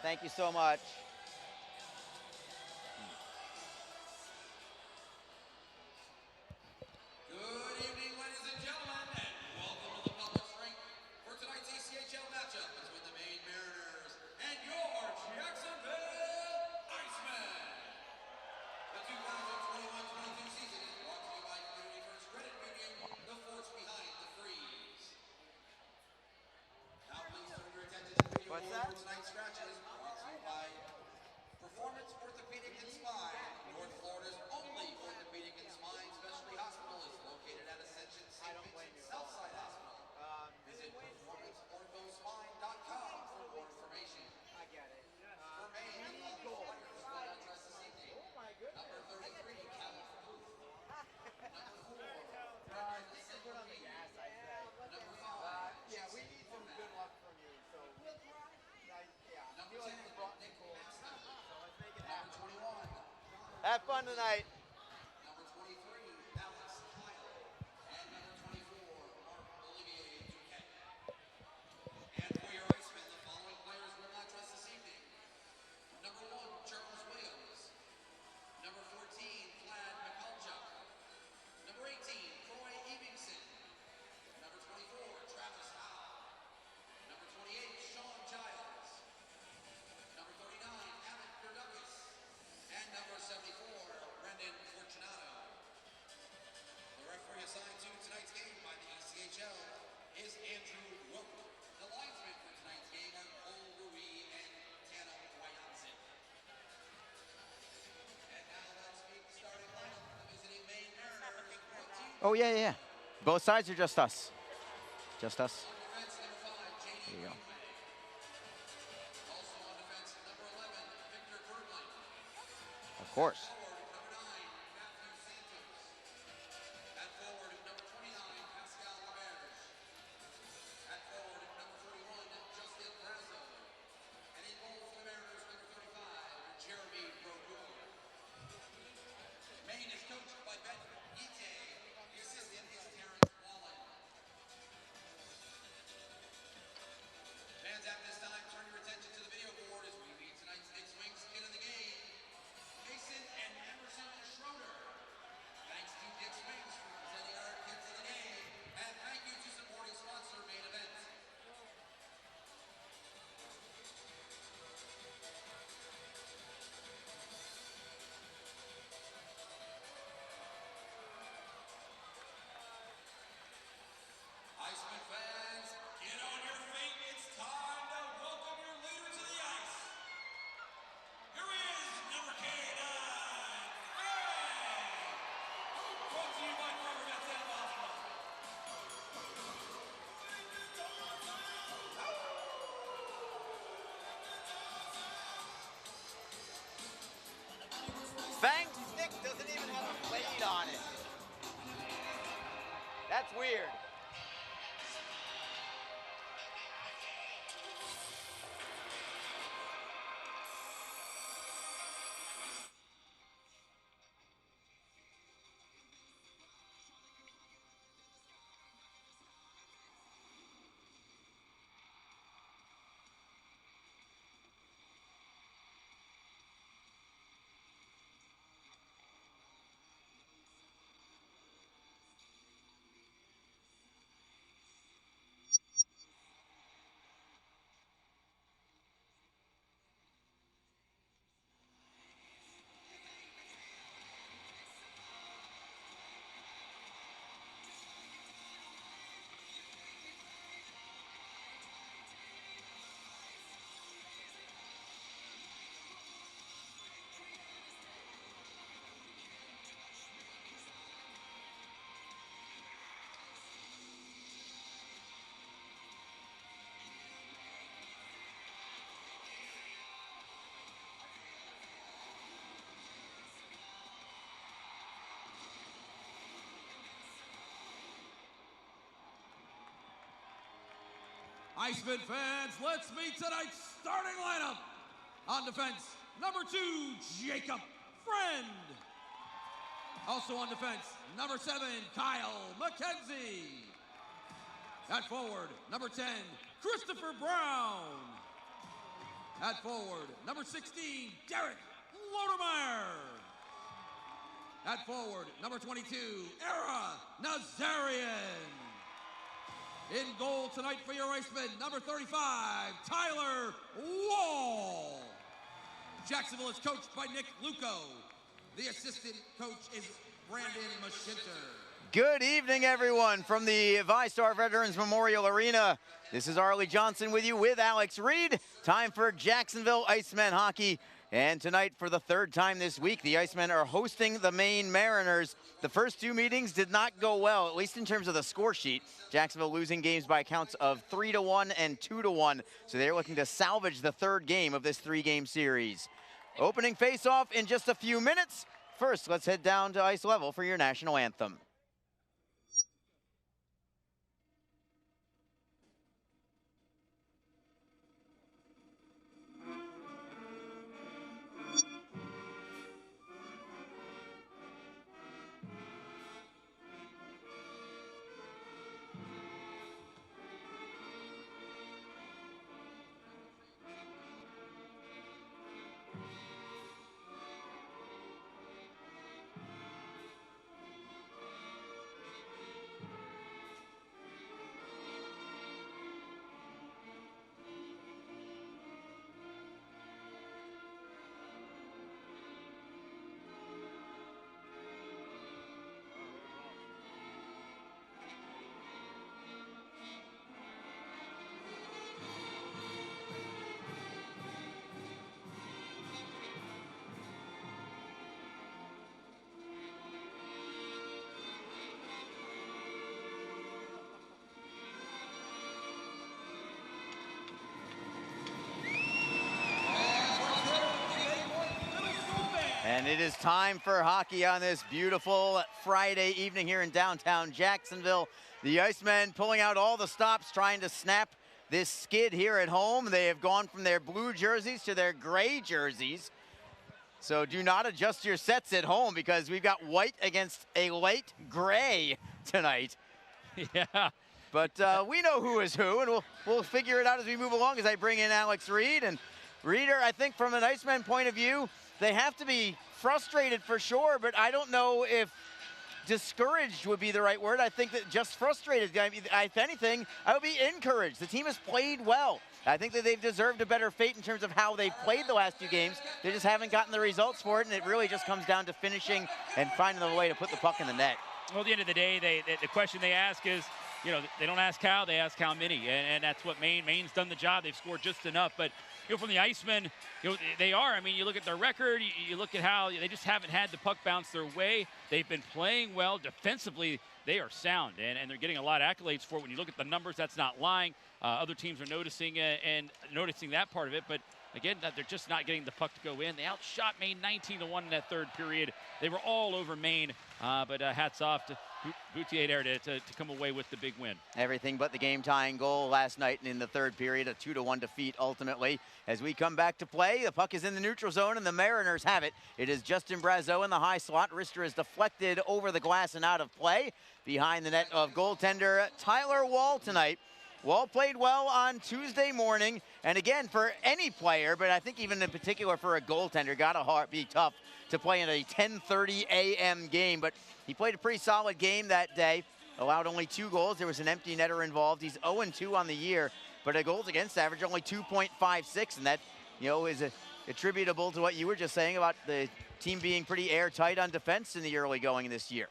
Thank you so much. Good evening, ladies and gentlemen, and welcome to the Publix Rink for tonight's ECHL matchup between the Maine Mariners and your Jacksonville Icemen. The 2021-22 season is brought to you by Community First Credit Union, the force behind the freeze. Now please turn your attention to the video What's board that? for tonight's scratches, brought to you by Performance Orthopedic and Spine. North Florida's only orthopedic and spine specialty hospital is located at Ascension St. Vincent Southside Hospital. Visit performanceorthospine.com for more information. I get it. For Maine, the Flyers will address this evening. Number 33, Calvin Booth. Number 4, Brendan Put on the gas, I say. Number 5, Yeah, we need some good luck from you. So, I Number feel 10, like you brought me Nick cool. Maxton. So let's make it Number happen. 21, Have fun tonight. Number 23, Alex Kyle. And number 24, Mark Olivier Duquette. And for your Icemen, the following players will not dress this evening. Number 1, Charles Williams. Number 14, Vlad Mikulchuk. Number 18, Troy Evingson. Number 24, Travis Howe. Number 28, Sean Giles. Number 39, Abbott Gerdukas. And number 74, Brendan Fortunato. The referee assigned to tonight's game by the ECHL is Andrew Rook. The linesmen for tonight's game are Cole Rui and Tana Wyanson. And now let's meet the starting lineup for the visiting Maine Mariners. Brought to you Oh, yeah. Both sides or just us? Just us? on defense, number 5, J.D. There you go. Greenway. Also on defense, number 11, Victor Berglund. Of course. Forward, number 9, Matthew Santos. At forward, number 29, Pascal Laberge. At forward, number 41, Justin Brazo. And in goal for the Mariners, number 35, Jeremy Broguer. Maine is coached by Ben Ite. The assistant is Terrence Wallen. Fans, at this time, turn your attention to the video board as we meet tonight's Knicks Wings kid of the game, Mason and Emerson Schroeder. Thanks to Dick's Wings for presenting our kids of the game, and thank you to supporting sponsor Main Event. Iceman fans, get on your feet. It's time to welcome your leader to the ice. Here he is, number K9, brought to you by Farmer Vets and Hospital. Fang's stick doesn't even have a blade on it. That's weird. Iceman fans, let's meet tonight's starting lineup. On defense, number 2, Jacob Friend. Also on defense, number 7, Kyle McKenzie. At forward, number 10, Christopher Brown. At forward, number 16, Derek Lodermeyer. At forward, number 22, Era Nazarian. In goal tonight for your Icemen, number 35, Tyler Wall. Jacksonville is coached by Nick Luco. The assistant coach is Brandon Mashinter. Good evening, everyone, from the VyStar Veterans Memorial Arena. This is Arlie Johnson with you with Alex Reed. Time for Jacksonville Icemen hockey. And tonight, for the third time this week, the Icemen are hosting the Maine Mariners. The first two meetings did not go well, at least in terms of the score sheet. Jacksonville losing games by counts of 3-1 and 2-1. So they're looking to salvage the third game of this three-game series. Opening face-off in just a few minutes. First, let's head down to ice level for your national anthem. And it is time for hockey on this beautiful Friday evening here in downtown Jacksonville. The Icemen pulling out all the stops, trying to snap this skid here at home. They have gone from their blue jerseys to their gray jerseys. So do not adjust your sets at home because we've got white against a light gray tonight. Yeah. But we know who is who, and we'll figure it out as we move along as I bring in Alex Reed. And Reeder, I think from an Iceman point of view, they have to be frustrated for sure, but I don't know if discouraged would be the right word. I think that just frustrated. If anything, I would be encouraged. The team has played well. I think that they've deserved a better fate in terms of how they've played the last two games. They just haven't gotten the results for it, and it really just comes down to finishing and finding the way to put the puck in the net. Well, at the end of the day, the question they ask is, you know, they don't ask how, they ask how many, and that's what Maine's done the job. They've scored just enough, but you know, from the Icemen, you know, they are. I mean, you look at their record, you look at how they just haven't had the puck bounce their way. They've been playing well defensively. They are sound, and they're getting a lot of accolades for it. When you look at the numbers, that's not lying. Other teams are noticing and noticing that part of it, but again, they're just not getting the puck to go in. They outshot Maine 19-1 in that third period. They were all over Maine, but hats off to Boutier there to come away with the big win. Everything but the game-tying goal last night in the third period, a 2-1 defeat ultimately. As we come back to play, the puck is in the neutral zone, and the Mariners have it. It is Justin Brazeau in the high slot. Rister is deflected over the glass and out of play. Behind the net of goaltender Tyler Wall tonight. Wall played well on Tuesday morning, and again, for any player, but I think even in particular for a goaltender, gotta be tough to play in a 10:30 a.m. game, but he played a pretty solid game that day, allowed only 2 goals. There was an empty netter involved. He's 0-2 on the year, but a goals against average only 2.56, and that, you know, is attributable to what you were just saying about the team being pretty airtight on defense in the early going this year.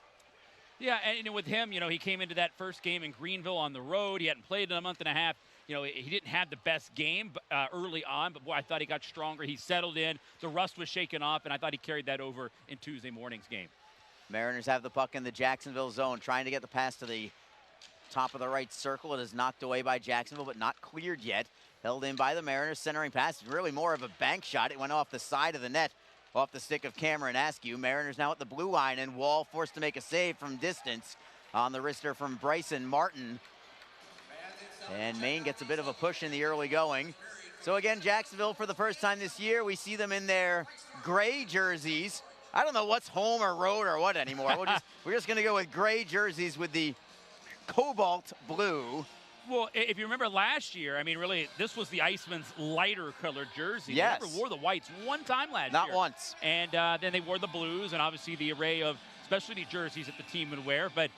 Yeah, and you know, with him, you know, he came into that first game in Greenville on the road. He hadn't played in a month and a half. You know, he didn't have the best game early on, but boy, I thought he got stronger. He settled in. The rust was shaken off, and I thought he carried that over in Tuesday morning's game. Mariners have the puck in the Jacksonville zone, trying to get the pass to the top of the right circle. It is knocked away by Jacksonville, but not cleared yet. Held in by the Mariners, centering pass. Really more of a bank shot. It went off the side of the net, off the stick of Cameron Askew. Mariners now at the blue line, and Wall forced to make a save from distance on the wrister from Bryson Martin. And Maine gets a bit of a push in the early going. So again, Jacksonville, for the first time this year, we see them in their gray jerseys. I don't know what's home or road or what anymore. We're just going to go with gray jerseys with the cobalt blue. Well, if you remember last year, I mean, really, this was the Icemen's lighter colored jersey. Yes. They never wore the whites one time last year. Not once. And then they wore the blues and obviously the array of specialty jerseys that the team would wear. But,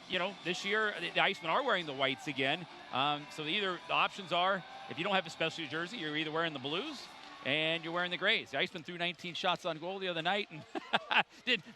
you know, this year the Icemen are wearing the whites again. So the options are, if you don't have a specialty jersey, you're either wearing the blues and you're wearing the grays. The Icemen threw 19 shots on goal the other night, and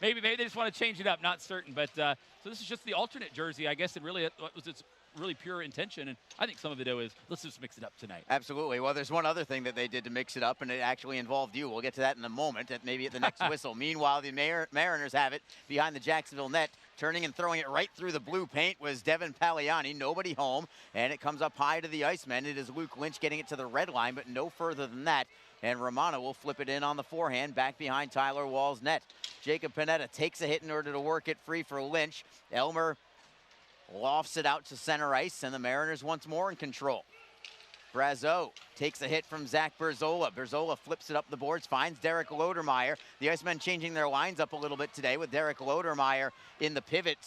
maybe they just want to change it up, not certain. But so this is just the alternate jersey, I guess, and really it was its really pure intention. And I think some of it is, let's just mix it up tonight. Absolutely. Well, there's one other thing that they did to mix it up, and it actually involved you. We'll get to that in a moment, maybe at the next whistle. Meanwhile, the Mariners have it behind the Jacksonville net. Turning and throwing it right through the blue paint was Devin Paliani. Nobody home, and it comes up high to the Icemen. It is Luke Lynch getting it to the red line, but no further than that. And Romano will flip it in on the forehand, back behind Tyler Wall's net. Jacob Panetta takes a hit in order to work it free for Lynch. Elmer lofts it out to center ice, and the Mariners once more in control. Brazeau takes a hit from Zach Berzola. Berzola flips it up the boards, finds Derek Lodermeyer. The Icemen changing their lines up a little bit today with Derek Lodermeyer in the pivot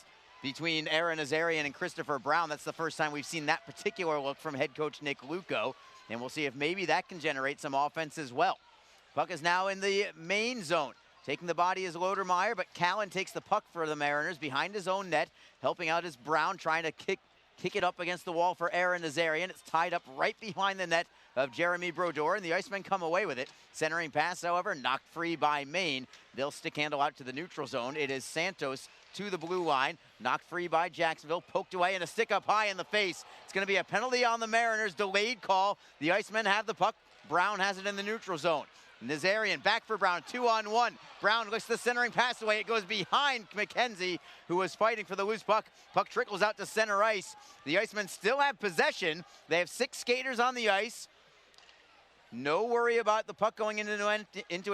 between Aaron Azarian and Christopher Brown. That's the first time we've seen that particular look from head coach Nick Luco, and we'll see if maybe that can generate some offense as well. Puck is now in the Maine zone. Taking the body is Lodermeyer, but Callan takes the puck for the Mariners behind his own net. Helping out is Brown, trying to kick it up against the wall for Aaron Nazarian. It's tied up right behind the net of Jeremy Brodeur, and the Icemen come away with it. Centering pass, however, knocked free by Maine. They'll stick handle out to the neutral zone. It is Santos to the blue line, knocked free by Jacksonville, poked away, and a stick up high in the face. It's going to be a penalty on the Mariners, delayed call. The Icemen have the puck. Brown has it in the neutral zone. Nazarian back for Brown, 2-on-1. Brown looks the centering pass away. It goes behind McKenzie, who was fighting for the loose puck. Puck trickles out to center ice. The Icemen still have possession. They have 6 skaters on the ice. No worry about the puck going into an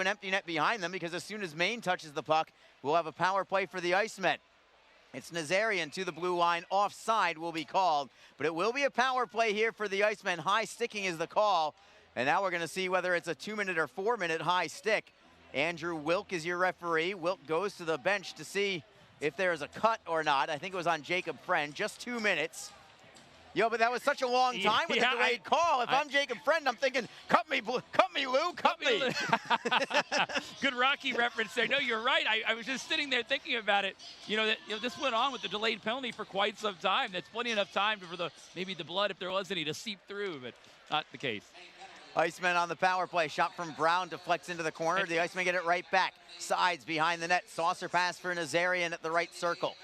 empty net behind them, because as soon as Maine touches the puck, we'll have a power play for the Icemen. It's Nazarian to the blue line. Offside will be called, but it will be a power play here for the Icemen. High sticking is the call. And now we're going to see whether it's a 2-minute or 4-minute high stick. Andrew Wilk is your referee. Wilk goes to the bench to see if there's a cut or not. I think it was on Jacob Friend, just 2 minutes. Yo, but that was such a long time with the delayed call. If I'm Jacob Friend, I'm thinking, cut me, Lou, cut me. Good Rocky reference there. No, you're right. I was just sitting there thinking about it. This went on with the delayed penalty for quite some time. That's plenty enough time for maybe the blood, if there was any, to seep through, but not the case. Icemen on the power play. Shot from Brown deflects into the corner. The Icemen get it right back. Sides behind the net. Saucer pass for Nazarian at the right circle.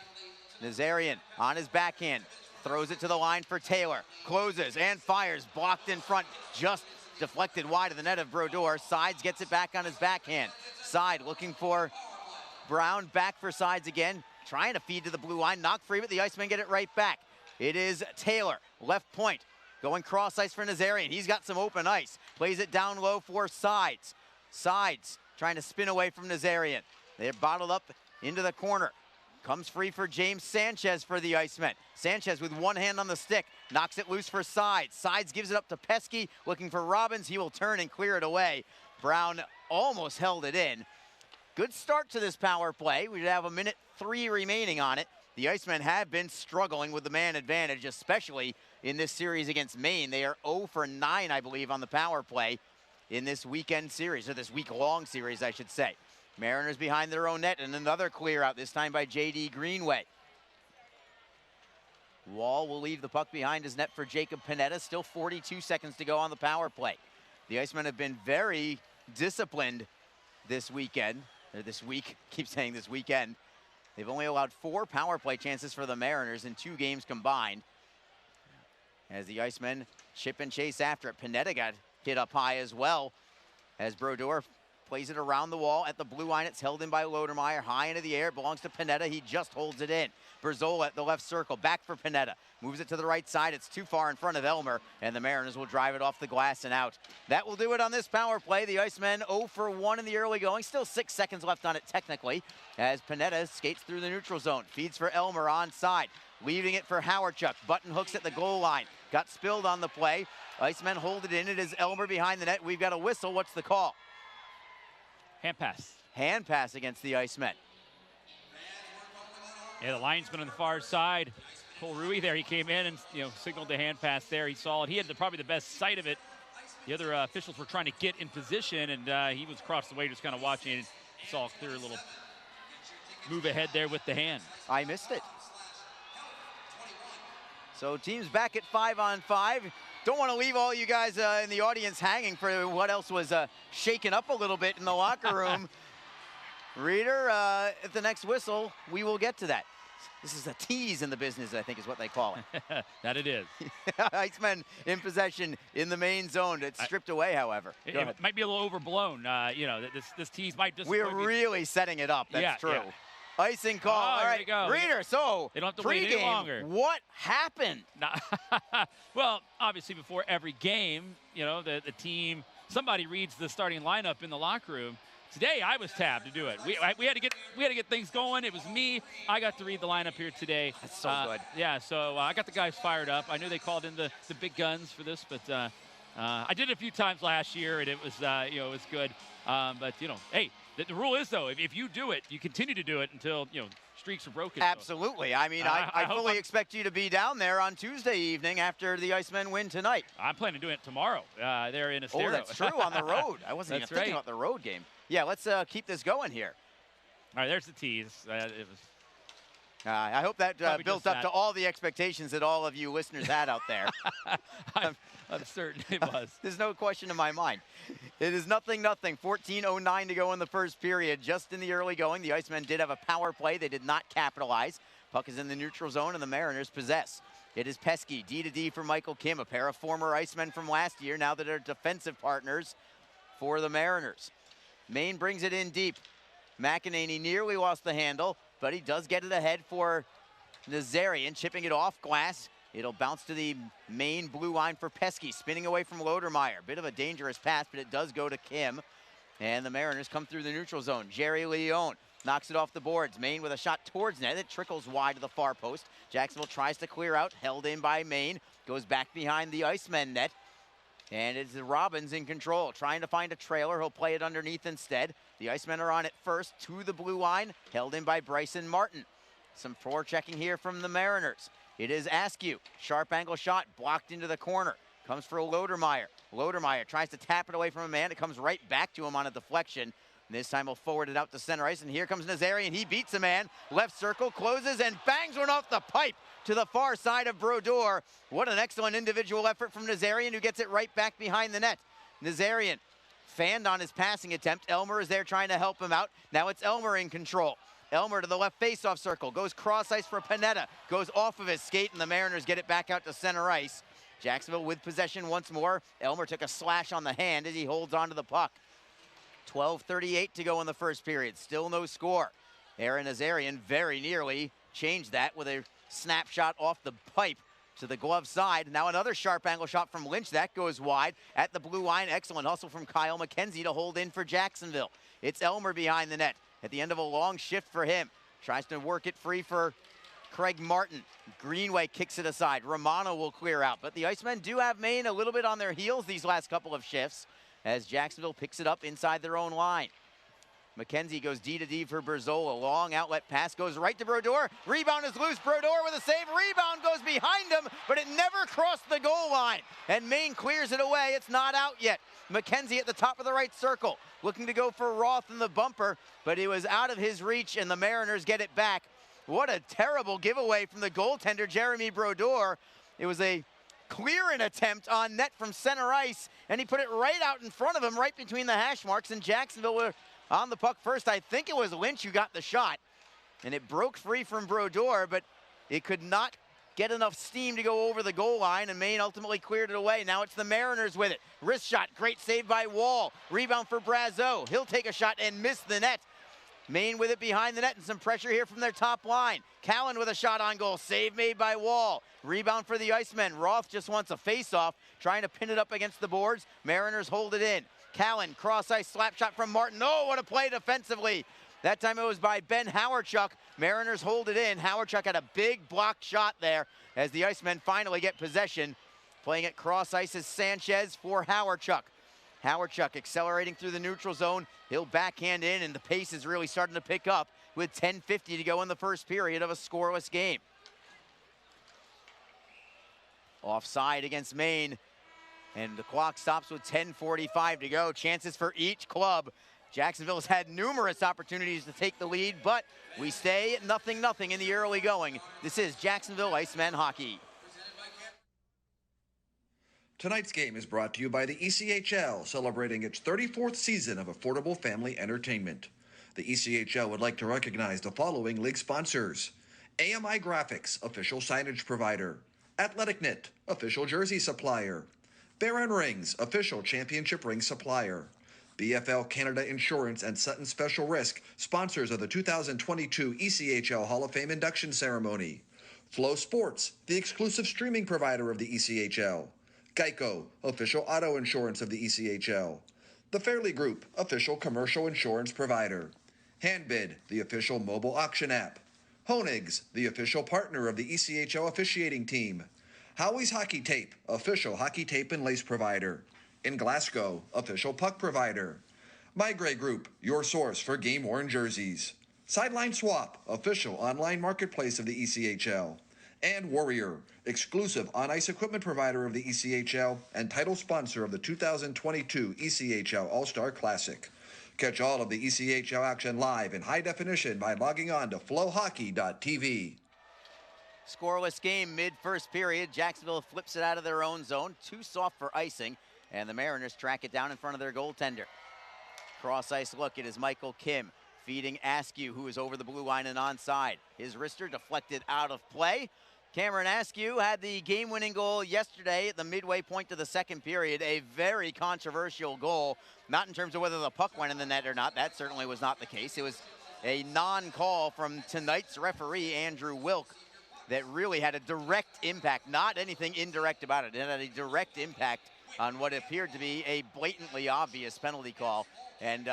Nazarian on his backhand. Throws it to the line for Taylor. Closes and fires. Blocked in front. Just deflected wide of the net of Brodeur. Sides gets it back on his backhand. Side looking for Brown. Back for Sides again. Trying to feed to the blue line. Knocked free, but the Icemen get it right back. It is Taylor. Left point. Going cross ice for Nazarian. He's got some open ice. Plays it down low for Sides. Sides trying to spin away from Nazarian. They're bottled up into the corner. Comes free for James Sanchez for the Icemen. Sanchez with one hand on the stick. Knocks it loose for Sides. Sides gives it up to Pesky. Looking for Robbins. He will turn and clear it away. Brown almost held it in. Good start to this power play. We have 1:03 remaining on it. The Icemen have been struggling with the man advantage, especially in this series against Maine. They are 0 for 9, I believe, on the power play in this weekend series, or this week-long series, I should say. Mariners behind their own net, and another clear out, this time by J.D. Greenway. Wall will leave the puck behind his net for Jacob Panetta. Still 42 seconds to go on the power play. The Icemen have been very disciplined this weekend, or this week, keep saying this weekend. They've only allowed 4 power play chances for the Mariners in 2 games combined. As the Icemen chip and chase after it. Panetta got hit up high as well. As Brodeur plays it around the wall at the blue line. It's held in by Lodermeyer. High into the air. It belongs to Panetta. He just holds it in. Berzola at the left circle. Back for Panetta. Moves it to the right side. It's too far in front of Elmer. And the Mariners will drive it off the glass and out. That will do it on this power play. The Icemen 0 for 1 in the early going. Still 6 seconds left on it technically. As Panetta skates through the neutral zone. Feeds for Elmer onside. Leaving it for Howardchuk. Button hooks at the goal line. Got spilled on the play. Icemen hold it in. It is Elmer behind the net. We've got a whistle. What's the call? Hand pass. Hand pass against the Icemen. Yeah, the linesman on the far side Cole Rui there. He came in and signaled the hand pass there. He saw it. He had probably the best sight of it. The other officials were trying to get in position, and he was across the way just kind of watching it. Saw a clear little move ahead there with the hand. I missed it. So teams back at 5-on-5. Don't want to leave all you guys in the audience hanging for what else was shaken up a little bit in the locker room. Reader, at the next whistle, we will get to that. This is a tease in the business, I think is what they call it. That it is. Icemen in possession in the main zone. It's stripped away, however. It might be a little overblown. This tease might just. We're really setting it up. That's true. Yeah. Icing call. All right, go. Reader, so they don't have to wait any longer. What happened? Well, obviously before every game, the team, somebody reads the starting lineup in the locker room. Today I was tabbed to do it. We had to get things going. It was me. I got to read the lineup here today. That's so good. Yeah, so I got the guys fired up. I knew they called in the big guns for this, but I did it a few times last year, and it was it was good. But hey, the rule is though, if you do it, you continue to do it until streaks are broken. Absolutely. So, I mean, I fully expect you to be down there on Tuesday evening after the Icemen win tonight. I'm planning to do it tomorroh. There in Estero. Oh, that's true, on the road. I wasn't even thinking about the road game. Yeah, let's keep this going here. All right, there's the tease. I hope that built up to all the expectations that all of you listeners had out there. I'm certain it was. There's no question in my mind. It is 0-0. 14:09 to go in the first period. Just in the early going, the Icemen did have a power play. They did not capitalize. Puck is in the neutral zone, and the Mariners possess. It is Pesky, D-to-D for Michael Kim, a pair of former Icemen from last year, now that they're defensive partners for the Mariners. Maine brings it in deep. McEnany nearly lost the handle, but he does get it ahead for Nazarian, chipping it off glass. It'll bounce to the Maine blue line for Pesky, spinning away from Lodermeyer. Bit of a dangerous pass, but it does go to Kim. And the Mariners come through the neutral zone. Jerry Leone knocks it off the boards. Maine with a shot towards net. It trickles wide to the far post. Jacksonville tries to clear out, held in by Maine. Goes back behind the Icemen net. And it's Robbins in control, trying to find a trailer. He'll play it underneath instead. The Icemen are on it first to the blue line, held in by Bryson Martin. Some forechecking here from the Mariners. It is Askew. Sharp angle shot blocked into the corner. Comes for Lodermeyer. Lodermeyer tries to tap it away from a man. It comes right back to him on a deflection. And this time he'll forward it out to center ice. And here comes Nazarian. He beats a man. Left circle, closes, and bangs one off the pipe to the far side of Brodeur. What an excellent individual effort from Nazarian, who gets it right back behind the net. Nazarian fanned on his passing attempt. Elmer is there trying to help him out. Now it's Elmer in control. Elmer to the left faceoff circle, goes cross ice for Panetta, goes off of his skate, and the Mariners get it back out to center ice. Jacksonville with possession once more. Elmer took a slash on the hand as he holds onto the puck. 12:38 to go in the first period. Still no score. Aaron Nazarian very nearly changed that with a snapshot off the pipe to the glove side. Now another sharp angle shot from Lynch. That goes wide at the blue line. Excellent hustle from Kyle McKenzie to hold in for Jacksonville. It's Elmer behind the net at the end of a long shift for him. Tries to work it free for Craig Martin. Greenway kicks it aside. Romano will clear out. But the Icemen do have Maine a little bit on their heels these last couple of shifts as Jacksonville picks it up inside their own line. McKenzie goes D-to-D for Berzola. Long outlet pass goes right to Brodeur. Rebound is loose. Brodeur with a save. Rebound goes behind him, but it never crossed the goal line. And Maine clears it away. It's not out yet. McKenzie at the top of the right circle, looking to go for Roth in the bumper, but it was out of his reach, and the Mariners get it back. What a terrible giveaway from the goaltender, Jeremy Brodeur. It was a clearing attempt on net from center ice, and he put it right out in front of him, right between the hash marks, and Jacksonville were on the puck first. I think it was Lynch who got the shot, and it broke free from Brodeur, but it could not get enough steam to go over the goal line, and Maine ultimately cleared it away. Now it's the Mariners with it. Wrist shot, great save by Wall. Rebound for Brazeau. He'll take a shot and miss the net. Maine with it behind the net, and some pressure here from their top line. Callan with a shot on goal. Save made by Wall. Rebound for the Icemen. Roth just wants a face-off, trying to pin it up against the boards. Mariners hold it in. Callan, cross-ice slap shot from Martin. Oh, what a play defensively. That time it was by Ben Howarchuk. Mariners hold it in. Howarchuk had a big blocked shot there as the Icemen finally get possession. Playing it cross-ice is Sanchez for Howarchuk. Howarchuk accelerating through the neutral zone. He'll backhand in, and the pace is really starting to pick up with 10:50 to go in the first period of a scoreless game. Offside against Maine. And the clock stops with 10:45 to go. Chances for each club. Jacksonville's had numerous opportunities to take the lead, but we stay at 0-0 in the early going. This is Jacksonville Icemen hockey. Tonight's game is brought to you by the ECHL, celebrating its 34th season of affordable family entertainment. The ECHL would like to recognize the following league sponsors: AMI Graphics, official signage provider; Athletic Knit, official jersey supplier; Baron Rings, official championship ring supplier; BFL Canada Insurance and Sutton Special Risk, sponsors of the 2022 ECHL Hall of Fame induction ceremony; Flow Sports, the exclusive streaming provider of the ECHL; Geico, official auto insurance of the ECHL; The Fairley Group, official commercial insurance provider; Handbid, the official mobile auction app; Honig's, the official partner of the ECHL officiating team; Howie's Hockey Tape, official hockey tape and lace provider; In Glasgow, official puck provider; My Grey Group, your source for game-worn jerseys; Sideline Swap, official online marketplace of the ECHL; and Warrior, exclusive on-ice equipment provider of the ECHL and title sponsor of the 2022 ECHL All-Star Classic. Catch all of the ECHL action live in high definition by logging on to flowhockey.tv. Scoreless game mid-first period. Jacksonville flips it out of their own zone. Too soft for icing, and the Mariners track it down in front of their goaltender. Cross-ice look, it is Michael Kim feeding Askew, who is over the blue line and onside. His wrister deflected out of play. Cameron Askew had the game-winning goal yesterday at the midway point of the second period. A very controversial goal, not in terms of whether the puck went in the net or not. That certainly was not the case. It was a non-call from tonight's referee, Andrew Wilk, that really had a direct impact, not anything indirect about it. It had a direct impact on what appeared to be a blatantly obvious penalty call. And,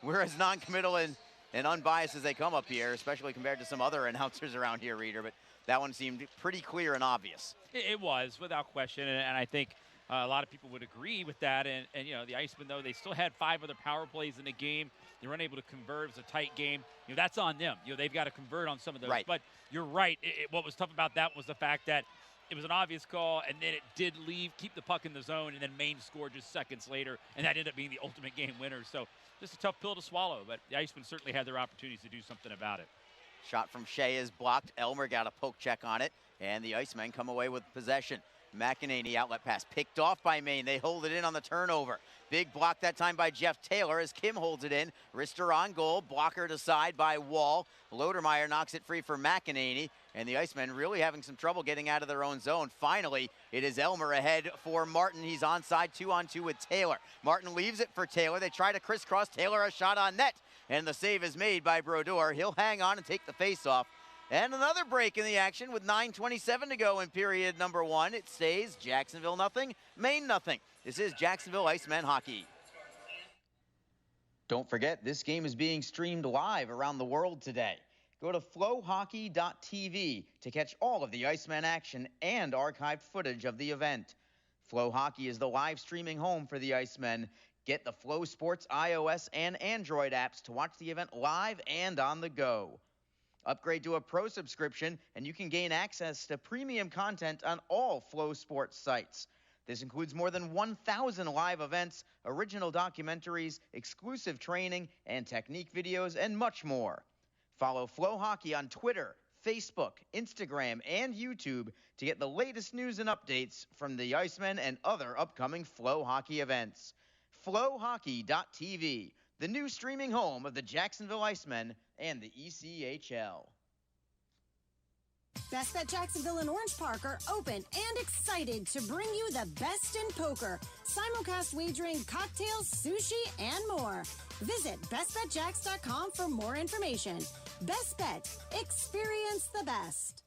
we're as non-committal and unbiased as they come up here, especially compared to some other announcers around here, Reader. But that one seemed pretty clear and obvious. It was, without question, and I think a lot of people would agree with that. And the Icemen, though, they still had 5 other power plays in the game. They were unable to convert. It was a tight game. That's on them. They've got to convert on some of those. Right. But you're right. What was tough about that was the fact that it was an obvious call, and then it did keep the puck in the zone, and then Maine scored just seconds later, and that ended up being the ultimate game winner. So just a tough pill to swallow, but the Icemen certainly had their opportunities to do something about it. Shot from Shea is blocked. Elmer got a poke check on it, and the Icemen come away with possession. McEnany outlet pass picked off by Maine. They hold it in on the turnover. Big block that time by Jeff Taylor as Kim holds it in. Rister on goal. Blockered aside by Wall. Lodermeyer knocks it free for McEnany. And the Icemen really having some trouble getting out of their own zone. Finally, it is Elmer ahead for Martin. He's onside 2-on-2 with Taylor. Martin leaves it for Taylor. They try to crisscross. Taylor a shot on net. And the save is made by Brodeur. He'll hang on and take the faceoff. And another break in the action with 9:27 to go in period number 1. It stays Jacksonville nothing, Maine nothing. This is Jacksonville Icemen hockey. Don't forget, this game is being streamed live around the world today. Go to flowhockey.tv to catch all of the Icemen action and archived footage of the event. Flow Hockey is the live streaming home for the Icemen. Get the Flow Sports iOS and Android apps to watch the event live and on the go. Upgrade to a pro subscription, and you can gain access to premium content on all Flow Sports sites. This includes more than 1,000 live events, original documentaries, exclusive training, and technique videos, and much more. Follow Flow Hockey on Twitter, Facebook, Instagram, and YouTube to get the latest news and updates from the Icemen and other upcoming Flow Hockey events. Flowhockey.tv, the new streaming home of the Jacksonville Icemen and the ECHL. Best Bet Jacksonville and Orange Park are open and excited to bring you the best in poker, simulcast wagering, cocktails, sushi, and more. Visit bestbetjacks.com for more information. Best Bet, experience the best.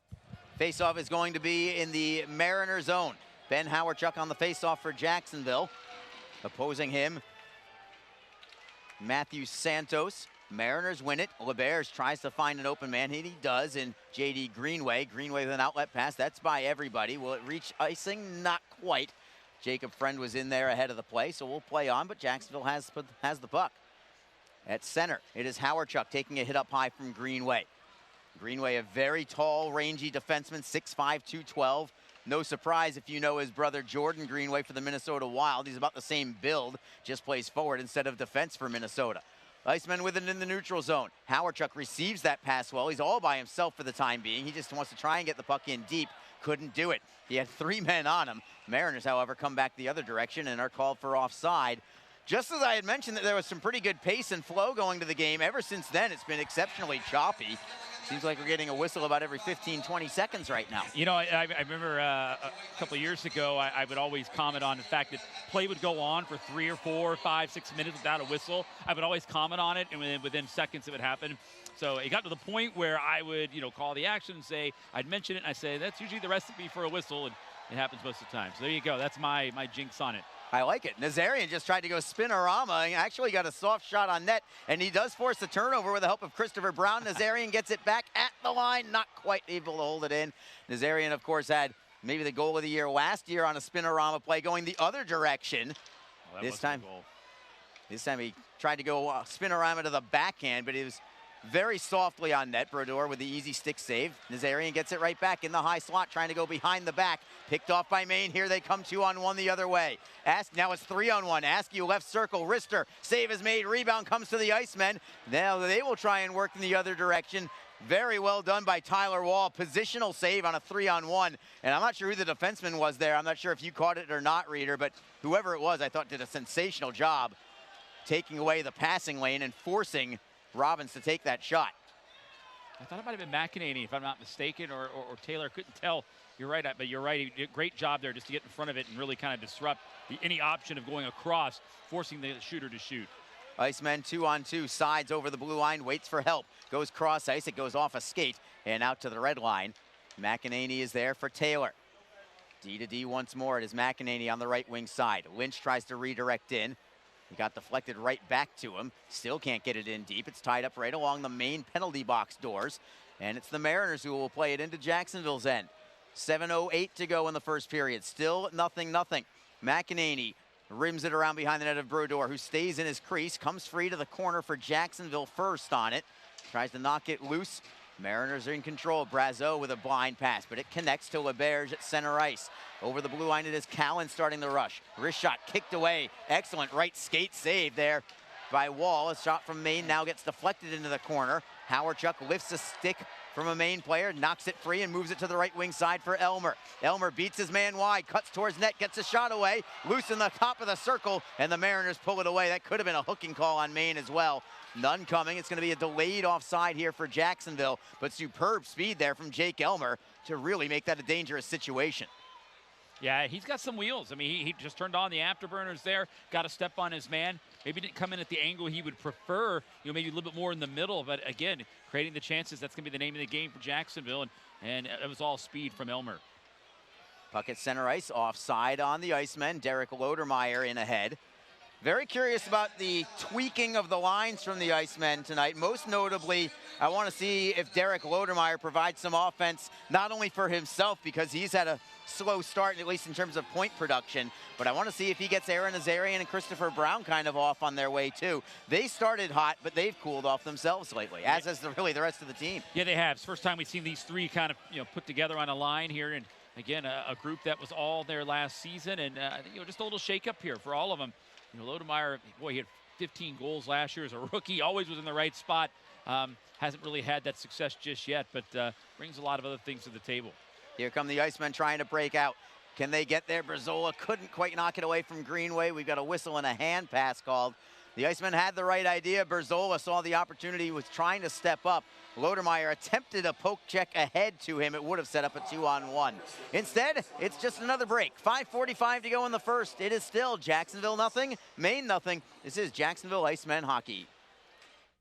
Faceoff is going to be in the Mariner zone. Ben Howardchuk on the faceoff for Jacksonville. Opposing him, Matthew Santos. Mariners win it. LeBears tries to find an open man, and he does in J.D. Greenway. Greenway with an outlet pass. That's by everybody. Will it reach icing? Not quite. Jacob Friend was in there ahead of the play, so we'll play on, but Jacksonville has the puck. At center, it is Howardchuk taking a hit up high from Greenway. Greenway, a very tall, rangy defenseman, 6'5", 212. No surprise if you know his brother Jordan Greenway for the Minnesota Wild. He's about the same build, just plays forward instead of defense for Minnesota. Icemen with it in the neutral zone. Howardchuk receives that pass well. He's all by himself for the time being. He just wants to try and get the puck in deep. Couldn't do it. He had 3 men on him. Mariners, however, come back the other direction and are called for offside. Just as I had mentioned that there was some pretty good pace and flow going to the game, ever since then it's been exceptionally choppy. Seems like we're getting a whistle about every 15, 20 seconds right now. You know, I remember a couple of years ago, I would always comment on the fact that play would go on for 3 or 4 or 5, 6 minutes without a whistle. I would always comment on it, and within seconds it would happen. So it got to the point where I would, call the action and say, I'd mention it, and I say, that's usually the recipe for a whistle, and it happens most of the time. So there you go. That's my jinx on it. I like it. Nazarian just tried to go spinorama and actually got a soft shot on net, and he does force the turnover with the help of Christopher Brown. Nazarian gets it back at the line, not quite able to hold it in. Nazarian, of course, had maybe the goal of the year last year on a spinorama play going the other direction. Well, this time he tried to go spinorama to the backhand, but it was very softly on net. Brodeur with the easy stick save. Nazarian gets it right back in the high slot, trying to go behind the back. Picked off by Maine. Here they come 2-on-1 the other way. Now it's 3-on-1. Askew left circle. Rister, save is made. Rebound comes to the Icemen. Now they will try and work in the other direction. Very well done by Tyler Wall. Positional save on a 3-on-1. And I'm not sure who the defenseman was there. I'm not sure if you caught it or not, Reader, but whoever it was, I thought did a sensational job taking away the passing lane and forcing Robbins to take that shot. I thought it might have been McEnany, if I'm not mistaken, or Taylor. Couldn't tell. You're right, but you're right. He did a great job there just to get in front of it and really kind of disrupt any option of going across, forcing the shooter to shoot. Icemen 2-on-2, sides over the blue line, waits for help. Goes cross ice, it goes off a skate and out to the red line. McEnany is there for Taylor. D to D once more. It is McEnany on the right wing side. Lynch tries to redirect in. He got deflected right back to him. Still can't get it in deep. It's tied up right along the main penalty box doors. And it's the Mariners who will play it into Jacksonville's end. 7:08 to go in the first period. Still 0-0. McEnany rims it around behind the net of Brodeur, who stays in his crease. Comes free to the corner for Jacksonville first on it. Tries to knock it loose. Mariners are in control. Brazeau with a blind pass, but it connects to LeBerge at center ice. Over the blue line, it is Callan starting the rush. Wrist shot kicked away. Excellent right skate save there by Wall. A shot from Maine now gets deflected into the corner. Howardchuk lifts a stick from a Maine player, knocks it free and moves it to the right wing side for Elmer. Elmer beats his man wide, cuts towards net, gets a shot away, loose in the top of the circle, and the Mariners pull it away. That could have been a hooking call on Maine as well. None coming. It's going to be a delayed offside here for Jacksonville, but superb speed there from Jake Elmer to really make that a dangerous situation. Yeah, he's got some wheels. I mean, he just turned on the afterburners there, got a step on his man. Maybe didn't come in at the angle he would prefer, maybe a little bit more in the middle. But again, creating the chances, that's going to be the name of the game for Jacksonville. And it was all speed from Elmer. Puck at center ice, offside on the Icemen. Derek Lodermeyer in ahead. Very curious about the tweaking of the lines from the Icemen tonight. Most notably, I want to see if Derek Lodermeyer provides some offense, not only for himself, because he's had a slow start, at least in terms of point production, but I want to see if he gets Aaron Nazarian and Christopher Brown kind of off on their way too. They started hot, but they've cooled off themselves lately, as has really the rest of the team. Yeah, they have. It's the first time we've seen these three kind of put together on a line here, and again, a group that was all there last season, and just a little shake-up here for all of them. Lodemeyer, boy, he had 15 goals last year as a rookie, always was in the right spot. Hasn't really had that success just yet, but brings a lot of other things to the table. Here come the Icemen trying to break out. Can they get there? Brazola couldn't quite knock it away from Greenway. We've got a whistle and a hand pass called. The Icemen had the right idea. Berzola saw the opportunity, was trying to step up. Lodermeyer attempted a poke check ahead to him. It would have set up a 2-on-1. Instead, it's just another break. 5:45 to go in the first. It is still Jacksonville nothing, Maine nothing. This is Jacksonville Icemen hockey.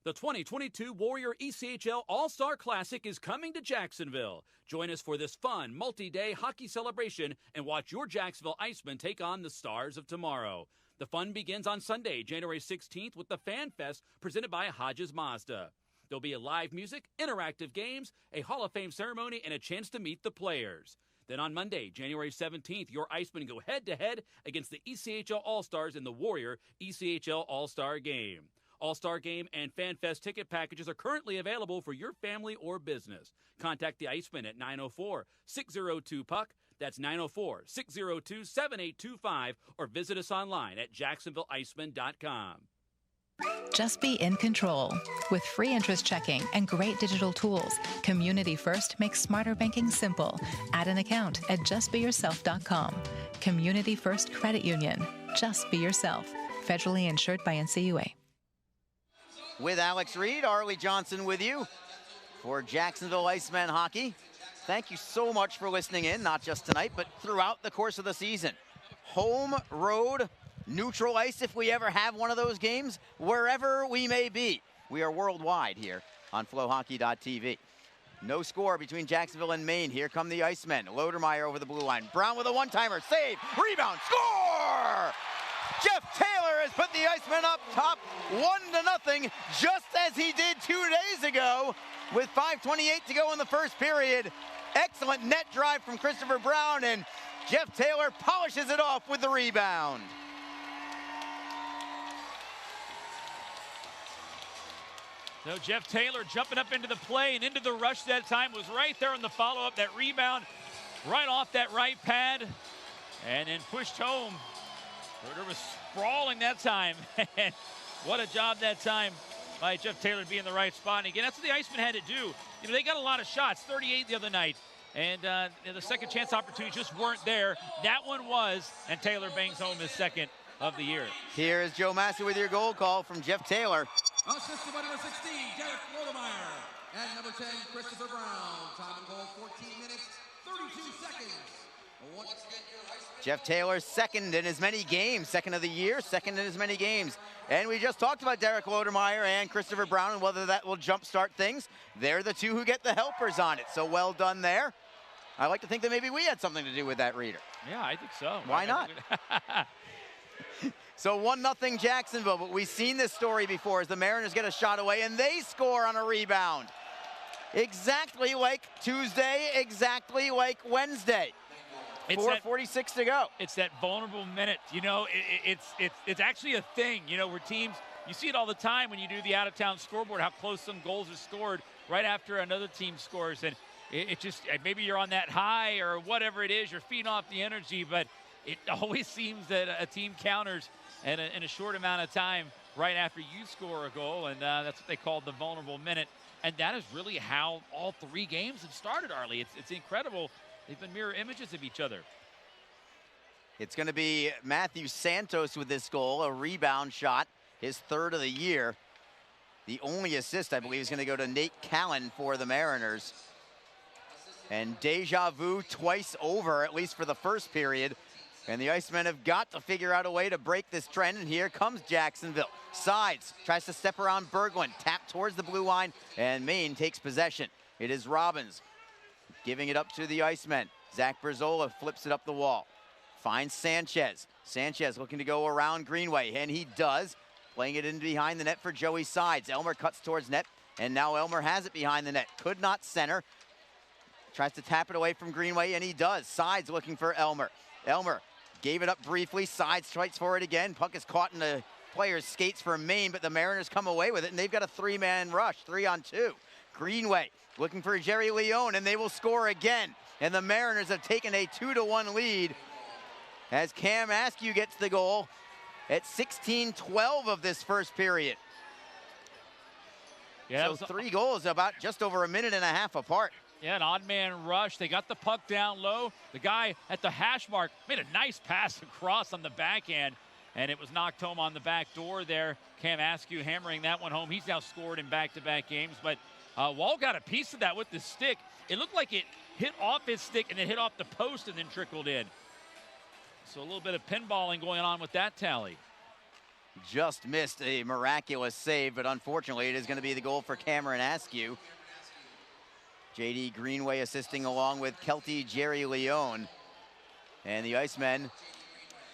The 2022 Warrior ECHL All-Star Classic is coming to Jacksonville. Join us for this fun, multi-day hockey celebration and watch your Jacksonville Icemen take on the Stars of tomorrow. The fun begins on Sunday, January 16th with the Fan Fest presented by Hodges Mazda. There'll be a live music, interactive games, a Hall of Fame ceremony, and a chance to meet the players. Then on Monday, January 17th, your Icemen go head-to-head against the ECHL All-Stars in the Warrior ECHL All-Star Game. All-Star Game and Fan Fest ticket packages are currently available for your family or business. Contact the Icemen at 904-602-PUCK. That's 904-602-7825 or visit us online at jacksonvilleicemen.com. Just be in control. With free interest checking and great digital tools, Community First makes smarter banking simple. Add an account at justbeyourself.com. Community First Credit Union. Just be yourself. Federally insured by NCUA. With Alex Reed, Arlie Johnson with you for Jacksonville Icemen hockey. Thank you so much for listening in, not just tonight, but throughout the course of the season. Home, road, neutral ice, if we ever have one of those games, wherever we may be. We are worldwide here on flowhockey.tv. No score between Jacksonville and Maine. Here come the Icemen. Lodermeyer over the blue line. Brown with a one-timer. Save. Rebound. Score! Jeff Taylor has put the Icemen up top 1-0, just as he did 2 days ago with 5:28 to go in the first period. Excellent net drive from Christopher Brown, and Jeff Taylor polishes it off with the rebound. So Jeff Taylor jumping up into the play and into the rush that time, was right there on the follow-up. That rebound right off that right pad and then pushed home. Herder was sprawling that time. And what a job that time by Jeff Taylor to be in the right spot. And again, that's what the Icemen had to do. You know, they got a lot of shots, 38 the other night. And the second chance opportunities just weren't there. That one was, and Taylor bangs home his second of the year. Here is Joe Massey with your goal call from Jeff Taylor. Assisted by number 16, Derek Lodemeyer. And number 10, Christopher Brown. Time and goal, 14 minutes, 32 seconds. Jeff Taylor's second in as many games, second of the year, second in as many games. And we just talked about Derek Lodemeyer and Christopher Brown and whether that will jumpstart things. They're the two who get the helpers on it, so well done there. I like to think that maybe we had something to do with that, Reader. Yeah, I think so. Why not? So 1-0 Jacksonville, but we've seen this story before as the Mariners get a shot away and they score on a rebound. Exactly like Tuesday, exactly like Wednesday. 4:46 to go. It's that vulnerable minute. You know, it's actually a thing, you know, where teams, you see it all the time when you do the out-of-town scoreboard, how close some goals are scored right after another team scores. And it just, maybe you're on that high or whatever it is, you're feeding off the energy, but it always seems that a team counters in a short amount of time right after you score a goal, and that's what they call the vulnerable minute. And that is really how all three games have started, Arlie. It's incredible. They've been mirror images of each other. It's going to be Matthew Santos with this goal, a rebound shot, his third of the year. The only assist, I believe, is going to go to Nate Callan for the Mariners. And deja vu twice over, at least for the first period. And the Icemen have got to figure out a way to break this trend. And here comes Jacksonville. Sides, tries to step around Berglund, tap towards the blue line, and Maine takes possession. It is Robbins giving it up to the Icemen. Zach Berzola flips it up the wall. Finds Sanchez. Sanchez looking to go around Greenway, and he does. Playing it in behind the net for Joey Sides. Elmer cuts towards net, and now Elmer has it behind the net. Could not center. Tries to tap it away from Greenway, and he does. Sides looking for Elmer. Elmer gave it up briefly. Sides fights for it again. Puck is caught in the player's skates for Maine, but the Mariners come away with it, and they've got a three-man rush, 3-on-2. Greenway looking for Jerry Leone, and they will score again. And the Mariners have taken a 2-1 lead as Cam Askew gets the goal at 16:12 of this first period. Yeah, so 3 goals about just over a minute and a half apart. Yeah, an odd man rush. They got the puck down low. The guy at the hash mark made a nice pass across on the backhand, and it was knocked home on the back door there. Cam Askew hammering that one home. He's now scored in back-to-back games, but Wall got a piece of that with the stick. It looked like it hit off his stick and then hit off the post and then trickled in. So a little bit of pinballing going on with that tally. Just missed a miraculous save, but unfortunately it is going to be the goal for Cameron Askew. J.D. Greenway assisting along with Kelty Jerry Leone. And the Icemen,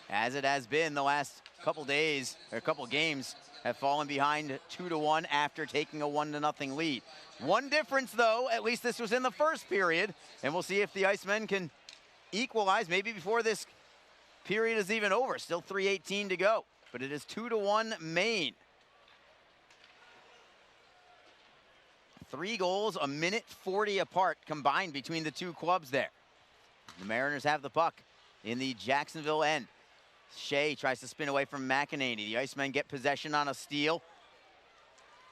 as it has been the last couple days, or couple games, have fallen behind 2-1 after taking a 1-0 lead. One difference, though, at least this was in the first period, and we'll see if the Icemen can equalize maybe before this period is even over. Still 3:18 to go, but it is 2-1 Maine. 3 goals, a minute 40 apart combined between the two clubs there. The Mariners have the puck in the Jacksonville end. Shea tries to spin away from McEnany. The Icemen get possession on a steal.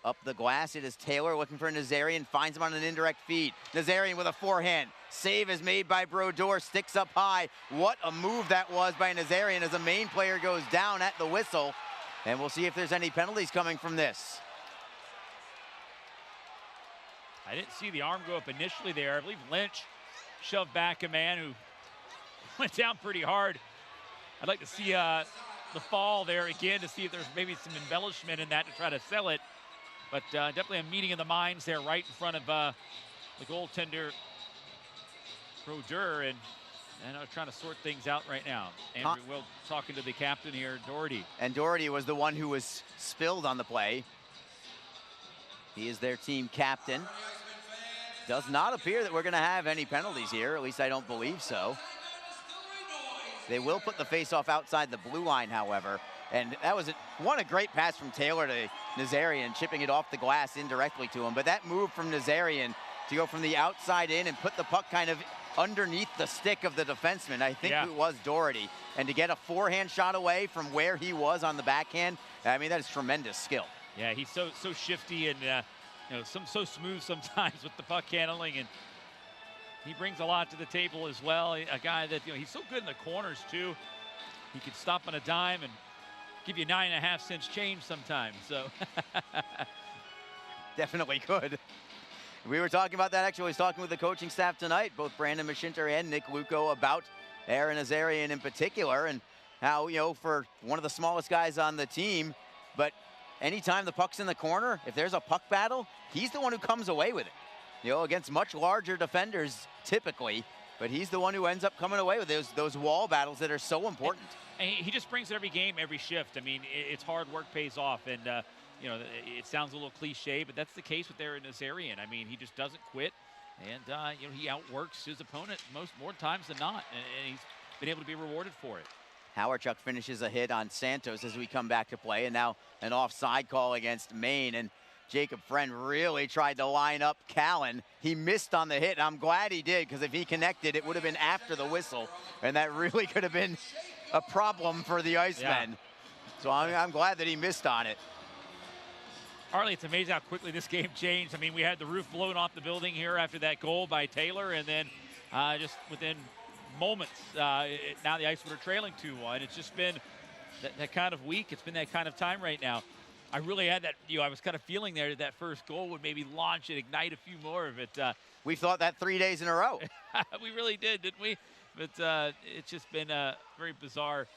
Up the glass, it is Taylor looking for Nazarian, finds him on an indirect feed. Nazarian with a forehand. Save is made by Brodeur, sticks up high. What a move that was by Nazarian as a Maine player goes down at the whistle. And we'll see if there's any penalties coming from this. I didn't see the arm go up initially there. I believe Lynch shoved back a man who went down pretty hard. I'd like to see the fall there again to see if there's maybe some embellishment in that to try to sell it. But definitely a meeting of the minds there right in front of the goaltender, Brodeur, and I was trying to sort things out right now. Andrew Will talking to the captain here, Doherty. And Doherty was the one who was spilled on the play. He is their team captain. Does not appear that we're going to have any penalties here, at least I don't believe so. They will put the faceoff outside the blue line, however. And that was a great pass from Taylor to Nazarian, chipping it off the glass indirectly to him. But that move from Nazarian to go from the outside in and put the puck kind of underneath the stick of the defenseman, I think it was Doherty. And to get a forehand shot away from where he was on the backhand, I mean, that is tremendous skill. Yeah, he's so shifty and so smooth sometimes with the puck handling, and he brings a lot to the table as well. A guy that, he's so good in the corners too. He could stop on a dime and give you 9.5 cents change sometimes. So definitely could. We were talking about that, actually. I was talking with the coaching staff tonight, both Brandon Mashinter and Nick Luco, about Aaron Nazarian in particular, and how, for one of the smallest guys on the team, but anytime the puck's in the corner, if there's a puck battle, he's the one who comes away with it. Against much larger defenders typically, but he's the one who ends up coming away with those wall battles that are so important. And he just brings it every game, every shift. I mean, it's hard work pays off, and it sounds a little cliche, but that's the case with Aaron Nazarian. I mean, he just doesn't quit, and he outworks his opponent more times than not, and he's been able to be rewarded for it. Hawerchuk finishes a hit on Santos as we come back to play, and now an offside call against Maine, and Jacob Friend really tried to line up Callan. He missed on the hit, and I'm glad he did, because if he connected, it would have been after the whistle, and that really could have been a problem for the Icemen. Yeah. So I'm glad that he missed on it. Harley, it's amazing how quickly this game changed. I mean, we had the roof blown off the building here after that goal by Taylor, and then just within moments, now the Icemen are trailing 2-1. It's just been that kind of week. It's been that kind of time right now. I really had that, I was kind of feeling there that first goal would maybe launch and ignite a few more of it. We thought that 3 days in a row. We really did, didn't we? But it's just been a very bizarre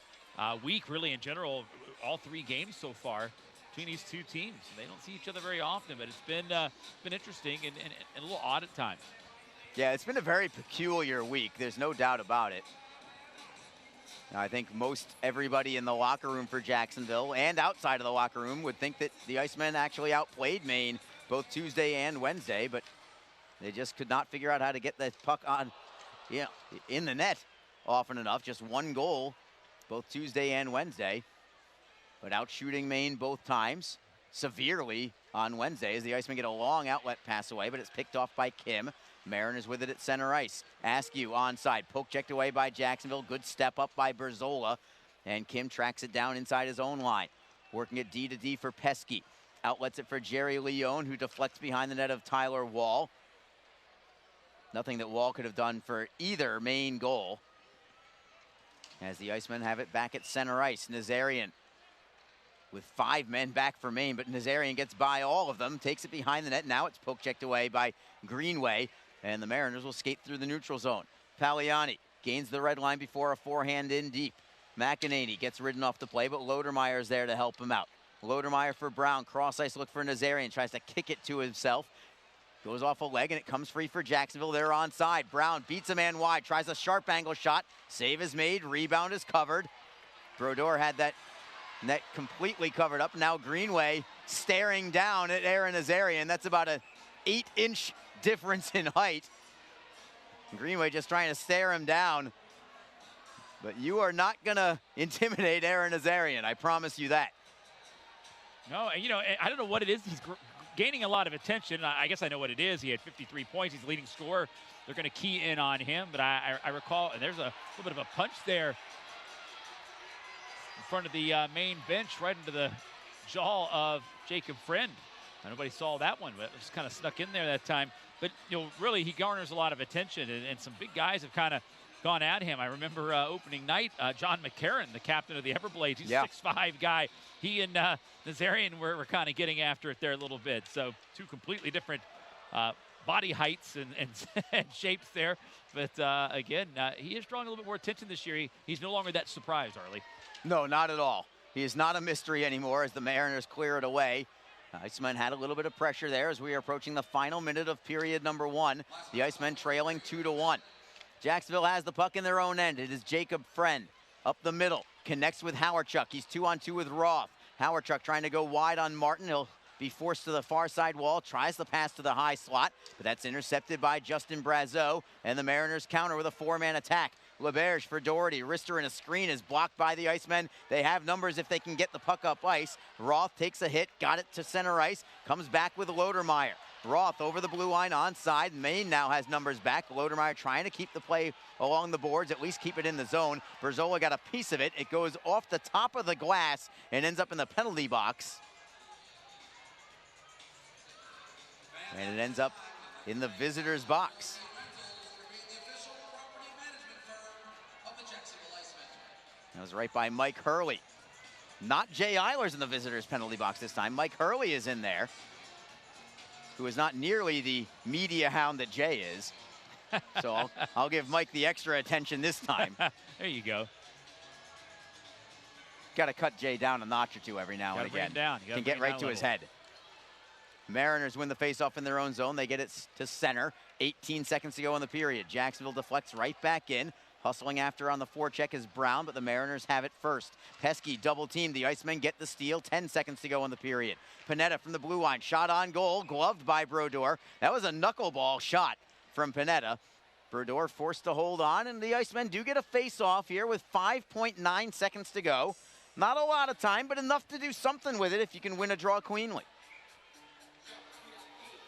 week, really, in general. All 3 games so far between these two teams. They don't see each other very often, but it's been interesting and a little odd at times. Yeah, it's been a very peculiar week. There's no doubt about it. Now, I think most everybody in the locker room for Jacksonville and outside of the locker room would think that the Icemen actually outplayed Maine both Tuesday and Wednesday, but they just could not figure out how to get that puck on, in the net often enough. Just 1 goal both Tuesday and Wednesday, but out shooting Maine both times severely on Wednesday as the Icemen get a long outlet pass away, but it's picked off by Kim. Mariners with it at center ice. Askew onside, poke checked away by Jacksonville. Good step up by Berzola, and Kim tracks it down inside his own line. Working it D to D for Pesky. Outlets it for Jerry Leone, who deflects behind the net of Tyler Wall. Nothing that Wall could have done for either Maine goal. As the Icemen have it back at center ice. Nazarian with 5 men back for Maine, but Nazarian gets by all of them, takes it behind the net. Now it's poke checked away by Greenway, and the Mariners will skate through the neutral zone. Paliani gains the red line before a forehand in deep. McEnany gets ridden off the play, but Lodermeyer's there to help him out. Lodermeyer for Brown, cross ice look for Nazarian, tries to kick it to himself. Goes off a leg, and it comes free for Jacksonville. They're onside. Brown beats a man wide, tries a sharp angle shot. Save is made, rebound is covered. Brodeur had that net completely covered up. Now Greenway staring down at Aaron Nazarian. That's about an 8-inch difference in height. Greenway just trying to stare him down. But you are not going to intimidate Aaron Nazarian, I promise you that. No, I don't know what it is these gaining a lot of attention. I guess I know what it is. He had 53 points. He's leading scorer. They're going to key in on him. But I recall, and there's a little bit of a punch there in front of the Maine bench, right into the jaw of Jacob Friend. Nobody saw that one, but it just kind of snuck in there that time. But, really, he garners a lot of attention, and some big guys have kind of gone at him. I remember opening night, John McCarron, the captain of the Everblades. He's a 6'5" guy. He and Nazarian were kind of getting after it there a little bit. So two completely different body heights and shapes there. But, again, he is drawing a little bit more attention this year. He's no longer that surprised, Arlie. No, not at all. He is not a mystery anymore as the Mariners clear it away. Icemen had a little bit of pressure there as we are approaching the final minute of period number 1. The Icemen trailing 2-1. Jacksonville has the puck in their own end. It is Jacob Friend up the middle, connects with Howarchuk. He's 2-on-2 with Roth. Howarchuk trying to go wide on Martin. He'll be forced to the far side wall, tries the pass to the high slot, but that's intercepted by Justin Brazeau, and the Mariners counter with a 4-man attack. LeBerge for Doherty. Rister in a screen is blocked by the Icemen. They have numbers if they can get the puck up ice. Roth takes a hit, got it to center ice, comes back with Lodermeyer. Roth over the blue line onside. Maine now has numbers back. Lodermeyer trying to keep the play along the boards, at least keep it in the zone. Berzola got a piece of it. It goes off the top of the glass and ends up in the penalty box. And it ends up in the visitor's box. That was right by Mike Hurley. Not Jay Eilers in the visitor's penalty box this time. Mike Hurley is in there, who is not nearly the media hound that Jay is. So I'll give Mike the extra attention this time. There you go. Got to cut Jay down a notch or two every now and again. Can get right to his head. Mariners win the faceoff in their own zone. They get it to center. 18 seconds to go in the period. Jacksonville deflects right back in. Hustling after on the forecheck is Brown, but the Mariners have it first. Pesky double team. The Icemen get the steal. 10 seconds to go in the period. Panetta from the blue line. Shot on goal. Gloved by Brodeur. That was a knuckleball shot from Panetta. Brodeur forced to hold on, and the Icemen do get a face-off here with 5.9 seconds to go. Not a lot of time, but enough to do something with it if you can win a draw cleanly.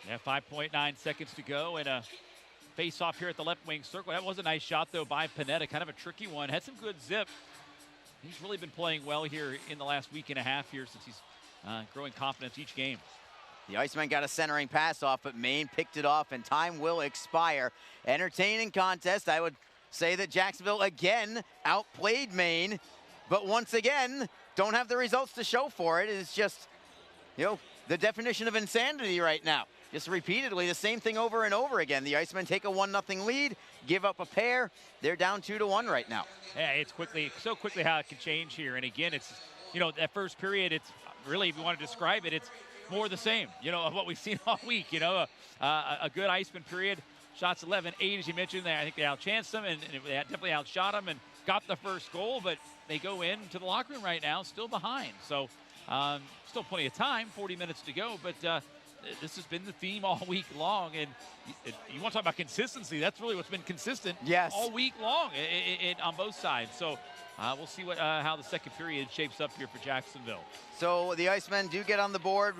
Yeah, 5.9 seconds to go, and a face-off here at the left wing circle. That was a nice shot, though, by Panetta. Kind of a tricky one. Had some good zip. He's really been playing well here in the last week and a half here since he's growing confidence each game. The Icemen got a centering pass off, but Maine picked it off, and time will expire. Entertaining contest. I would say that Jacksonville again outplayed Maine, but once again don't have the results to show for it. It's just, the definition of insanity right now. Just repeatedly the same thing over and over again. The Icemen take a 1-0 lead, give up a pair. They're down 2-1 right now. Yeah, it's so quickly how it can change here. And again, it's, that first period, it's really, if you want to describe it, it's more the same, of what we've seen all week. A good Iceman period. Shots 11-8, as you mentioned there. I think they outchanced them, and they definitely outshot them and got the first goal, but they go into the locker room right now still behind. So still plenty of time, 40 minutes to go, but this has been the theme all week long, and you want to talk about consistency. That's really what's been consistent all week long on both sides. So we'll see how the second period shapes up here for Jacksonville. So the Icemen do get on the board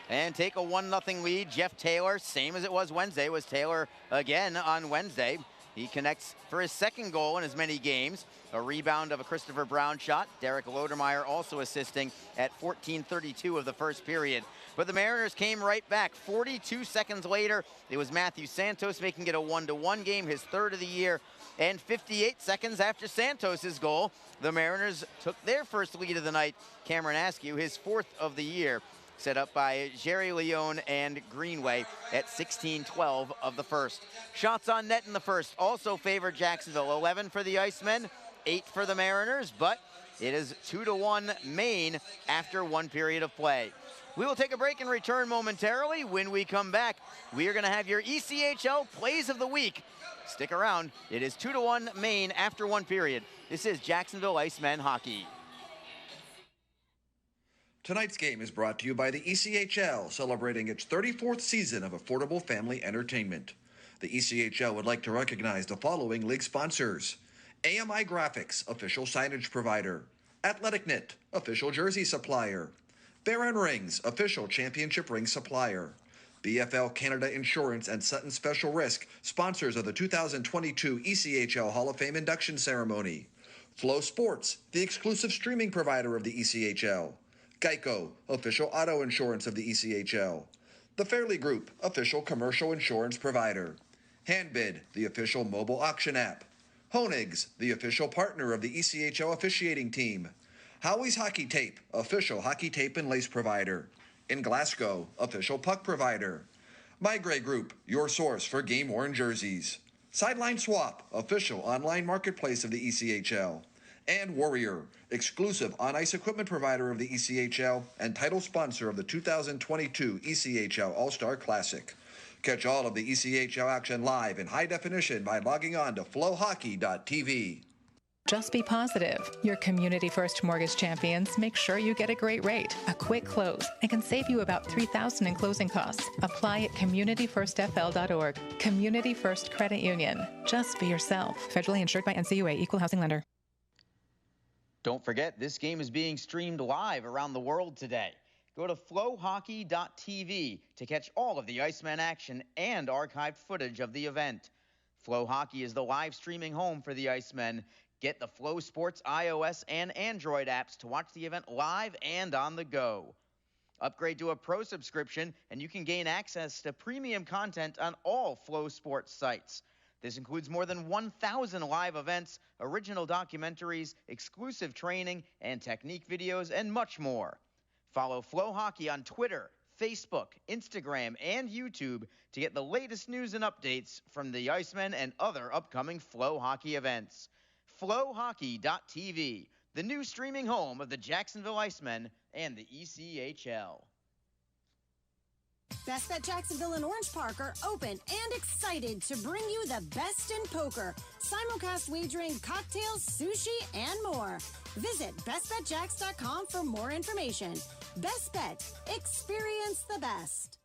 and take a 1-0 lead. Jeff Taylor, same as it was Wednesday, was Taylor again on Wednesday. He connects for his second goal in as many games. A rebound of a Christopher Brown shot. Derek Lodermeyer also assisting at 14:32 of the first period. But the Mariners came right back. 42 seconds later, it was Matthew Santos making it a 1-1 game, his third of the year. And 58 seconds after Santos's goal, the Mariners took their first lead of the night. Cameron Askew, his fourth of the year, set up by Jerry Leone and Greenway at 16:12 of the first. Shots on net in the first also favored Jacksonville. 11 for the Icemen, 8 for the Mariners, but it is 2-1 Maine after one period of play. We will take a break and return momentarily. When we come back, we are going to have your ECHL Plays of the Week. Stick around. It is 2-1 Maine after one period. This is Jacksonville Icemen Hockey. Tonight's game is brought to you by the ECHL, celebrating its 34th season of affordable family entertainment. The ECHL would like to recognize the following league sponsors: AMI Graphics, official signage provider; Athletic Knit, official jersey supplier; Baron Rings, official championship ring supplier; BFL Canada Insurance and Sutton Special Risk, sponsors of the 2022 ECHL Hall of Fame induction ceremony. Flow Sports, the exclusive streaming provider of the ECHL. Geico, official auto insurance of the ECHL. The Fairley Group, official commercial insurance provider. Handbid, the official mobile auction app. Honig's, the official partner of the ECHL officiating team. Howie's Hockey Tape, official hockey tape and lace provider. In Glasgow, official puck provider. My Grey Group, your source for game-worn jerseys. Sideline Swap, official online marketplace of the ECHL. And Warrior, exclusive on-ice equipment provider of the ECHL and title sponsor of the 2022 ECHL All-Star Classic. Catch all of the ECHL action live in high definition by logging on to flowhockey.tv. Just be positive. Your Community First Mortgage champions make sure you get a great rate, a quick close, and can save you about $3,000 in closing costs. Apply at communityfirstfl.org. Community First Credit Union. Just be yourself. Federally insured by NCUA, Equal Housing Lender. Don't forget, this game is being streamed live around the world today. Go to flowhockey.tv to catch all of the Icemen action and archived footage of the event. Flow Hockey is the live streaming home for the Icemen. Get the Flow Sports iOS and Android apps to watch the event live and on the go. Upgrade to a pro subscription and you can gain access to premium content on all Flow Sports sites. This includes more than 1,000 live events, original documentaries, exclusive training and technique videos, and much more. Follow Flow Hockey on Twitter, Facebook, Instagram, and YouTube to get the latest news and updates from the Icemen and other upcoming Flow Hockey events. Flowhockey.tv, the new streaming home of the Jacksonville Icemen and the ECHL. Best Bet Jacksonville and Orange Park are open and excited to bring you the best in poker, simulcast wagering, cocktails, sushi, and more. Visit bestbetjacks.com for more information. Best Bet. Experience the best.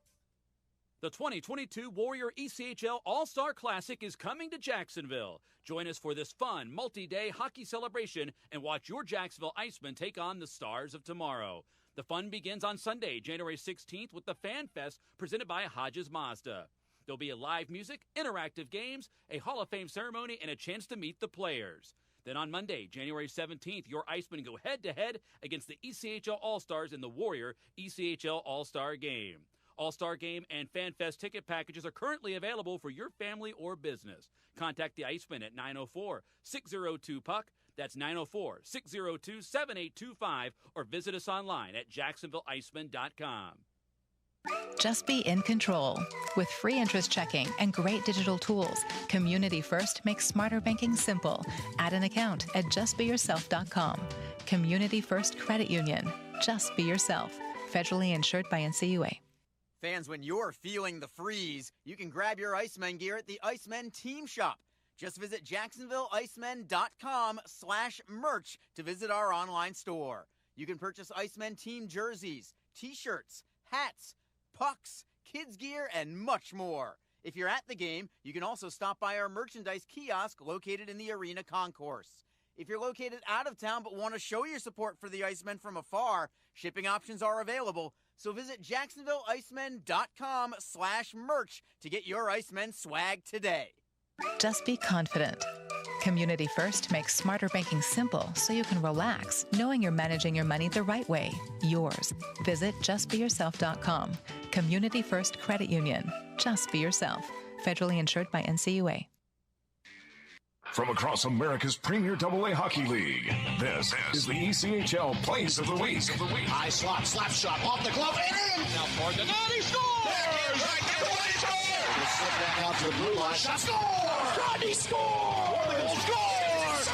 The 2022 Warrior ECHL All-Star Classic is coming to Jacksonville. Join us for this fun, multi-day hockey celebration and watch your Jacksonville Icemen take on the stars of tomorrow. The fun begins on Sunday, January 16th with the Fan Fest presented by Hodges Mazda. There'll be a live music, interactive games, a Hall of Fame ceremony, and a chance to meet the players. Then on Monday, January 17th, your Icemen go head-to-head against the ECHL All-Stars in the Warrior ECHL All-Star Game. All-Star Game and Fan Fest ticket packages are currently available for your family or business. Contact the Icemen at 904-602-PUCK. That's 904-602-7825, or visit us online at jacksonvilleicemen.com. Just be in control. With free interest checking and great digital tools, Community First makes smarter banking simple. Add an account at justbeyourself.com. Community First Credit Union. Just be yourself. Federally insured by NCUA. Fans, when you're feeling the freeze, you can grab your Icemen gear at the Icemen Team Shop. Just visit jacksonvilleicemen.com/merch to visit our online store. You can purchase Icemen team jerseys, t-shirts, hats, pucks, kids gear, and much more. If you're at the game, you can also stop by our merchandise kiosk located in the arena concourse. If you're located out of town but want to show your support for the Icemen from afar, shipping options are available. So visit jacksonvilleicemen.com/merch to get your Icemen swag today. Just be confident. Community First makes smarter banking simple so you can relax, knowing you're managing your money the right way. Yours. Visit justbeyourself.com. Community First Credit Union. Just be yourself. Federally insured by NCUA. From across America's premier AA hockey league, this is the ECHL Plays of the Week. High slot, slap shot, off the glove, and in! Now toward the net, he scores! Right there, he scores! Slip that out to the blue line, shot, score! Rodney scores! Scores!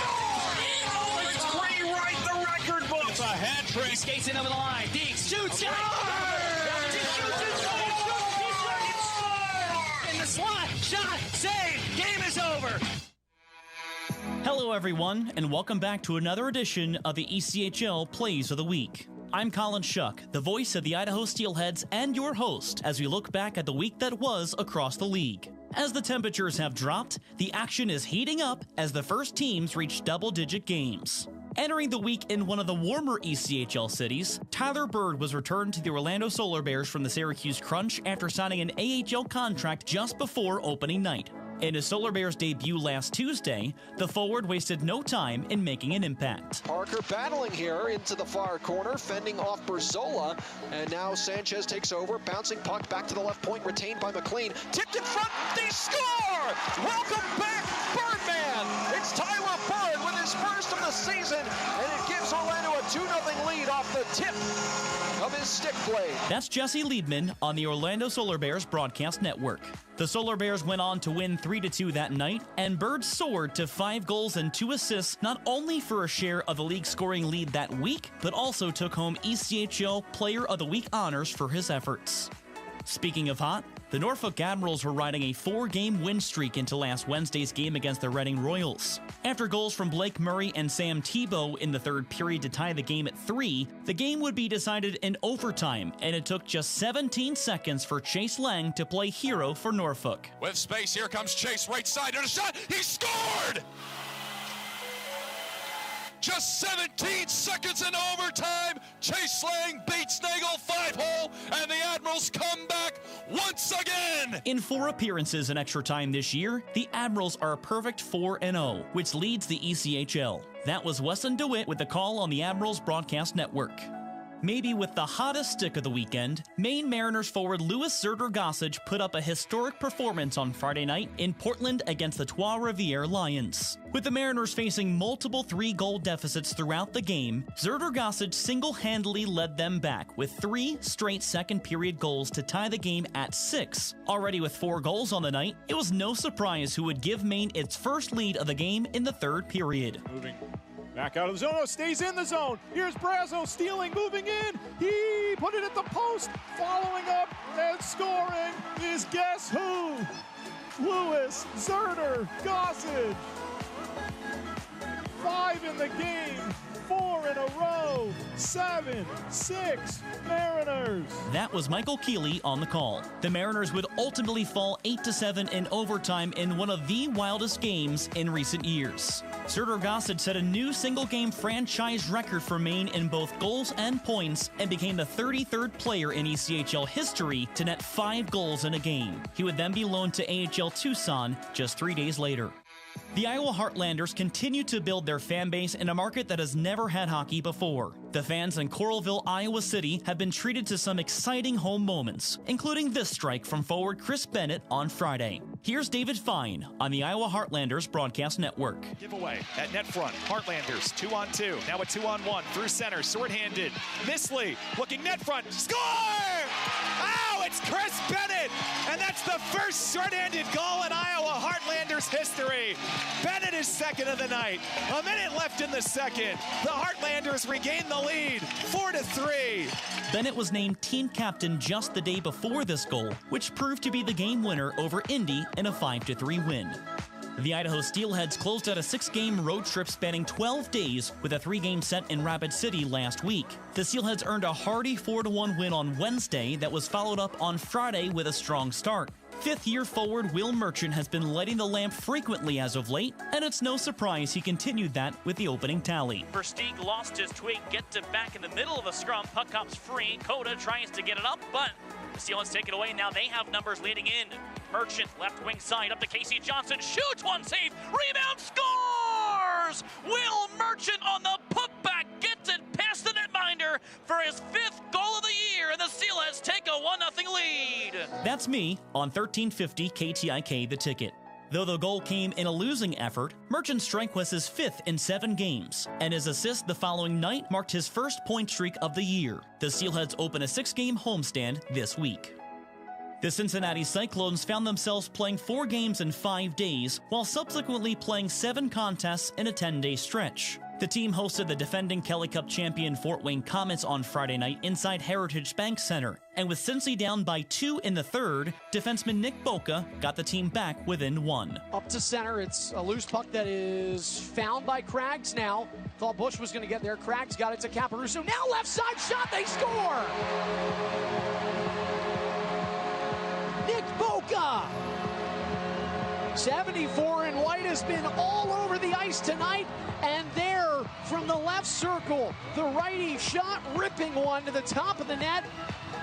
It's rewrite the record book! It's a hat trick! He skates in over the line, Deeks shoots, in the slot, shot, save, game is over! Hello everyone, and welcome back to another edition of the ECHL Plays of the Week. I'm Colin Shuck, the voice of the Idaho Steelheads and your host as we look back at the week that was across the league. As the temperatures have dropped, the action is heating up as the first teams reach double-digit games. Entering the week in one of the warmer ECHL cities, Tyler Bird was returned to the Orlando Solar Bears from the Syracuse Crunch after signing an AHL contract just before opening night. In his Solar Bears debut last Tuesday, the forward wasted no time in making an impact. Parker battling here into the far corner, fending off Berzola, and now Sanchez takes over, bouncing puck back to the left point, retained by McLean, tipped in front, they score! Welcome back, Birdman! It's Tyler Bird with his first of the season, and it gives Orlando a 2-0 lead off the tip of his stick blade. That's Jesse Liedman on the Orlando Solar Bears broadcast network. The Solar Bears went on to win 3-2 that night, and Bird soared to 5 goals and 2 assists, not only for a share of the league scoring lead that week, but also took home ECHL Player of the Week honors for his efforts. Speaking of hot, the Norfolk Admirals were riding a 4-game win streak into last Wednesday's game against the Reading Royals. After goals from Blake Murray and Sam Tebow in the third period to tie the game at 3, the game would be decided in overtime, and it took just 17 seconds for Chase Lang to play hero for Norfolk. With space, here comes Chase, right side, and a shot, he scored! Just 17 seconds in overtime, Chase Lang beats Nagel 5-hole, and the Admirals come back once again! In 4 appearances in extra time this year, the Admirals are a perfect 4-0, which leads the ECHL. That was Weston DeWitt with the call on the Admirals broadcast network. Maybe with the hottest stick of the weekend, Maine Mariners forward Louis Zerder-Gossage put up a historic performance on Friday night in Portland against the Trois-Rivières Lions. With the Mariners facing multiple 3-goal deficits throughout the game, Zerder-Gossage single-handedly led them back with 3 straight second-period goals to tie the game at 6. Already with 4 goals on the night, it was no surprise who would give Maine its first lead of the game in the third period. Moving back out of the zone. Oh, stays in the zone. Here's Brazo stealing, moving in. He put it at the post. Following up and scoring is guess who? Louis Zerder-Gossage. 5 in the game. 4 in a row. 7-6 Mariners. That was Michael Keeley on the call. The Mariners would ultimately fall 8-7 in overtime in one of the wildest games in recent years. Zerder-Gossage set a new single-game franchise record for Maine in both goals and points and became the 33rd player in ECHL history to net 5 goals in a game. He would then be loaned to AHL Tucson just 3 days later. The Iowa Heartlanders continue to build their fan base in a market that has never had hockey before. The fans in Coralville, Iowa City have been treated to some exciting home moments, including this strike from forward Chris Bennett on Friday. Here's David Fine on the Iowa Heartlanders broadcast network. Giveaway at net front. Heartlanders 2-on-2. Now a 2-on-1 through center. Short-handed. Misley looking net front. Score! Oh, it's Chris Bennett! And that's the first short-handed goal in Iowa Heartlanders history. Bennett is second of the night. A minute left in the second. The Heartlanders regain the lead, 4-3. Bennett was named team captain just the day before this goal, which proved to be the game winner over Indy in a 5-3 win. The Idaho Steelheads closed out a 6-game road trip spanning 12 days with a 3-game set in Rapid City last week. The Steelheads earned a hearty 4-1 win on Wednesday that was followed up on Friday with a strong start. 5th-year forward Will Merchant has been lighting the lamp frequently as of late, and it's no surprise he continued that with the opening tally. Versteeg lost his twig, gets it back in the middle of the scrum. Puck comes free. Coda tries to get it up, but the Steelheads take it away. Now they have numbers leading in. Merchant, left wing side, up to Casey Johnson. Shoots, one save, rebound, scores! Will Merchant on the putback gets it past the netminder for his 5th goal of the year, and the Steelheads take a 1-0 lead. That's me on 1350 KTIK The Ticket. Though the goal came in a losing effort, Merchant's strike was his 5th in 7 games, and his assist the following night marked his first point streak of the year. The Steelheads open a 6-game homestand this week. The Cincinnati Cyclones found themselves playing 4 games in 5 days, while subsequently playing 7 contests in a 10-day stretch. The team hosted the defending Kelly Cup champion Fort Wayne Comets on Friday night inside Heritage Bank Center, and with Cincy down by 2 in the third, defenseman Nick Boca got the team back within 1. Up to center, it's a loose puck that is found by Craggs now. Thought Bush was going to get there. Craggs got it to Caparuso. Now left side shot, they score! Nick Boca! 74 in white has been all over the ice tonight, and there Flower from the left circle. The righty shot, ripping one to the top of the net.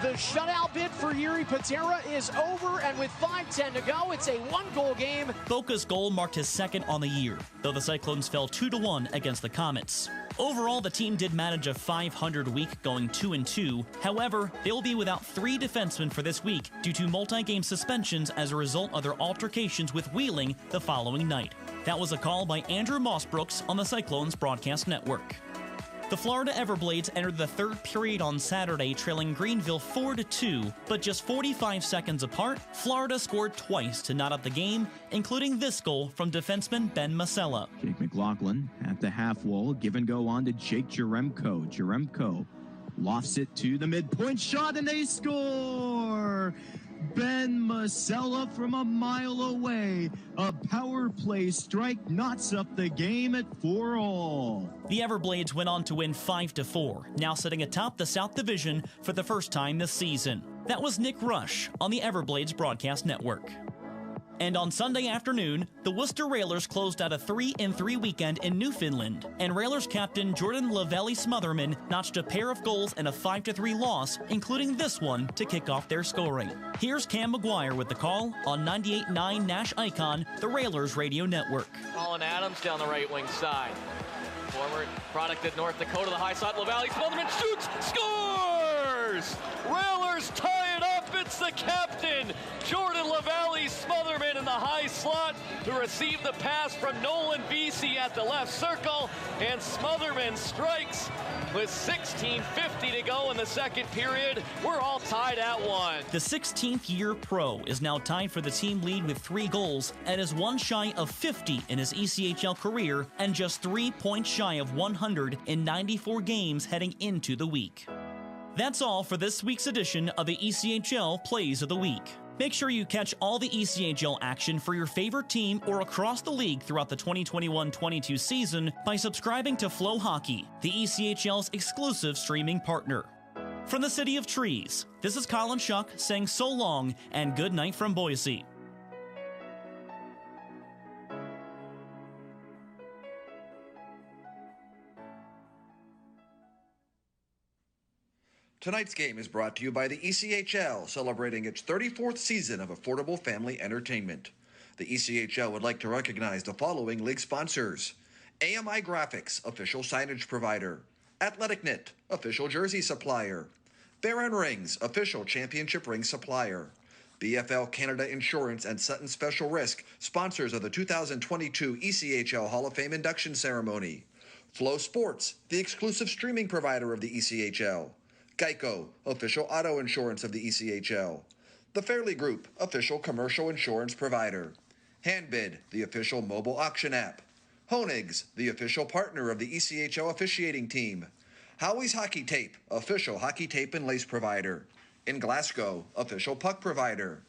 The shutout bid for Yuri Patera is over, and with 5:10 to go, it's a one-goal game. Boca's goal marked his second on the year, though the Cyclones fell 2-1 against the Comets. Overall, the team did manage a .500 week, going 2-2. However, they'll be without 3 defensemen for this week due to multi-game suspensions as a result of their altercations with Wheeling the following night. That was a call by Andrew Mossbrooks on the Cyclones Broadcast Network. The Florida Everblades entered the third period on Saturday, trailing Greenville 4-2, but just 45 seconds apart, Florida scored twice to knot up the game, including this goal from defenseman Ben Masella. Jake McLaughlin at the half wall, give and go on to Jake Jaremko. Jaremko lofts it to the midpoint shot, and they score! Ben Masella from a mile away. A power play strike knots up the game at 4-all. The Everblades went on to win 5-4, now sitting atop the South Division for the first time this season. That was Nick Rush on the Everblades Broadcast Network. And on Sunday afternoon, the Worcester Railers closed out a 3-3 weekend in Newfoundland, and Railers captain Jordan Lavelle-Smotherman notched a pair of goals and a 5-3 loss, including this one to kick off their scoring. Here's Cam McGuire with the call on 98.9 Nash Icon, the Railers Radio Network. Colin Adams down the right wing side. Former product of North Dakota, the high slot, Lavelle-Smotherman shoots, scores! Railers tie it up. It's the captain, Jordan Lavelle-Smotherman, in the high slot, who received the pass from Nolan Vesey at the left circle, and Smotherman strikes with 16:50 to go in the second period. We're all tied at 1. The 16th year pro is now tied for the team lead with 3 goals and is one shy of 50 in his ECHL career and just 3 points shy of 100 in 94 games heading into the week. That's all for this week's edition of the ECHL Plays of the Week. Make sure you catch all the ECHL action for your favorite team or across the league throughout the 2021-22 season by subscribing to Flow Hockey, the ECHL's exclusive streaming partner. From the City of Trees, this is Colin Shuck saying so long and good night from Boise. Tonight's game is brought to you by the ECHL, celebrating its 34th season of affordable family entertainment. The ECHL would like to recognize the following league sponsors: AMI Graphics, official signage provider; Athletic Knit, official jersey supplier; Farron Rings, official championship ring supplier; BFL Canada Insurance and Sutton Special Risk, sponsors of the 2022 ECHL Hall of Fame induction ceremony; Flow Sports, the exclusive streaming provider of the ECHL; Geico, official auto insurance of the ECHL; The Fairley Group, official commercial insurance provider; Handbid, the official mobile auction app; Honig's, the official partner of the ECHL officiating team; Howie's Hockey Tape, official hockey tape and lace provider; In Glasgow, official puck provider;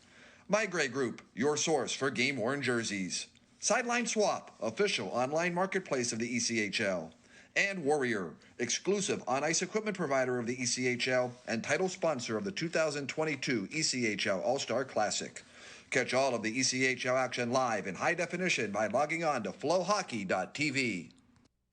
My Gray Group, your source for game-worn jerseys; Sideline Swap, official online marketplace of the ECHL; and Warrior, exclusive on-ice equipment provider of the ECHL and title sponsor of the 2022 ECHL All-Star Classic. Catch all of the ECHL action live in high definition by logging on to flowhockey.tv.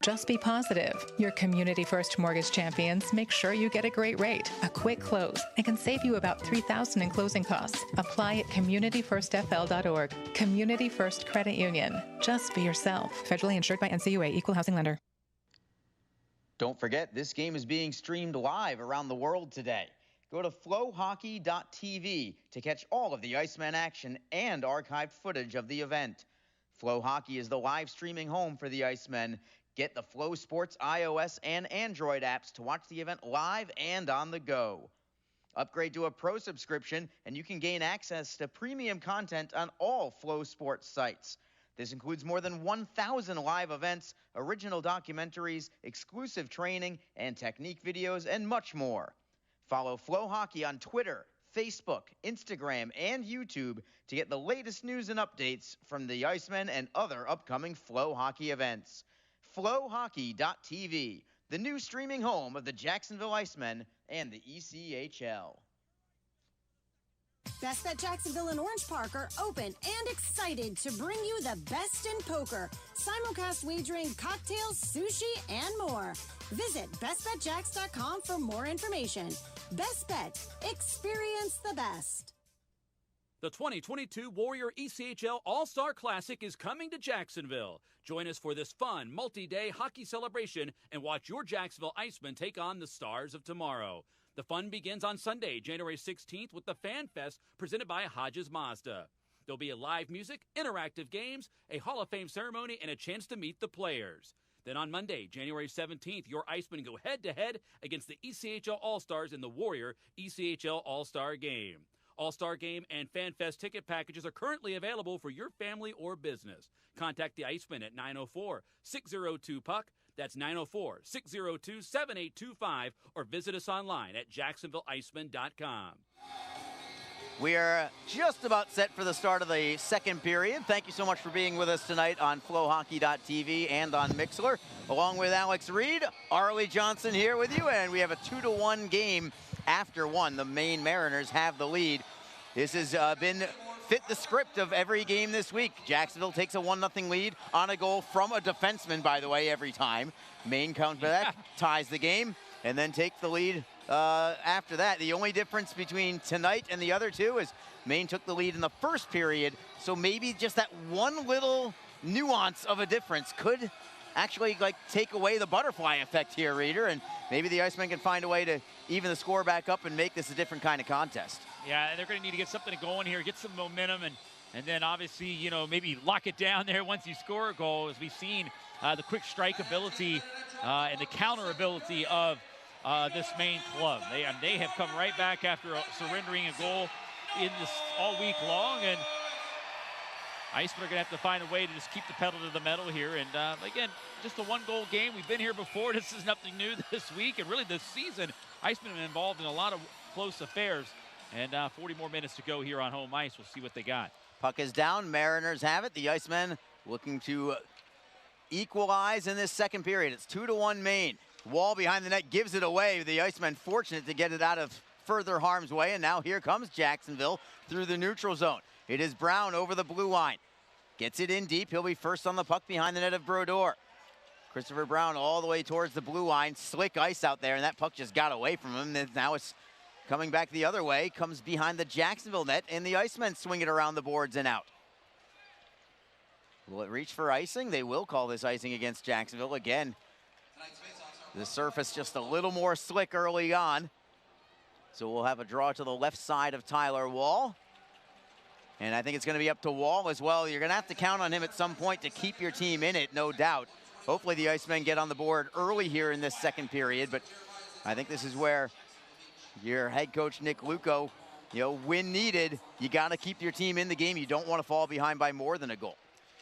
Just be positive. Your Community First Mortgage champions make sure you get a great rate, a quick close, and can save you about $3,000 in closing costs. Apply at communityfirstfl.org. Community First Credit Union. Just be yourself. Federally insured by NCUA, Equal Housing Lender. Don't forget, this game is being streamed live around the world today. Go to flowhockey.tv to catch all of the Iceman action and archived footage of the event. Flow Hockey is the live streaming home for the Icemen. Get the Flow Sports iOS and Android apps to watch the event live and on the go. Upgrade to a pro subscription and you can gain access to premium content on all Flow Sports sites. This includes more than 1,000 live events, original documentaries, exclusive training, and technique videos, and much more. Follow Flow Hockey on Twitter, Facebook, Instagram, and YouTube to get the latest news and updates from the Icemen and other upcoming Flow Hockey events. Flowhockey.tv, the new streaming home of the Jacksonville Icemen and the ECHL. Best Bet Jacksonville and Orange Park are open and excited to bring you the best in poker, simulcast wagering, cocktails, sushi, and more. Visit bestbetjacks.com for more information. Best Bet. Experience the best. The 2022 Warrior ECHL All-Star Classic is coming to Jacksonville. Join us for this fun, multi-day hockey celebration and watch your Jacksonville Icemen take on the stars of tomorrow. The fun begins on Sunday, January 16th with the Fan Fest presented by Hodges Mazda. There'll be a live music, interactive games, a Hall of Fame ceremony, and a chance to meet the players. Then on Monday, January 17th, your Icemen go head-to-head against the ECHL All-Stars in the Warrior ECHL All-Star Game. All-Star Game and Fan Fest ticket packages are currently available for your family or business. Contact the Icemen at 904-602-PUCK. That's 904-602-7825, or visit us online at jacksonvilleicemen.com. We are just about set for the start of the second period. Thank you so much for being with us tonight on flowhockey.tv and on Mixlr. Along with Alex Reed, Arlie Johnson here with you, and we have a 2-1 game after one. The Maine Mariners have the lead. This has been fit the script of every game this week. Jacksonville takes a 1-0 lead on a goal from a defenseman, by the way, every time. Maine counts back, ties the game, and then takes the lead after that. The only difference between tonight and the other two is Maine took the lead in the first period, so maybe just that one little nuance of a difference could actually take away the butterfly effect here, Reader, and maybe the Icemen can find a way to even the score back up and make this a different kind of contest. Yeah, they're going to need to get something going here, get some momentum, and then obviously, you know, maybe lock it down there once you score a goal, as we've seen the quick strike ability and the counter ability of this Maine club. They have come right back after surrendering a goal in this all week long, and Icemen are going to have to find a way to just keep the pedal to the metal here. And again, just a one-goal game. We've been here before. This is nothing new this week, and really this season. Icemen have been involved in a lot of close affairs. And 40 more minutes to go here on home ice. We'll see what they got. Puck is down. Mariners have it. The Icemen looking to equalize in this second period. It's 2-1 Maine. Wall behind the net gives it away. The Icemen fortunate to get it out of further harm's way. And now here comes Jacksonville through the neutral zone. It is Brown over the blue line. Gets it in deep. He'll be first on the puck behind the net of Brodeur. Christopher Brown all the way towards the blue line. Slick ice out there, and that puck just got away from him. Now it's coming back the other way, comes behind the Jacksonville net, and the Icemen swing it around the boards and out. Will it reach for icing? They will call this icing against Jacksonville again. The surface just a little more slick early on. So we'll have a draw to the left side of Tyler Wall. And I think it's going to be up to Wall as well. You're going to have to count on him at some point to keep your team in it, no doubt. Hopefully the Icemen get on the board early here in this second period, but I think this is where your head coach, Nick Luco, you know, when needed, you got to keep your team in the game. You don't want to fall behind by more than a goal.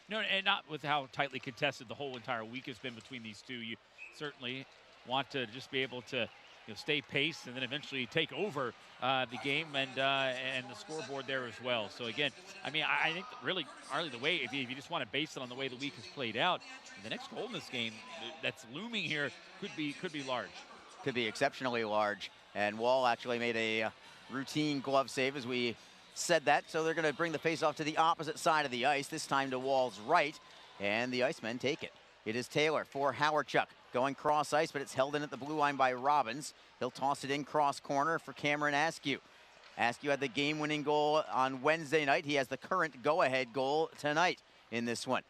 No, and not with how tightly contested the whole entire week has been between these two. You certainly want to just be able to, you know, stay paced and then eventually take over the game and the scoreboard there as well. So again, I mean, I think really, Arlie, the way, if you just want to base it on the way the week has played out, the next goal in this game that's looming here could be large. Could be exceptionally large. And Wall actually made a routine glove save as we said that. So they're going to bring the faceoff to the opposite side of the ice, this time to Wall's right. And the Icemen take it. It is Taylor for Howardchuk going cross ice, but it's held in at the blue line by Robbins. He'll toss it in cross corner for Cameron Askew. Askew had the game-winning goal on Wednesday night. He has the current go-ahead goal tonight in this one.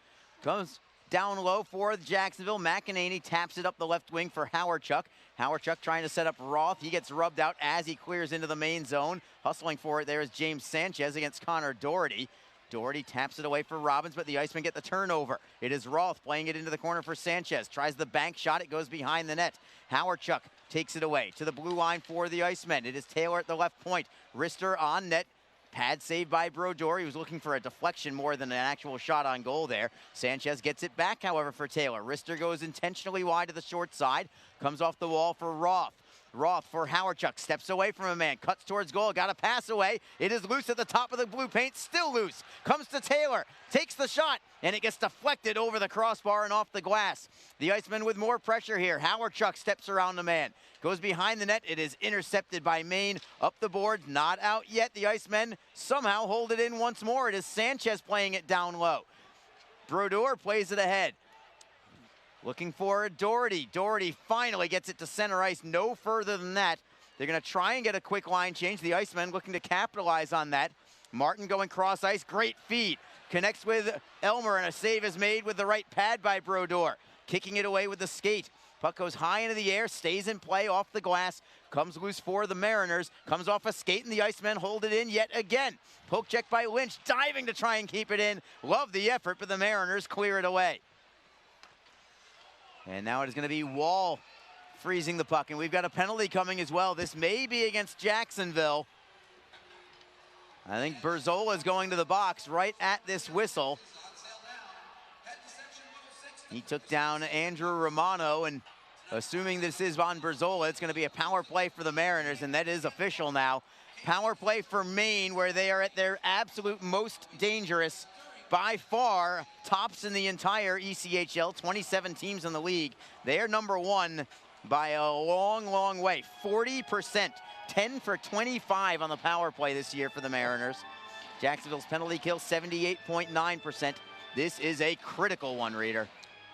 Comes down low for Jacksonville. McEnany taps it up the left wing for Howardchuk. Howardchuk trying to set up Roth. He gets rubbed out as he clears into the main zone. Hustling for it there is James Sanchez against Connor Doherty. Doherty taps it away for Robbins, but the Icemen get the turnover. It is Roth playing it into the corner for Sanchez. Tries the bank shot. It goes behind the net. Howardchuk takes it away to the blue line for the Icemen. It is Taylor at the left point. Rister on net. Pad saved by Brodeur. He was looking for a deflection more than an actual shot on goal there. Sanchez gets it back, however, for Taylor. Rister goes intentionally wide to the short side. Comes off the wall for Roth. Roth for Howardchuk, steps away from a man, cuts towards goal, got a pass away. It is loose at the top of the blue paint, still loose. Comes to Taylor, takes the shot, and it gets deflected over the crossbar and off the glass. The Icemen with more pressure here. Howardchuk steps around the man, goes behind the net. It is intercepted by Maine. Up the boards, not out yet. The Icemen somehow hold it in once more. It is Sanchez playing it down low. Brodeur plays it ahead. Looking for Doherty. Doherty finally gets it to center ice. No further than that. They're going to try and get a quick line change. The Icemen looking to capitalize on that. Martin going cross ice. Great feed. Connects with Elmer, and a save is made with the right pad by Brodeur. Kicking it away with the skate. Puck goes high into the air, stays in play off the glass. Comes loose for the Mariners. Comes off a skate, and the Icemen hold it in yet again. Poke check by Lynch, diving to try and keep it in. Love the effort, but the Mariners clear it away. And now it is going to be Wall freezing the puck. And we've got a penalty coming as well. This may be against Jacksonville. I think Berzola is going to the box right at this whistle. He took down Andrew Romano, and assuming this is on Berzola, it's going to be a power play for the Mariners, and that is official now. Power play for Maine, where they are at their absolute most dangerous. By far, tops in the entire ECHL, 27 teams in the league. They are number one by a long, long way. 40%, 10 for 25 on the power play this year for the Mariners. Jacksonville's penalty kill, 78.9%. This is a critical one, Reader.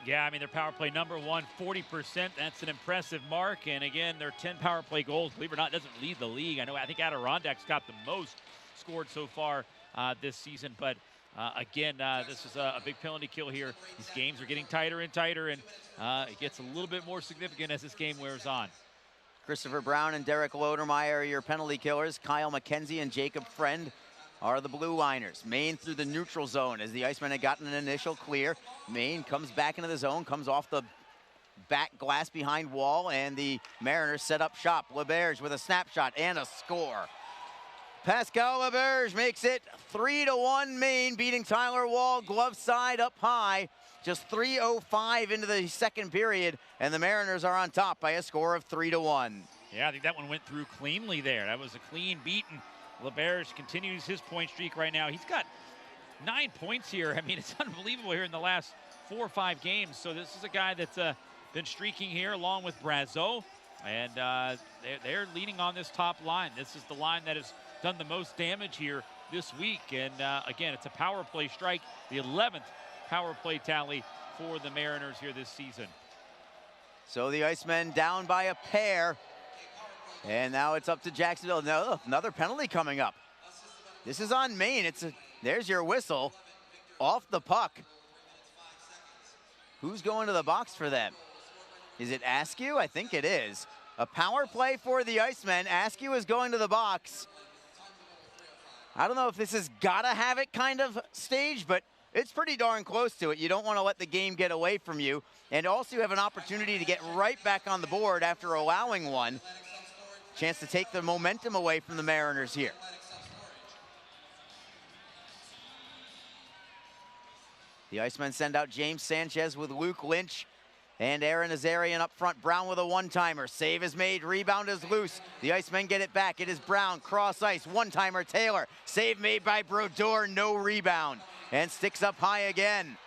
Yeah, I mean, their power play number one, 40%. That's an impressive mark. And again, their 10 power play goals, believe it or not, doesn't lead the league. I think Adirondacks got the most scored so far this season. But again, this is a big penalty kill here. These games are getting tighter and tighter, and it gets a little bit more significant as this game wears on. Christopher Brown and Derek Lodermeyer are your penalty killers. Kyle McKenzie and Jacob Friend are the blue liners. Maine through the neutral zone as the Icemen had gotten an initial clear. Maine comes back into the zone, comes off the back glass behind Wall, and the Mariners set up shop. LeBerge with a snapshot and a score. Pascal LeBerge makes it 3-1 Maine, beating Tyler Wall, glove side up high. Just 3:05 into the second period, and the Mariners are on top by a score of 3-1. Yeah, I think that one went through cleanly there. That was a clean beat, and LeBerge continues his point streak right now. He's got 9 points here. I mean, it's unbelievable here in the last 4 or 5 games. So this is a guy that's been streaking here along with Brazeau, and they're leaning on this top line. This is the line that has done the most damage here this week. And again, it's a power play strike, the 11th power play tally for the Mariners here this season. So the Icemen down by a pair. And now it's up to Jacksonville. No, another penalty coming up. This is on Maine. There's your whistle. Off the puck. Who's going to the box for them? Is it Askew? I think it is. A power play for the Icemen. Askew is going to the box. I don't know if this is gotta have it kind of stage, but it's pretty darn close to it. You don't want to let the game get away from you. And also you have an opportunity to get right back on the board after allowing one. Chance to take the momentum away from the Mariners here. The Icemen send out James Sanchez with Luke Lynch and Aaron Azarian up front. Brown with a one-timer. Save is made. Rebound is loose. The Icemen get it back. It is Brown. Cross ice. One-timer Taylor. Save made by Brodeur. No rebound. And sticks up high again.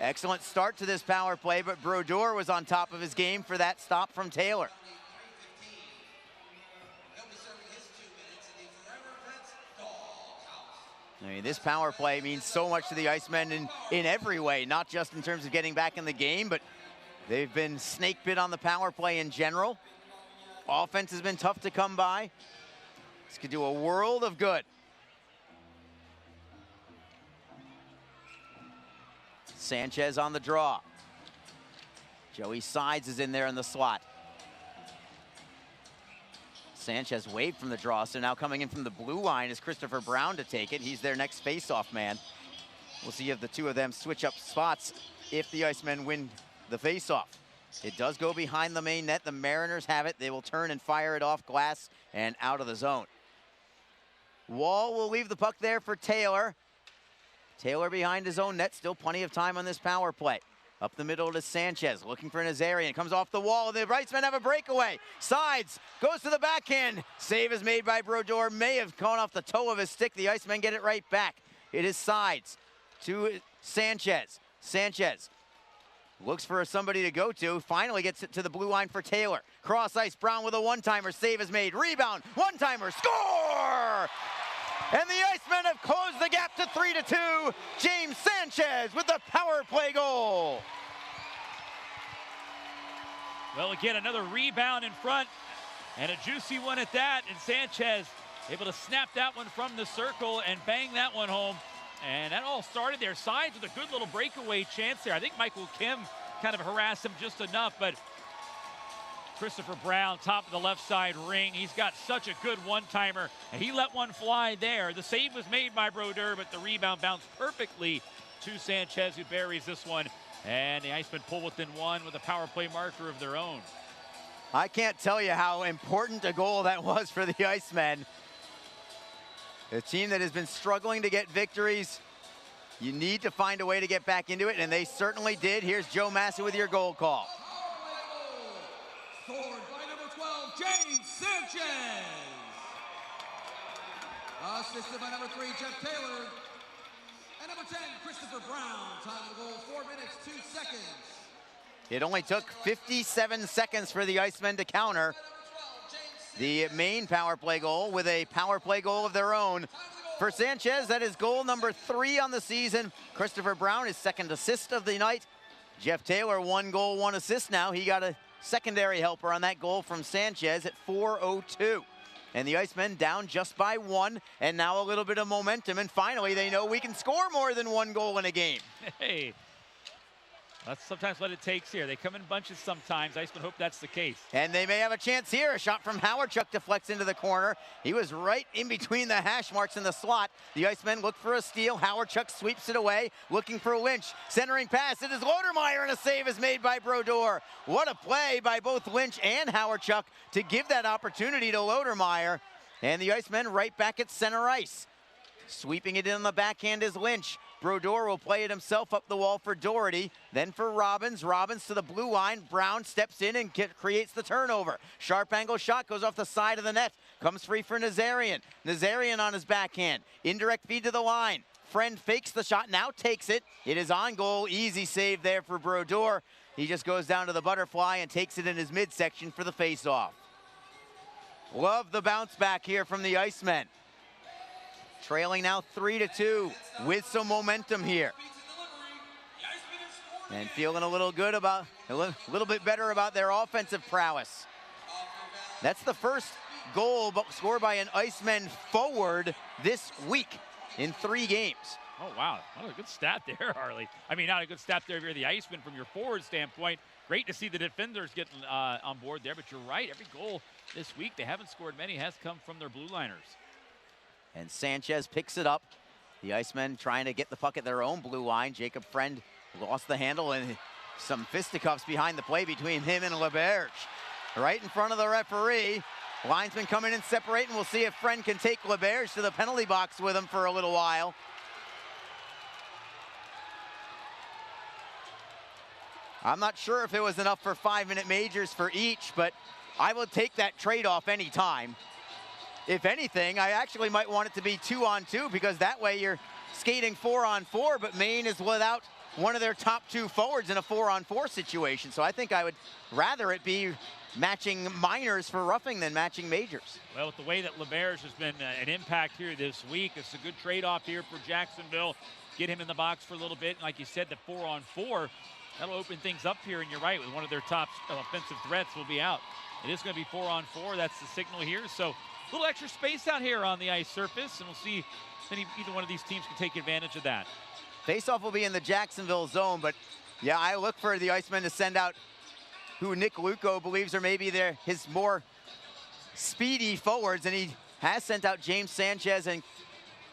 Excellent start to this power play, but Brodeur was on top of his game for that stop from Taylor. I mean, this power play means so much to the Icemen in every way, not just in terms of getting back in the game, but they've been snake bit on the power play in general. Offense has been tough to come by. This could do a world of good. Sanchez on the draw. Joey Sides is in there in the slot. Sanchez waved from the draw, so now coming in from the blue line is Christopher Brown to take it. He's their next face-off man. We'll see if the two of them switch up spots if the Icemen win the face-off. It does go behind the main net. The Mariners have it. They will turn and fire it off glass and out of the zone. Wall will leave the puck there for Taylor. Taylor behind his own net. Still plenty of time on this power play. Up the middle to Sanchez, looking for Nazarian. Comes off the wall. The Icemen have a breakaway. Sides, goes to the backhand. Save is made by Brodeur. May have gone off the toe of his stick. The Icemen get it right back. It is sides to Sanchez. Sanchez looks for somebody to go to. Finally gets it to the blue line for Taylor. Cross ice, Brown with a one-timer. Save is made. Rebound, one-timer, score! And the Icemen have closed the gap to 3-2. James Sanchez with the power play goal. Well, again, another rebound in front, and a juicy one at that. And Sanchez able to snap that one from the circle and bang that one home. And that all started their sides with a good little breakaway chance there. I think Michael Kim kind of harassed him just enough, but Christopher Brown, top of the left side ring. He's got such a good one-timer, and he let one fly there. The save was made by Brodeur, but the rebound bounced perfectly to Sanchez, who buries this one. And the Icemen pull within one with a power play marker of their own. I can't tell you how important a goal that was for the Icemen. A team that has been struggling to get victories. You need to find a way to get back into it, and they certainly did. Here's Joe Massa with your goal call. Scored by number 12, James Sanchez. Assisted by number 3, Jeff Taylor. And number 10, Christopher Brown. Time of the goal, 4 minutes, 2 seconds. It only took 57 seconds for the Icemen to counter the Maine power play goal with a power play goal of their own. For Sanchez, that is goal number 3 on the season. Christopher Brown, his second assist of the night. Jeff Taylor, 1 goal, 1 assist now. He got a secondary helper on that goal from Sanchez at 4:02. And the Icemen down just by 1, and now a little bit of momentum, and finally they know we can score more than 1 goal in a game. Hey, that's sometimes what it takes here. They come in bunches sometimes. Icemen hope that's the case. And they may have a chance here. A shot from Howardchuk deflects into the corner. He was right in between the hash marks in the slot. The Icemen look for a steal. Howardchuk sweeps it away, looking for Lynch. Centering pass, it is Lodermeyer, and a save is made by Brodeur. What a play by both Lynch and Howardchuk to give that opportunity to Lodermeyer. And the Icemen right back at center ice. Sweeping it in on the backhand is Lynch. Brodeur will play it himself up the wall for Doherty. Then for Robbins. Robbins to the blue line. Brown steps in and creates the turnover. Sharp angle shot goes off the side of the net. Comes free for Nazarian. Nazarian on his backhand. Indirect feed to the line. Friend fakes the shot, now takes it. It is on goal. Easy save there for Brodeur. He just goes down to the butterfly and takes it in his midsection for the face-off. Love the bounce back here from the Icemen. Trailing now 3-2 with some momentum here. And feeling a little good about, a little bit better about their offensive prowess. That's the first goal scored by an Iceman forward this week in 3 games. Oh, wow. What a good stat there, Harley. I mean, not a good stat there if you're the Iceman from your forward standpoint. Great to see the defenders getting on board there, but you're right. Every goal this week, they haven't scored many, has come from their blue liners. And Sanchez picks it up. The Icemen trying to get the puck at their own blue line. Jacob Friend lost the handle, and some fisticuffs behind the play between him and LeBerge. Right in front of the referee. Linesmen coming in separating. We'll see if Friend can take LeBerge to the penalty box with him for a little while. I'm not sure if it was enough for 5-minute majors for each, but I will take that trade-off anytime. If anything, I actually might want it to be 2-on-2 because that way you're skating 4-on-4, but Maine is without one of their top 2 forwards in a 4-on-4 situation. So I think I would rather it be matching minors for roughing than matching majors. Well, with the way that LeBerge has been an impact here this week, it's a good trade-off here for Jacksonville. Get him in the box for a little bit. Like you said, the 4-on-4, that'll open things up here, and you're right, with one of their top offensive threats will be out. It is going to be 4-on-4. That's the signal here. So a little extra space out here on the ice surface, and we'll see if either one of these teams can take advantage of that. Faceoff will be in the Jacksonville zone, but yeah, I look for the Icemen to send out who Nick Luco believes are maybe his more speedy forwards, and he has sent out James Sanchez and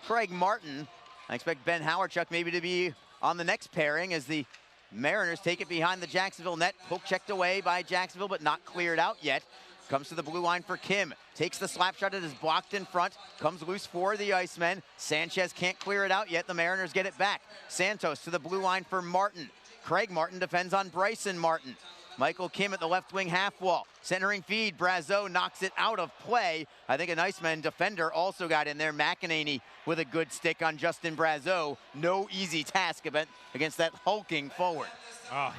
Craig Martin. I expect Ben Howardchuk maybe to be on the next pairing as the Mariners take it behind the Jacksonville net. Poke checked away by Jacksonville, but not cleared out yet. Comes to the blue line for Kim. Takes the slap shot. It is blocked in front. Comes loose for the Icemen. Sanchez can't clear it out yet. The Mariners get it back. Santos to the blue line for Martin. Craig Martin defends on Bryson Martin. Michael Kim at the left wing half wall. Centering feed, Brazeau knocks it out of play. I think an Iceman defender also got in there. McEnany with a good stick on Justin Brazeau. No easy task against that hulking forward. Oh,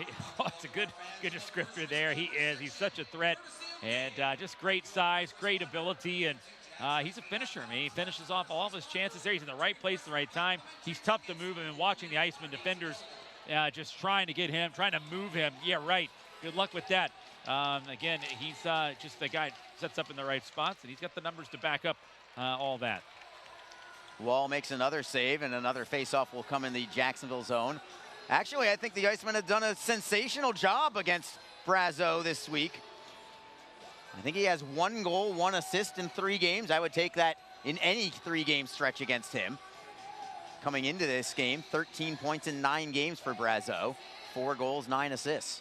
it's a good descriptor there. He is. He's such a threat, and just great size, great ability, and he's a finisher. I mean, he finishes off all of his chances there. He's in the right place at the right time. He's tough to move him, and watching the Iceman defenders just trying to get him, trying to move him. Yeah, right. Good luck with that. Again, he's just the guy sets up in the right spots, and he's got the numbers to back up all that. Wall makes another save, and another faceoff will come in the Jacksonville zone. Actually, I think the Icemen have done a sensational job against Brazeau this week. I think he has 1 goal, 1 assist in 3 games. I would take that in any 3-game stretch against him. Coming into this game, 13 points in 9 games for Brazeau. 4 goals, 9 assists.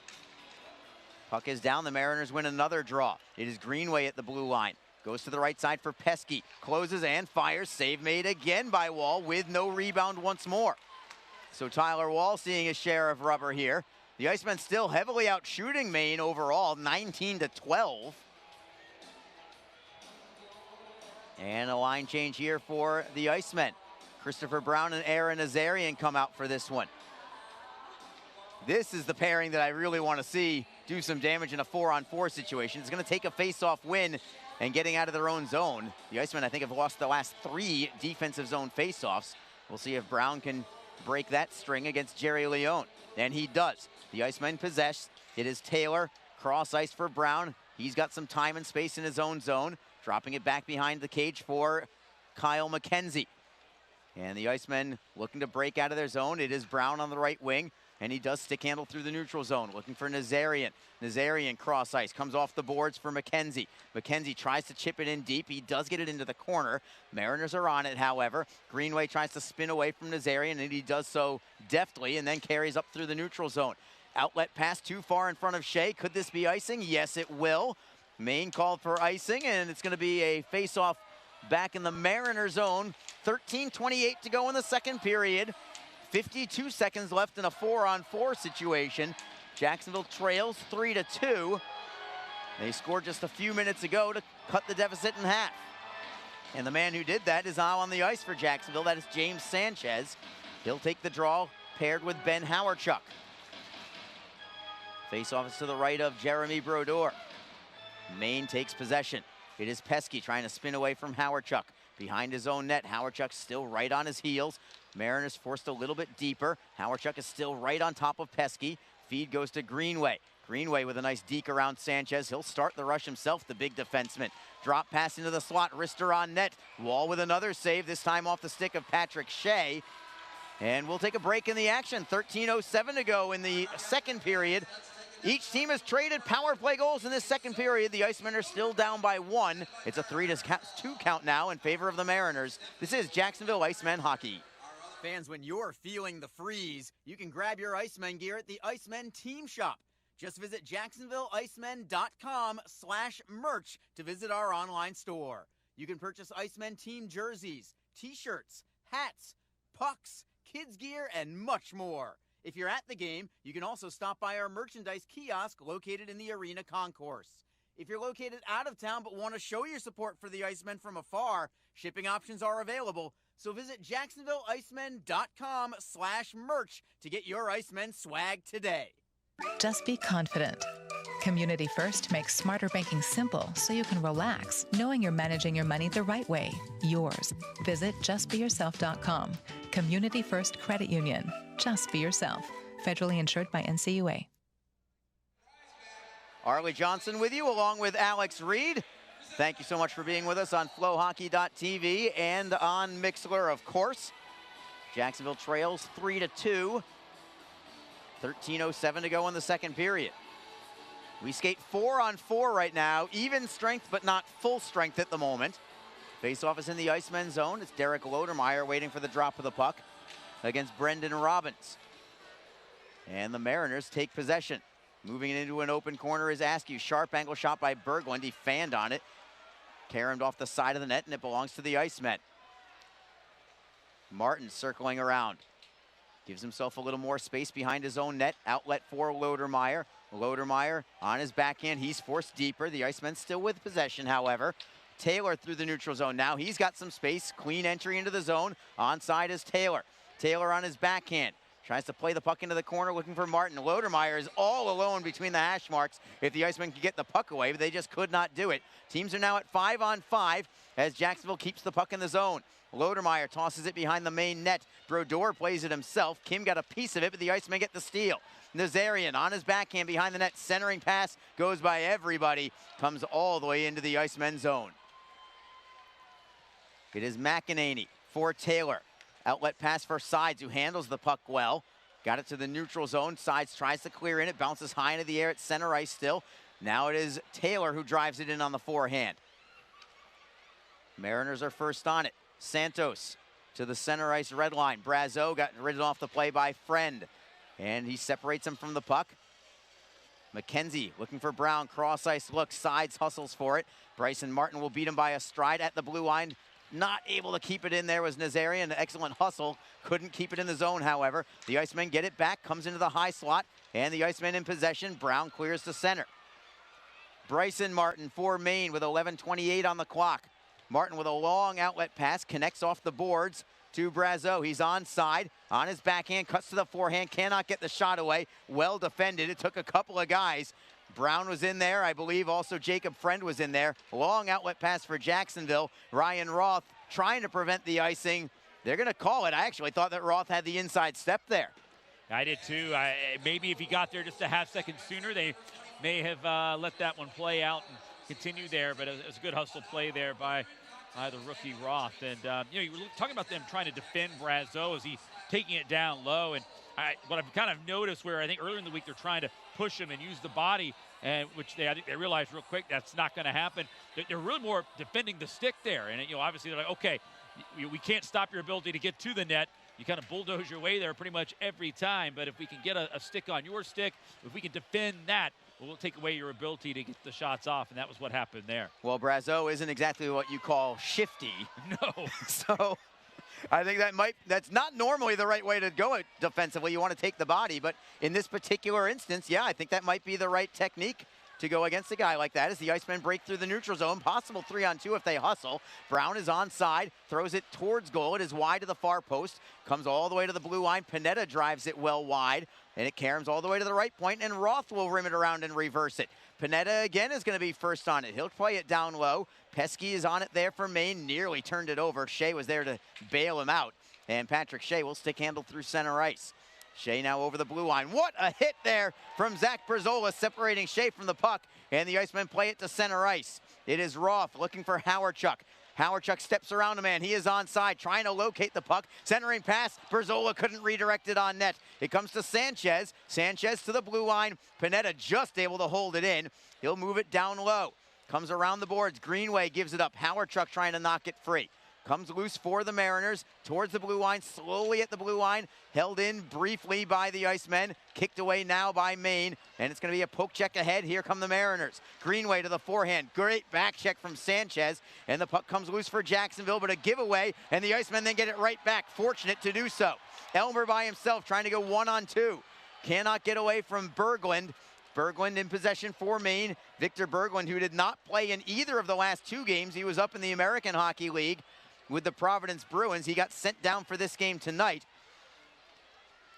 Puck is down. The Mariners win another draw. It is Greenway at the blue line. Goes to the right side for Pesky. Closes and fires. Save made again by Wall with no rebound once more. So Tyler Wall seeing his share of rubber here. The Icemen still heavily out shooting Maine overall, 19-12. And a line change here for the Icemen. Christopher Brown and Aaron Azarian come out for this one. This is the pairing that I really want to see do some damage in a 4-on-4 situation. It's going to take a face-off win and getting out of their own zone. The Icemen, I think, have lost the last 3 defensive zone face-offs. We'll see if Brown can break that string against Jerry Leone. And he does. The Icemen possess. It is Taylor, cross ice for Brown. He's got some time and space in his own zone. Dropping it back behind the cage for Kyle McKenzie. And the Icemen looking to break out of their zone. It is Brown on the right wing. And he does stick handle through the neutral zone, looking for Nazarian. Nazarian cross ice, comes off the boards for McKenzie. McKenzie tries to chip it in deep. He does get it into the corner. Mariners are on it, however. Greenway tries to spin away from Nazarian, and he does so deftly, and then carries up through the neutral zone. Outlet pass too far in front of Shea. Could this be icing? Yes, it will. Maine called for icing, and it's going to be a face-off back in the Mariner zone. 13:28 to go in the second period. 52 seconds left in a 4-on-4 situation. Jacksonville trails 3-2. They scored just a few minutes ago to cut the deficit in half. And the man who did that is out on the ice for Jacksonville. That is James Sanchez. He'll take the draw paired with Ben Howarchuk. Face-off is to the right of Jeremy Brodeur. Maine takes possession. It is Pesky trying to spin away from Howarchuk. Behind his own net, Howarchuk still right on his heels. Mariners forced a little bit deeper. Howarchuk is still right on top of Pesky. Feed goes to Greenway. Greenway with a nice deke around Sanchez. He'll start the rush himself, the big defenseman. Drop pass into the slot, wrister on net. Wall with another save, this time off the stick of Patrick Shea. And we'll take a break in the action. 13:07 to go in the second period. Each team has traded power play goals in this second period. The Icemen are still down by 1. It's a 3-2 count now in favor of the Mariners. This is Jacksonville Icemen hockey. Fans, when you're feeling the freeze, you can grab your Icemen gear at the Icemen Team Shop. Just visit jacksonvilleicemen.com/merch to visit our online store. You can purchase Icemen team jerseys, t-shirts, hats, pucks, kids gear, and much more. If you're at the game, you can also stop by our merchandise kiosk located in the arena concourse. If you're located out of town but want to show your support for the Icemen from afar, shipping options are available. So visit jacksonvilleicemen.com/merch to get your Icemen swag today. Just be confident. Community First makes smarter banking simple so you can relax, knowing you're managing your money the right way. Yours. Visit justbeyourself.com. Community First Credit Union. Just be yourself. Federally insured by NCUA. Arlie Johnson with you, along with Alex Reed. Thank you so much for being with us on flowhockey.tv and on Mixlr, of course. Jacksonville trails 3-2. 13:07 to go in the second period. We skate 4-on-4 right now. Even strength, but not full strength at the moment. Face-off is in the Icemen zone. It's Derek Lodermeyer waiting for the drop of the puck against Brendan Robbins. And the Mariners take possession. Moving it into an open corner is Askew. Sharp angle shot by Berglund. He fanned on it. Caromed off the side of the net, and it belongs to the Icemen. Martin circling around. Gives himself a little more space behind his own net. Outlet for Lodermeyer. Lodermeyer on his backhand. He's forced deeper. The Icemen still with possession, however. Taylor through the neutral zone. Now he's got some space. Clean entry into the zone. Onside is Taylor. Taylor on his backhand. Tries to play the puck into the corner, looking for Martin. Lodermeyer is all alone between the hash marks if the Icemen could get the puck away, but they just could not do it. Teams are now at 5-on-5 as Jacksonville keeps the puck in the zone. Lodermeyer tosses it behind the main net. Brodeur plays it himself. Kim got a piece of it, but the Icemen get the steal. Nazarian on his backhand behind the net. Centering pass goes by everybody. Comes all the way into the Icemen zone. It is McEnany for Taylor. Outlet pass for Sides, who handles the puck well. Got it to the neutral zone. Sides tries to clear in. It bounces high into the air at center ice still. Now it is Taylor who drives it in on the forehand. Mariners are first on it. Santos to the center ice red line. Brazeau got ridden off the play by Friend. And he separates him from the puck. McKenzie looking for Brown. Cross ice look. Sides hustles for it. Bryson Martin will beat him by a stride at the blue line. Not able to keep it in there was Nazarian. An excellent hustle. Couldn't keep it in the zone, however. The Icemen get it back. Comes into the high slot. And the Icemen in possession. Brown clears to center. Bryson Martin for Maine with 11:28 on the clock. Martin with a long outlet pass. Connects off the boards to Brazeau. He's onside. On his backhand. Cuts to the forehand. Cannot get the shot away. Well defended. It took a couple of guys. Brown was in there. I believe also Jacob Friend was in there. Long outlet pass for Jacksonville. Ryan Roth trying to prevent the icing. They're going to call it. I actually thought that Roth had the inside step there. I did too. Maybe if he got there just a half second sooner, they may have let that one play out and continue there. But it was a good hustle play there by the rookie Roth. And, you were talking about them trying to defend Brazeau as he taking it down low. And what I've kind of noticed where I think earlier in the week they're trying to push him and use the body, and which I think they realized real quick that's not going to happen. They're really more defending the stick there. And, obviously they're like, okay, we can't stop your ability to get to the net. You kind of bulldoze your way there pretty much every time. But if we can get a stick on your stick, if we can defend that, we'll take away your ability to get the shots off, and that was what happened there. Well, Brazeau isn't exactly what you call shifty. No. So I think that's not normally the right way to go defensively. You want to take the body, but in this particular instance, yeah, I think that might be the right technique to go against a guy like that as the Icemen break through the neutral zone. Possible 3-on-2 if they hustle. Brown is onside, throws it towards goal. It is wide to the far post, comes all the way to the blue line. Pineda drives it well wide, and it caroms all the way to the right point, and Roth will rim it around and reverse it. Pineda again is going to be first on it. He'll play it down low. Pesky is on it there for Maine, nearly turned it over. Shea was there to bail him out, and Patrick Shea will stick handle through center ice. Shea now over the blue line. What a hit there from Zach Brazola, separating Shea from the puck, and the Icemen play it to center ice. It is Roth looking for Howardchuk. Howardchuk steps around a man. He is onside, trying to locate the puck. Centering pass. Brazola couldn't redirect it on net. It comes to Sanchez. Sanchez to the blue line. Pineda just able to hold it in. He'll move it down low. Comes around the boards. Greenway gives it up. Howardchuk trying to knock it free. Comes loose for the Mariners, towards the blue line, slowly at the blue line, held in briefly by the Icemen, kicked away now by Maine, and it's going to be a poke check ahead. Here come the Mariners. Greenway to the forehand, great back check from Sanchez, and the puck comes loose for Jacksonville, but a giveaway, and the Icemen then get it right back, fortunate to do so. Elmer by himself trying to go 1-on-2, cannot get away from Berglund. Berglund in possession for Maine. Victor Berglund, who did not play in either of the last two games. He was up in the American Hockey League with the Providence Bruins. He got sent down for this game tonight.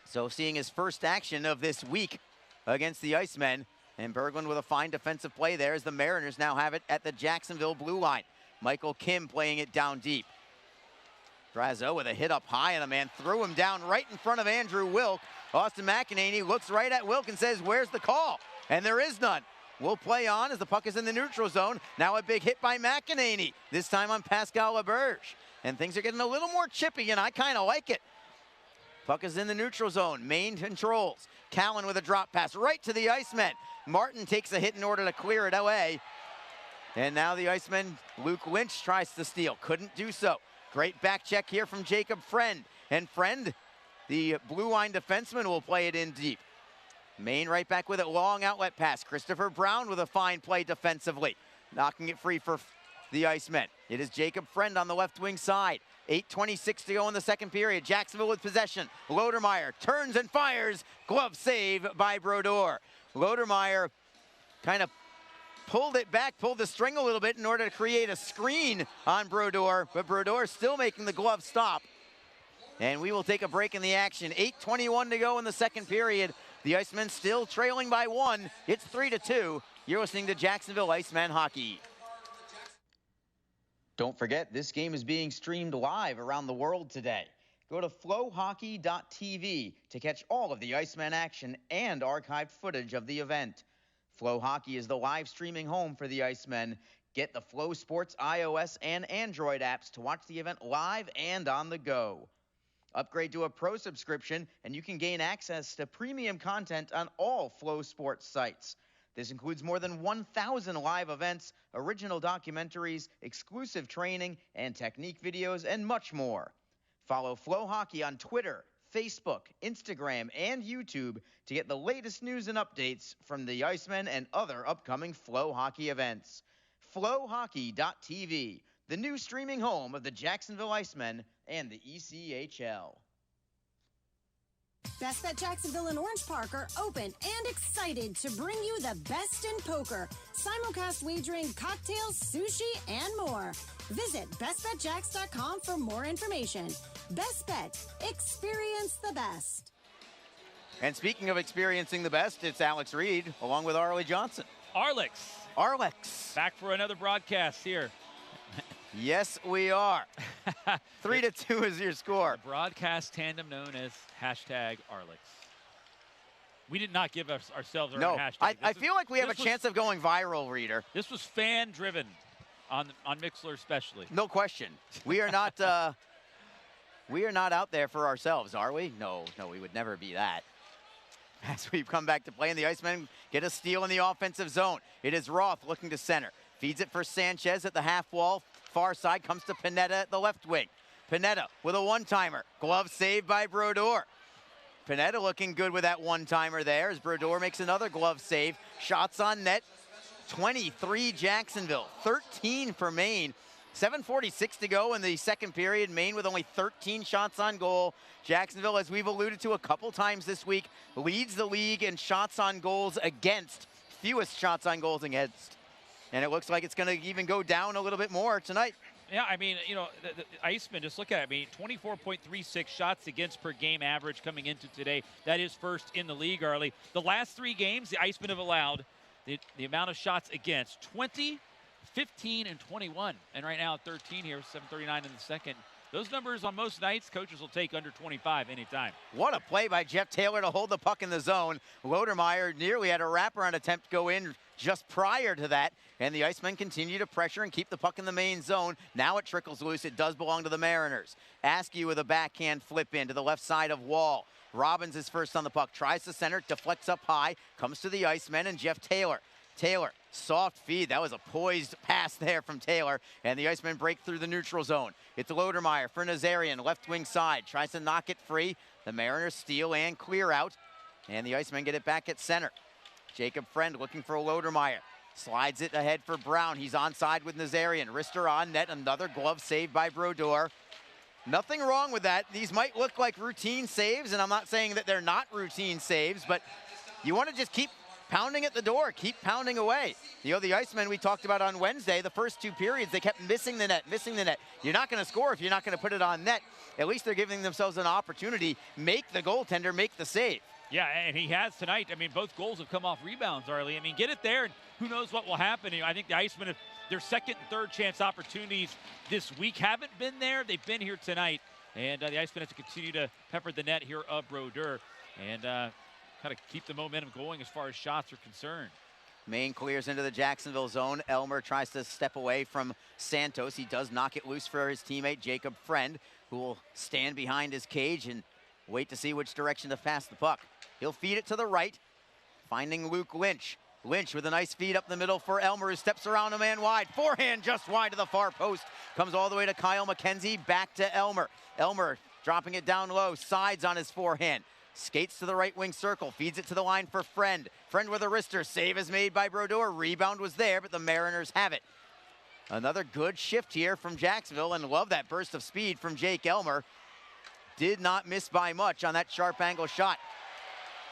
So seeing his first action of this week against the Icemen. And Berglund with a fine defensive play there as the Mariners now have it at the Jacksonville blue line. Michael Kim playing it down deep. Brazeau with a hit up high, and a man threw him down right in front of Andrew Wilk. Austin McEnany looks right at Wilk and says, "Where's the call?" And there is none. We'll play on as the puck is in the neutral zone. Now a big hit by McEnany, this time on Pascal Laberge. And things are getting a little more chippy, and I kind of like it. Puck is in the neutral zone. Maine controls. Callan with a drop pass right to the Icemen. Martin takes a hit in order to clear it away. And now the Icemen, Luke Lynch tries to steal. Couldn't do so. Great back check here from Jacob Friend. And Friend, the blue line defenseman, will play it in deep. Maine right back with it, long outlet pass. Christopher Brown with a fine play defensively, knocking it free for the Icemen. It is Jacob Friend on the left wing side. 8:26 to go in the second period. Jacksonville with possession. Lodermeyer turns and fires. Glove save by Brodeur. Lodermeyer kind of pulled it back, pulled the string a little bit in order to create a screen on Brodeur, but Brodeur still making the glove stop. And we will take a break in the action. 8:21 to go in the second period. The Icemen still trailing by 1. It's 3-2. You're listening to Jacksonville Iceman Hockey. Don't forget, this game is being streamed live around the world today. Go to flowhockey.tv to catch all of the Iceman action and archived footage of the event. Flow Hockey is the live streaming home for the Icemen. Get the Flow Sports iOS and Android apps to watch the event live and on the go. Upgrade to a pro subscription and you can gain access to premium content on all Flow Sports sites. This includes more than 1,000 live events, original documentaries, exclusive training and technique videos, and much more. Follow Flow Hockey on Twitter, Facebook, Instagram, and YouTube to get the latest news and updates from the Icemen and other upcoming Flow Hockey events. Flowhockey.tv, the new streaming home of the Jacksonville Icemen and the ECHL. Best Bet Jacksonville and Orange Park are open and excited to bring you the best in poker, simulcast wagering, cocktails, sushi, and more. Visit bestbetjacks.com for more information. Best Bet, experience the best. And speaking of experiencing the best, it's Alex Reed along with Arlie Johnson. Arlex. Back for another broadcast here. Yes, we are. 3-2 is your score. The broadcast tandem known as #Arlex. We did not give ourselves our own hashtag. I feel like we have a chance of going viral, Reader. This was fan-driven on Mixler especially. No question. We are not out there for ourselves, are we? No, we would never be that. As we've come back to play, and the Icemen get a steal in the offensive zone. It is Roth looking to center. Feeds it for Sanchez at the half wall. Far side comes to Pineda at the left wing. Pineda with a one-timer. Glove saved by Brodeur. Pineda looking good with that one-timer there as Brodeur makes another glove save. Shots on net. 23 Jacksonville, 13 for Maine. 7:46 to go in the second period. Maine with only 13 shots on goal. Jacksonville, as we've alluded to a couple times this week, leads the league in shots on goals against. Fewest shots on goals against. And it looks like it's going to even go down a little bit more tonight. Yeah, I mean, you know, the Icemen, just look at it. I mean, 24.36 shots against per game average coming into today. That is first in the league, Arlie. The last 3 games, the Icemen have allowed the amount of shots against 20, 15, and 21. And right now, 13 here, 7:39 in the second. Those numbers on most nights, coaches will take under 25 anytime. What a play by Jeff Taylor to hold the puck in the zone. Lodermeyer nearly had a wraparound attempt go in just prior to that, and the Icemen continue to pressure and keep the puck in the main zone. Now it trickles loose. It does belong to the Mariners. Askew with a backhand flip in to the left side of Wall. Robbins is first on the puck, tries to center, deflects up high, comes to the Icemen and Jeff Taylor. Taylor, soft feed. That was a poised pass there from Taylor, and the Icemen break through the neutral zone. It's Lodermeyer for Nazarian, left wing side, tries to knock it free. The Mariners steal and clear out, and the Icemen get it back at center. Jacob Friend looking for Lodermeyer. Slides it ahead for Brown. He's onside with Nazarian. Wrister on net. Another glove save by Brodeur. Nothing wrong with that. These might look like routine saves, and I'm not saying that they're not routine saves, but you want to just keep pounding at the door, keep pounding away. You know, the Icemen we talked about on Wednesday, the first 2 periods, they kept missing the net. You're not going to score if you're not going to put it on net. At least they're giving themselves an opportunity. Make the goaltender make the save. Yeah, and he has tonight. I mean, both goals have come off rebounds, Arlie. I mean, get it there, and who knows what will happen. I think the Icemen, their second and third chance opportunities this week haven't been there. They've been here tonight, and the Icemen have to continue to pepper the net here of Brodeur and kind of keep the momentum going as far as shots are concerned. Maine clears into the Jacksonville zone. Elmer tries to step away from Santos. He does knock it loose for his teammate, Jacob Friend, who will stand behind his cage and wait to see which direction to pass the puck. He'll feed it to the right, finding Luke Lynch. Lynch with a nice feed up the middle for Elmer, who steps around a man wide. Forehand just wide to the far post. Comes all the way to Kyle McKenzie, back to Elmer. Elmer dropping it down low, sides on his forehand. Skates to the right wing circle, feeds it to the line for Friend. Friend with a wrister, save is made by Brodeur. Rebound was there, but the Mariners have it. Another good shift here from Jacksonville, and love that burst of speed from Jake Elmer. Did not miss by much on that sharp angle shot.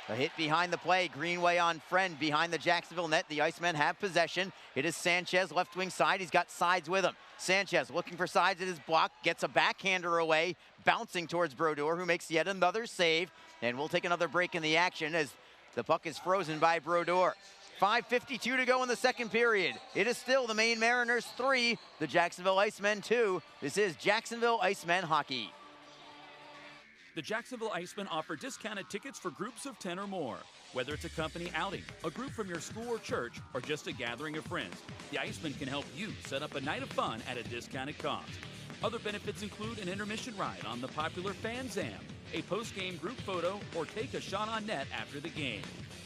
A hit behind the play, Greenway on Friend behind the Jacksonville net. The Icemen have possession. It is Sanchez, left wing side. He's got Sides with him. Sanchez looking for Sides at his block, gets a backhander away, bouncing towards Brodeur, who makes yet another save. And we'll take another break in the action as the puck is frozen by Brodeur. 5:52 to go in the second period. It is still the Maine Mariners 3, the Jacksonville Icemen 2. This is Jacksonville Icemen hockey. The Jacksonville Icemen offer discounted tickets for groups of 10 or more. Whether it's a company outing, a group from your school or church, or just a gathering of friends, the Icemen can help you set up a night of fun at a discounted cost. Other benefits include an intermission ride on the popular Fan Zam, a post-game group photo, or take a shot on net after the game.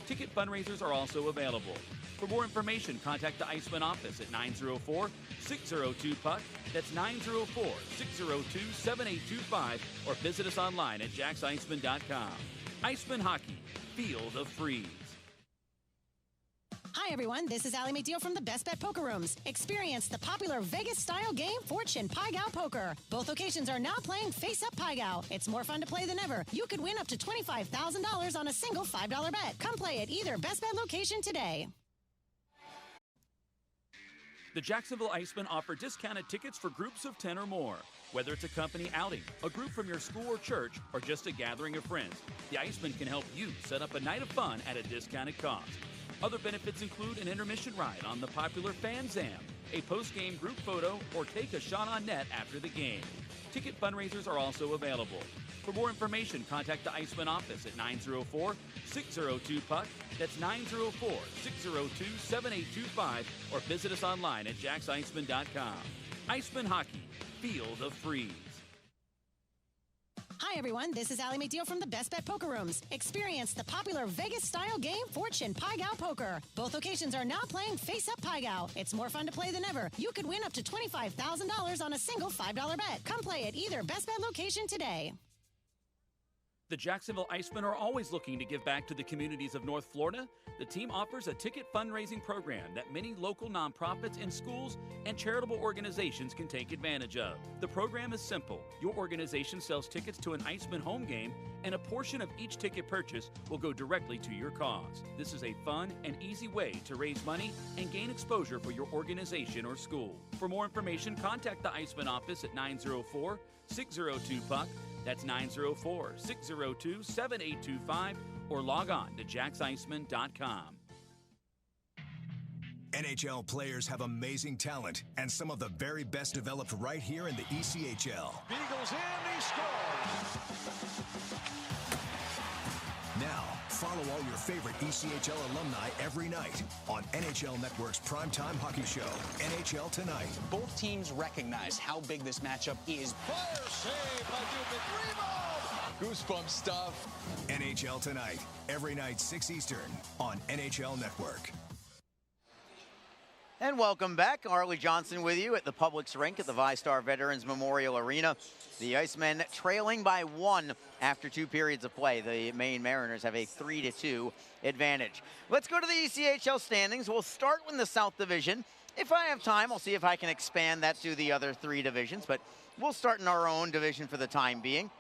Ticket fundraisers are also available. For more information, contact the Icemen office at 904-602-PUCK. That's 904-602-7825, or visit us online at jacksicemen.com. Icemen Hockey, feel the freeze. Hi, everyone. This is Allie McDeal from the Best Bet Poker Rooms. Experience the popular Vegas-style game, Fortune Pai Gow Poker. Both locations are now playing Face-Up Pai Gow. It's more fun to play than ever. You could win up to $25,000 on a single $5 bet. Come play at either Best Bet location today. The Jacksonville Icemen offer discounted tickets for groups of 10 or more. Whether it's a company outing, a group from your school or church, or just a gathering of friends, the Icemen can help you set up a night of fun at a discounted cost. Other benefits include an intermission ride on the popular Fan Zam, a post-game group photo, or take a shot on net after the game. Ticket fundraisers are also available. For more information, contact the Icemen office at 904-602-PUCK. That's 904-602-7825, or visit us online at jacksicemen.com. Icemen Hockey, feel the freeze. Hi, everyone. This is Allie McDeal from the Best Bet Poker Rooms. Experience the popular Vegas-style game, Fortune Pai Gow Poker. Both locations are now playing Face-Up Pai Gow. It's more fun to play than ever. You could win up to $25,000 on a single $5 bet. Come play at either Best Bet location today. The Jacksonville Icemen are always looking to give back to the communities of North Florida. The team offers a ticket fundraising program that many local nonprofits and schools and charitable organizations can take advantage of. The program is simple. Your organization sells tickets to an Icemen home game, and a portion of each ticket purchase will go directly to your cause. This is a fun and easy way to raise money and gain exposure for your organization or school. For more information, contact the Icemen office at 904-602-PUCK. That's 904-602-7825, or log on to jacksicemen.com. NHL players have amazing talent, and some of the very best developed right here in the ECHL. Beagles in, he scores! Now, follow all your favorite ECHL alumni every night on NHL Network's primetime hockey show, NHL Tonight. Both teams recognize how big this matchup is. Fire save by Dubin. Rebound! Goosebump stuff. NHL Tonight, every night 6 Eastern on NHL Network. And welcome back. Arlie Johnson with you at the Publix rink at the VyStar Veterans Memorial Arena. The Icemen trailing by 1 after 2 periods of play. The Maine Mariners have a 3-2 advantage. Let's go to the ECHL standings. We'll start with the South Division. If I have time, I'll see if I can expand that to the other 3 divisions, but we'll start in our own division for the time being.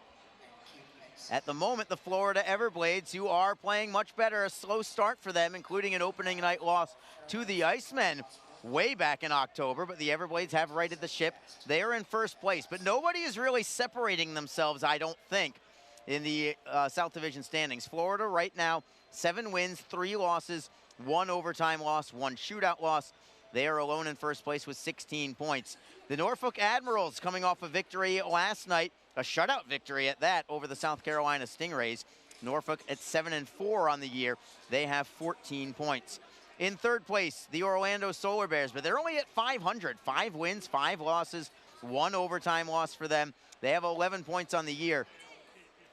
At the moment, the Florida Everblades, who are playing much better, a slow start for them, including an opening night loss to the Icemen way back in October, but the Everblades have righted the ship. They are in first place, but nobody is really separating themselves, I don't think, in the South Division standings. Florida right now, 7 wins, 3 losses, 1 overtime loss, 1 shootout loss. They are alone in first place with 16 points. The Norfolk Admirals coming off a victory last night, a shutout victory at that over the South Carolina Stingrays. Norfolk at 7-4 on the year. They have 14 points. In third place, the Orlando Solar Bears, but they're only at 500. 5 wins, 5 losses, 1 overtime loss for them. They have 11 points on the year.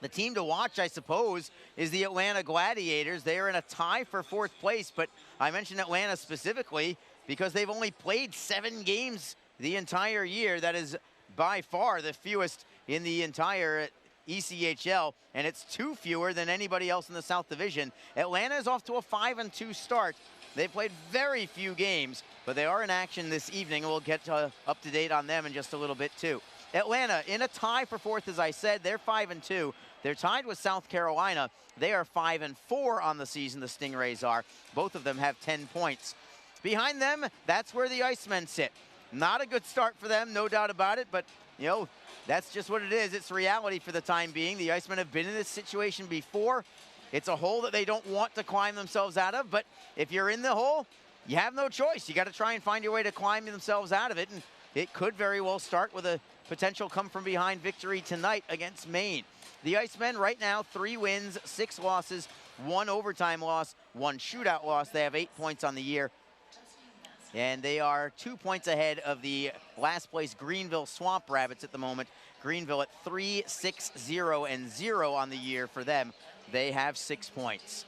The team to watch, I suppose, is the Atlanta Gladiators. They are in a tie for 4th place, but I mentioned Atlanta specifically because they've only played 7 games the entire year. That is by far the fewest in the entire ECHL, and it's 2 fewer than anybody else in the South Division. Atlanta is off to a 5-2 start. They played very few games, but they are in action this evening, and we'll get up to date on them in just a little bit too. Atlanta in a tie for 4th, as I said. They're 5-2. They're tied with South Carolina. They are 5-4 on the season, the Stingrays are. Both of them have 10 points. Behind them, that's where the Icemen sit. Not a good start for them, no doubt about it, but, you know, that's just what it is. It's reality for the time being. The Icemen have been in this situation before. It's a hole that they don't want to climb themselves out of, but if you're in the hole, you have no choice. You got to try and find your way to climb themselves out of it, and it could very well start with a potential come-from-behind victory tonight against Maine. The Icemen right now, 3 wins, 6 losses, 1 overtime loss, 1 shootout loss. They have 8 points on the year. And they are 2 points ahead of the last place Greenville Swamp Rabbits at the moment. Greenville at 3-6-0-0 on the year for them. They have 6 points.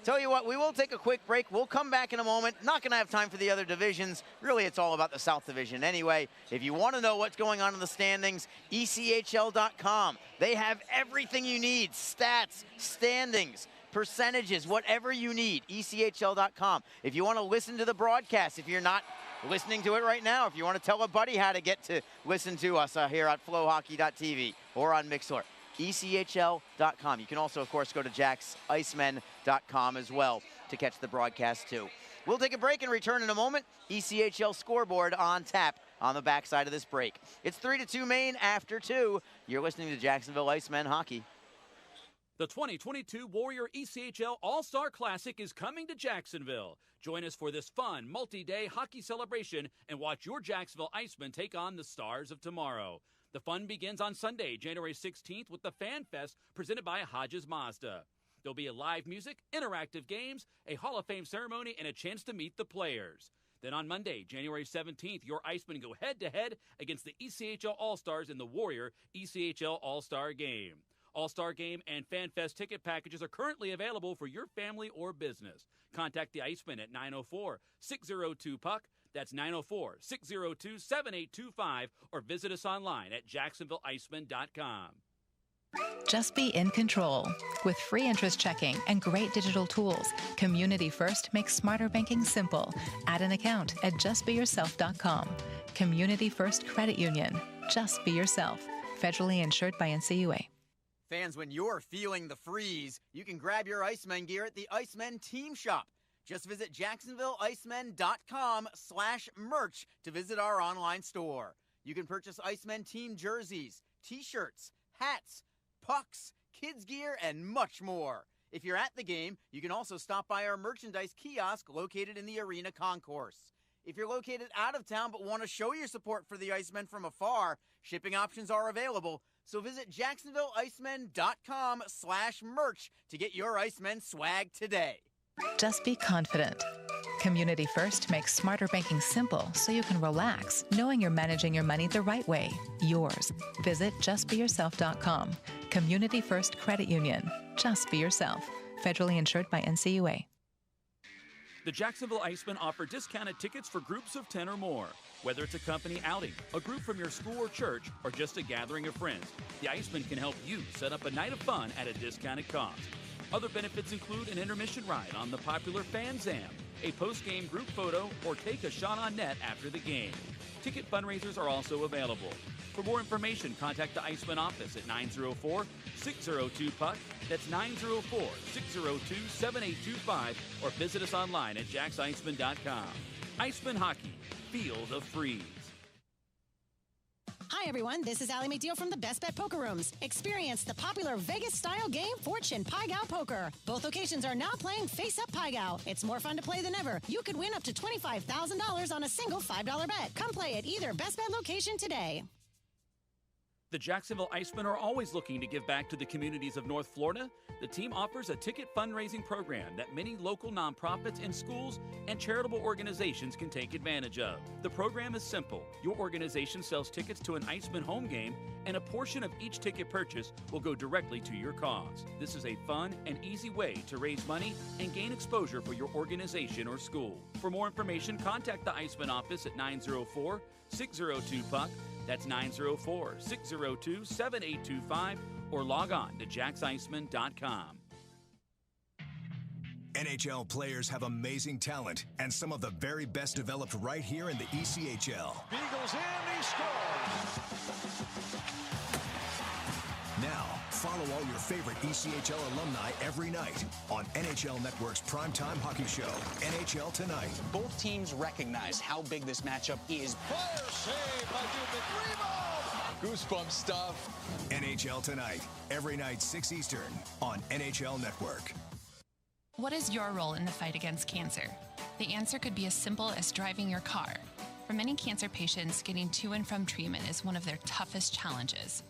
Tell you what, we will take a quick break. We'll come back in a moment. Not going to have time for the other divisions. Really, it's all about the South Division. Anyway, if you want to know what's going on in the standings, ECHL.com. They have everything you need. Stats, standings, percentages, whatever you need. ECHL.com. If you want to listen to the broadcast, if you're not listening to it right now, if you want to tell a buddy how to get to listen to us here at flowhockey.tv or on Mixlr, ECHL.com. You can also, of course, go to JacksIcemen.com as well to catch the broadcast, too. We'll take a break and return in a moment. ECHL scoreboard on tap on the backside of this break. It's 3-2 Maine after 2. You're listening to Jacksonville Icemen Hockey. The 2022 Warrior ECHL All-Star Classic is coming to Jacksonville. Join us for this fun, multi-day hockey celebration and watch your Jacksonville Icemen take on the stars of tomorrow. The fun begins on Sunday, January 16th with the Fan Fest presented by Hodges Mazda. There'll be a live music, interactive games, a Hall of Fame ceremony, and a chance to meet the players. Then on Monday, January 17th, your Icemen go head-to-head against the ECHL All-Stars in the Warrior ECHL All-Star Game. All-Star Game and Fan Fest ticket packages are currently available for your family or business. Contact the Icemen at 904-602-PUCK. That's 904-602-7825, or visit us online at jacksonvilleicemen.com. Just be in control. With free interest checking and great digital tools, Community First makes smarter banking simple. Add an account at justbeyourself.com. Community First Credit Union. Just be yourself. Federally insured by NCUA. Fans, when you're feeling the freeze, you can grab your Icemen gear at the Icemen Team Shop. Just visit jacksonvilleicemen.com/merch to visit our online store. You can purchase Icemen team jerseys, t-shirts, hats, pucks, kids gear, and much more. If you're at the game, you can also stop by our merchandise kiosk located in the arena concourse. If you're located out of town but want to show your support for the Icemen from afar, shipping options are available. So visit jacksonvilleicemen.com/merch to get your Icemen swag today. Just be confident. Community First makes smarter banking simple so you can relax, knowing you're managing your money the right way. Yours. Visit justbeyourself.com. Community First Credit Union. Just be yourself. Federally insured by NCUA. The Jacksonville Icemen offer discounted tickets for groups of 10 or more. Whether it's a company outing, a group from your school or church, or just a gathering of friends, the Icemen can help you set up a night of fun at a discounted cost. Other benefits include an intermission ride on the popular Fan Zam, a post-game group photo, or take a shot on net after the game. Ticket fundraisers are also available. For more information, contact the Icemen office at 904-602-PUCK. That's 904-602-7825, or visit us online at jacksIcemen.com. Icemen Hockey. Feel the freeze. Hi, everyone. This is Allie McDeal from the Best Bet Poker Rooms. Experience the popular Vegas-style game, Fortune Pai Gow Poker. Both locations are now playing Face-Up Pai Gow. It's more fun to play than ever. You could win up to $25,000 on a single $5 bet. Come play at either Best Bet location today. The Jacksonville Icemen are always looking to give back to the communities of North Florida. The team offers a ticket fundraising program that many local nonprofits and schools and charitable organizations can take advantage of. The program is simple. Your organization sells tickets to an Icemen home game, and a portion of each ticket purchase will go directly to your cause. This is a fun and easy way to raise money and gain exposure for your organization or school. For more information, contact the Icemen office at 904-602-PUCK. That's 904-602-7825, or log on to jacksIcemen.com. NHL players have amazing talent and some of the very best developed right here in the ECHL. Beagles in, he scores. Now, follow all your favorite ECHL alumni every night on NHL Network's primetime hockey show, NHL Tonight. Both teams recognize how big this matchup is. Fire save by Dubik. Rebound. Goosebump stuff. NHL Tonight, every night 6 Eastern on NHL Network. What is your role in the fight against cancer? The answer could be as simple as driving your car. For many cancer patients, getting to and from treatment is one of their toughest challenges.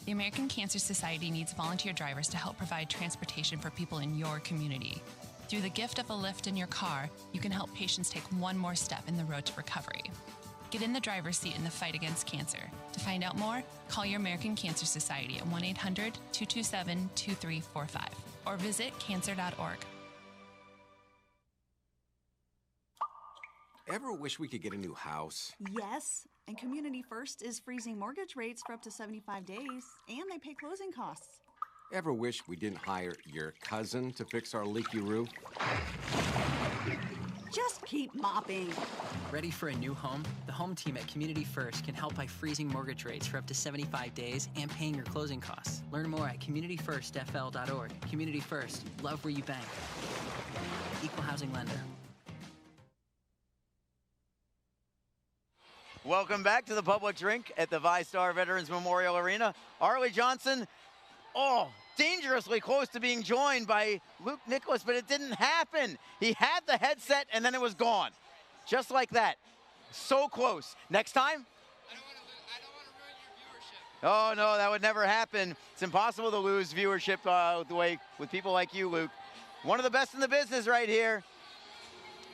The American Cancer Society needs volunteer drivers to help provide transportation for people in your community. Through the gift of a lift in your car, you can help patients take one more step in the road to recovery. Get in the driver's seat in the fight against cancer. To find out more, call your American Cancer Society at 1-800-227-2345 or visit cancer.org. Ever wish we could get a new house? Yes, and Community First is freezing mortgage rates for up to 75 days, and they pay closing costs. Ever wish we didn't hire your cousin to fix our leaky roof? Just keep mopping. Ready for a new home? The home team at Community First can help by freezing mortgage rates for up to 75 days and paying your closing costs. Learn more at communityfirstfl.org. Community First, love where you bank. Equal housing lender. Welcome back to the public drink at the VyStar Veterans Memorial Arena. Arlie Johnson, dangerously close to being joined by Luke Nicholas, but it didn't happen. He had the headset and then it was gone. Just like that. So close. Next time? I don't want to ruin your viewership. Oh, no, that would never happen. It's impossible to lose viewership the way with people like you, Luke. One of the best in the business right here.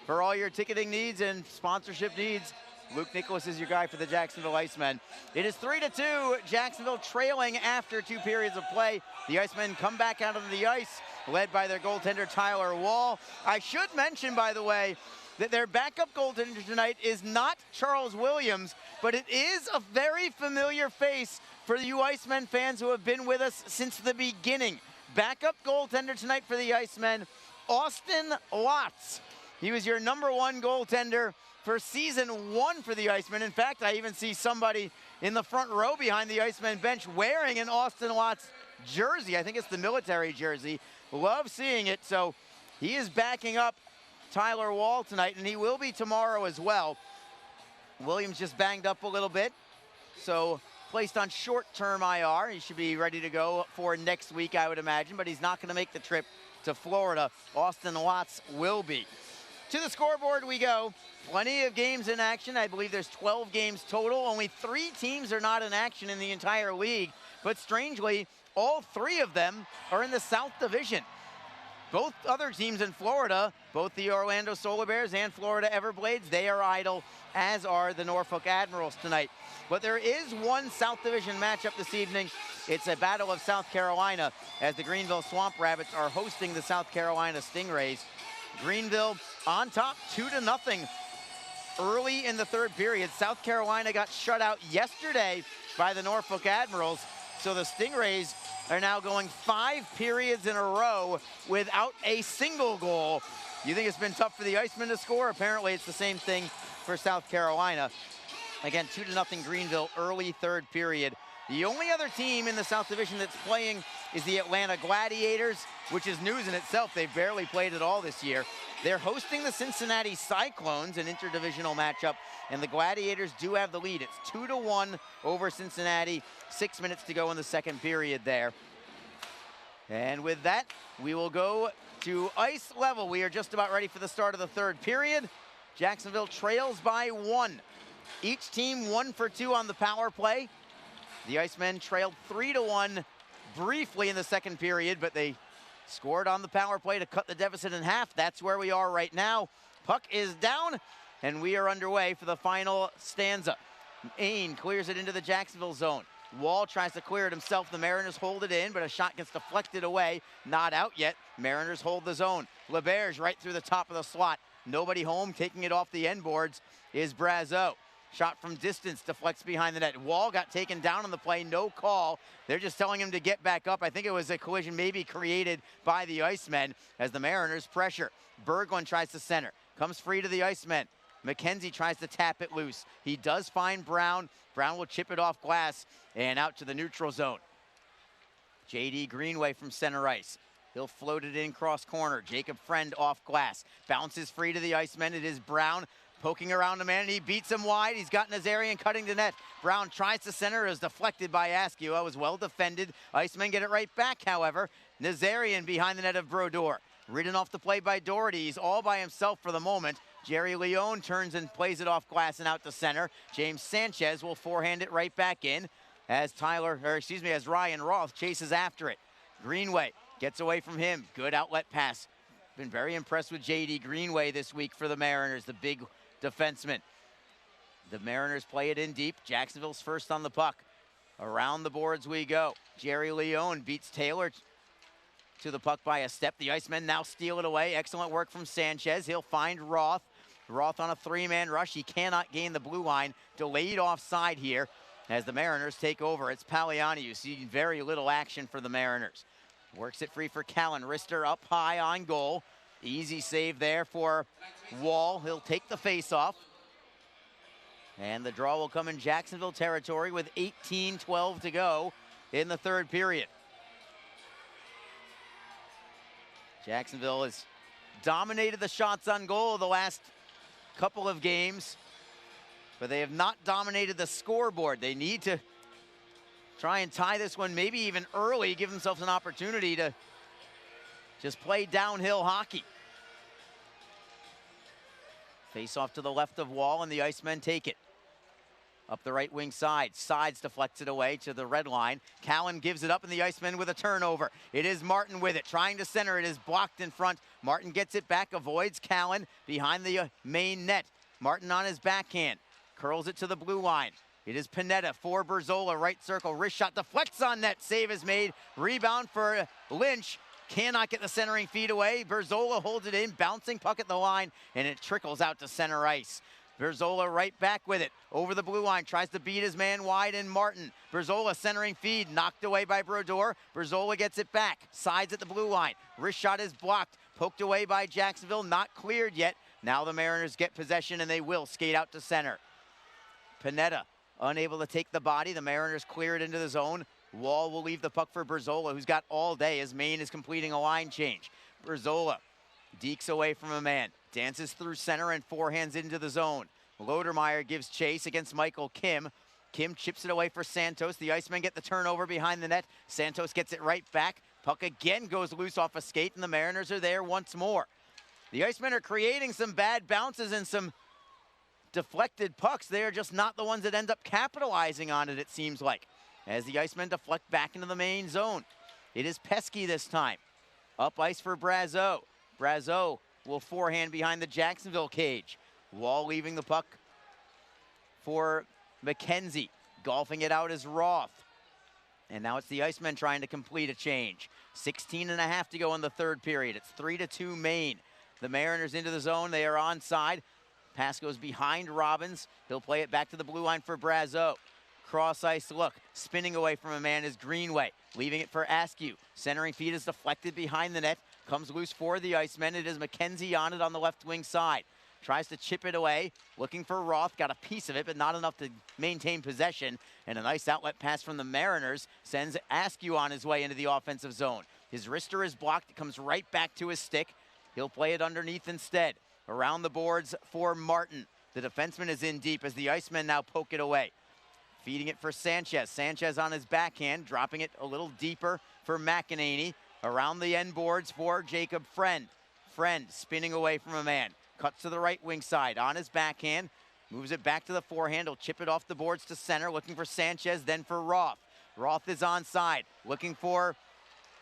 For all your ticketing needs and sponsorship needs, Luke Nicholas is your guy for the Jacksonville Icemen. It is 3-2, Jacksonville trailing after 2 periods of play. The Icemen come back out onto the ice, led by their goaltender Tyler Wall. I should mention, by the way, that their backup goaltender tonight is not Charles Williams, but it is a very familiar face for you Icemen fans who have been with us since the beginning. Backup goaltender tonight for the Icemen, Austin Watts. He was your #1 goaltender for season 1 for the Icemen. In fact, I even see somebody in the front row behind the Icemen bench wearing an Austin Watts jersey. I think it's the military jersey. Love seeing it. So he is backing up Tyler Wall tonight, and he will be tomorrow as well. Williams just banged up a little bit, so placed on short-term IR. He should be ready to go for next week, I would imagine, but he's not going to make the trip to Florida. Austin Watts will be. To the scoreboard we go. Plenty of games in action. I believe there's 12 games total. Only 3 teams are not in action in the entire league. But strangely, all 3 of them are in the South Division. Both other teams in Florida, both the Orlando Solar Bears and Florida Everblades, they are idle, as are the Norfolk Admirals tonight. But there is one South Division matchup this evening. It's a battle of South Carolina, as the Greenville Swamp Rabbits are hosting the South Carolina Stingrays. Greenville on top 2-0 early in the 3rd period. South Carolina got shut out yesterday by the Norfolk Admirals, so the Stingrays are now going 5 periods in a row without a single goal. You think it's been tough for the Icemen to score? Apparently it's the same thing for South Carolina. Again, 2-0 Greenville early 3rd period. The only other team in the South Division that's playing is the Atlanta Gladiators, which is news in itself. They've barely played at all this year. They're hosting the Cincinnati Cyclones, an interdivisional matchup, and the Gladiators do have the lead. It's 2-1 over Cincinnati. 6 minutes to go in the 2nd period there. And with that, we will go to ice level. We are just about ready for the start of the 3rd period. Jacksonville trails by 1. Each team 1 for 2 on the power play. The Icemen trailed 3-1 briefly in the 2nd period, but they scored on the power play to cut the deficit in half. That's where we are right now. Puck is down, and we are underway for the final stanza. Maine clears it into the Jacksonville zone. Wall tries to clear it himself. The Mariners hold it in, but a shot gets deflected away. Not out yet. Mariners hold the zone. LeBear's right through the top of the slot. Nobody home. Taking it off the end boards is Brazeau. Shot from distance, deflects behind the net. Wall got taken down on the play, no call. They're just telling him to get back up. I think it was a collision maybe created by the Icemen as the Mariners pressure. Berglund tries to center, comes free to the Icemen. McKenzie tries to tap it loose. He does find Brown. Brown will chip it off glass and out to the neutral zone. J.D. Greenway from center ice. He'll float it in cross corner. Jacob Friend off glass. Bounces free to the Icemen. It is Brown poking around a man, and he beats him wide. He's got Nazarian cutting the net. Brown tries to center. It was deflected by Askew. It was well defended. Icemen get it right back, however. Nazarian behind the net of Brodeur. Ridden off the play by Doherty. He's all by himself for the moment. Jerry Leone turns and plays it off glass and out to center. James Sanchez will forehand it right back in as Ryan Roth chases after it. Greenway gets away from him. Good outlet pass. Been very impressed with J.D. Greenway this week for the Mariners, the big defenseman. The Mariners play it in deep. Jacksonville's first on the puck. Around the boards we go. Jerry Leone beats Taylor to the puck by a step. The Icemen now steal it away. Excellent work from Sanchez. He'll find Roth. Roth on a three-man rush. He cannot gain the blue line. Delayed offside here as the Mariners take over. It's Paliani. You see very little action for the Mariners. Works it free for Callan. Rister up high on goal. Easy save there for Wall. He'll take the face-off. And the draw will come in Jacksonville territory with 18-12 to go in the third period. Jacksonville has dominated the shots on goal the last couple of games, but they have not dominated the scoreboard. They need to try and tie this one maybe even early, give themselves an opportunity to just play downhill hockey. Face off to the left of Wall, and the Icemen take it. Up the right wing side. Sides deflects it away to the red line. Callan gives it up, and the Icemen with a turnover. It is Martin with it, trying to center. It is blocked in front. Martin gets it back, avoids Callan behind the main net. Martin on his backhand. Curls it to the blue line. It is Pineda for Berzola, right circle. Wrist shot deflects on net. Save is made. Rebound for Lynch. Cannot get the centering feed away. Berzola holds it in, bouncing puck at the line, and it trickles out to center ice. Berzola right back with it. Over the blue line, tries to beat his man wide in Martin. Berzola centering feed, knocked away by Brodeur. Berzola gets it back, sides at the blue line. Wrist shot is blocked, poked away by Jacksonville, not cleared yet. Now the Mariners get possession, and they will skate out to center. Pineda unable to take the body. The Mariners clear it into the zone. Wall will leave the puck for Berzola, who's got all day as Maine is completing a line change. Berzola dekes away from a man, dances through center and forehands into the zone. Lodermeyer gives chase against Michael Kim. Kim chips it away for Santos. The Icemen get the turnover behind the net. Santos gets it right back. Puck again goes loose off a skate, and the Mariners are there once more. The Icemen are creating some bad bounces and some deflected pucks. They are just not the ones that end up capitalizing on it seems like, as the Icemen deflect back into the main zone. It is Pesky this time. Up ice for Brazeau. Brazeau will forehand behind the Jacksonville cage. Wall leaving the puck for McKenzie. Golfing it out is Roth. And now it's the Icemen trying to complete a change. 16.5 to go in the third period. It's 3-2 Maine. The Mariners into the zone. They are onside. Pass goes behind Robbins. He'll play it back to the blue line for Brazeau. Cross ice look. Spinning away from a man is Greenway. Leaving it for Askew. Centering feed is deflected behind the net. Comes loose for the Icemen. It is McKenzie on it on the left wing side. Tries to chip it away. Looking for Roth. Got a piece of it, but not enough to maintain possession. And a nice outlet pass from the Mariners sends Askew on his way into the offensive zone. His wrister is blocked. It comes right back to his stick. He'll play it underneath instead. Around the boards for Martin. The defenseman is in deep as the Icemen now poke it away. Feeding it for Sanchez. Sanchez on his backhand, dropping it a little deeper for McEnany. Around the end boards for Jacob Friend. Friend spinning away from a man. Cuts to the right wing side on his backhand. Moves it back to the forehand. He'll chip it off the boards to center. Looking for Sanchez, then for Roth. Roth is onside. Looking for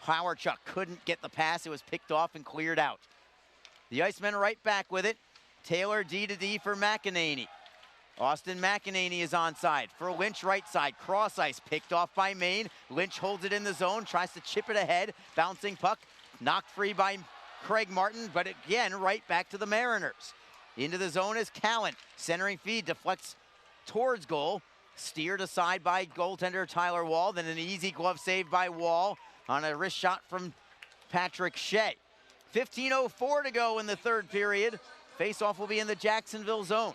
Howarchuk. Couldn't get the pass. It was picked off and cleared out. The Icemen right back with it. Taylor D-to-D for McEnany. Austin McEnany is onside. For Lynch right side. Cross ice picked off by Maine. Lynch holds it in the zone. Tries to chip it ahead. Bouncing puck. Knocked free by Craig Martin. But again, right back to the Mariners. Into the zone is Callan. Centering feed deflects towards goal. Steered aside by goaltender Tyler Wall. Then an easy glove save by Wall on a wrist shot from Patrick Shea. 15:04 to go in the third period. Face-off will be in the Jacksonville zone.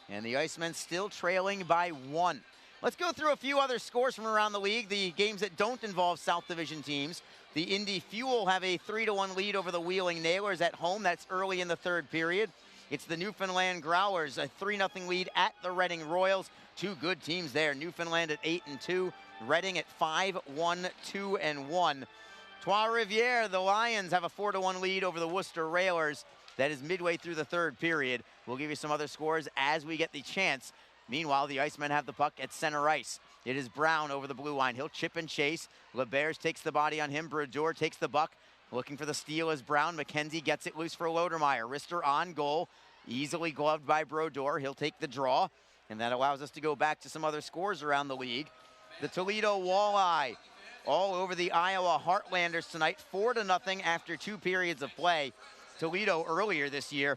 And the Icemen still trailing by 1. Let's go through a few other scores from around the league, the games that don't involve South Division teams. The Indy Fuel have a 3-1 lead over the Wheeling Nailers at home. That's early in the third period. It's the Newfoundland Growlers, a 3-0 lead at the Reading Royals. Two good teams there. Newfoundland at 8-2, Reading at 5-1, 2-1. Trois-Rivières, the Lions have a 4-1 lead over the Worcester Railers. That is midway through the third period. We'll give you some other scores as we get the chance. Meanwhile, the Icemen have the puck at center ice. It is Brown over the blue line. He'll chip and chase. LeBears takes the body on him. Brodeur takes the buck. Looking for the steal is Brown. McKenzie gets it loose for Lodermeyer. Rister on goal. Easily gloved by Brodeur. He'll take the draw. And that allows us to go back to some other scores around the league. The Toledo Walleye all over the Iowa Heartlanders tonight. 4-0 after 2 periods of play. Toledo earlier this year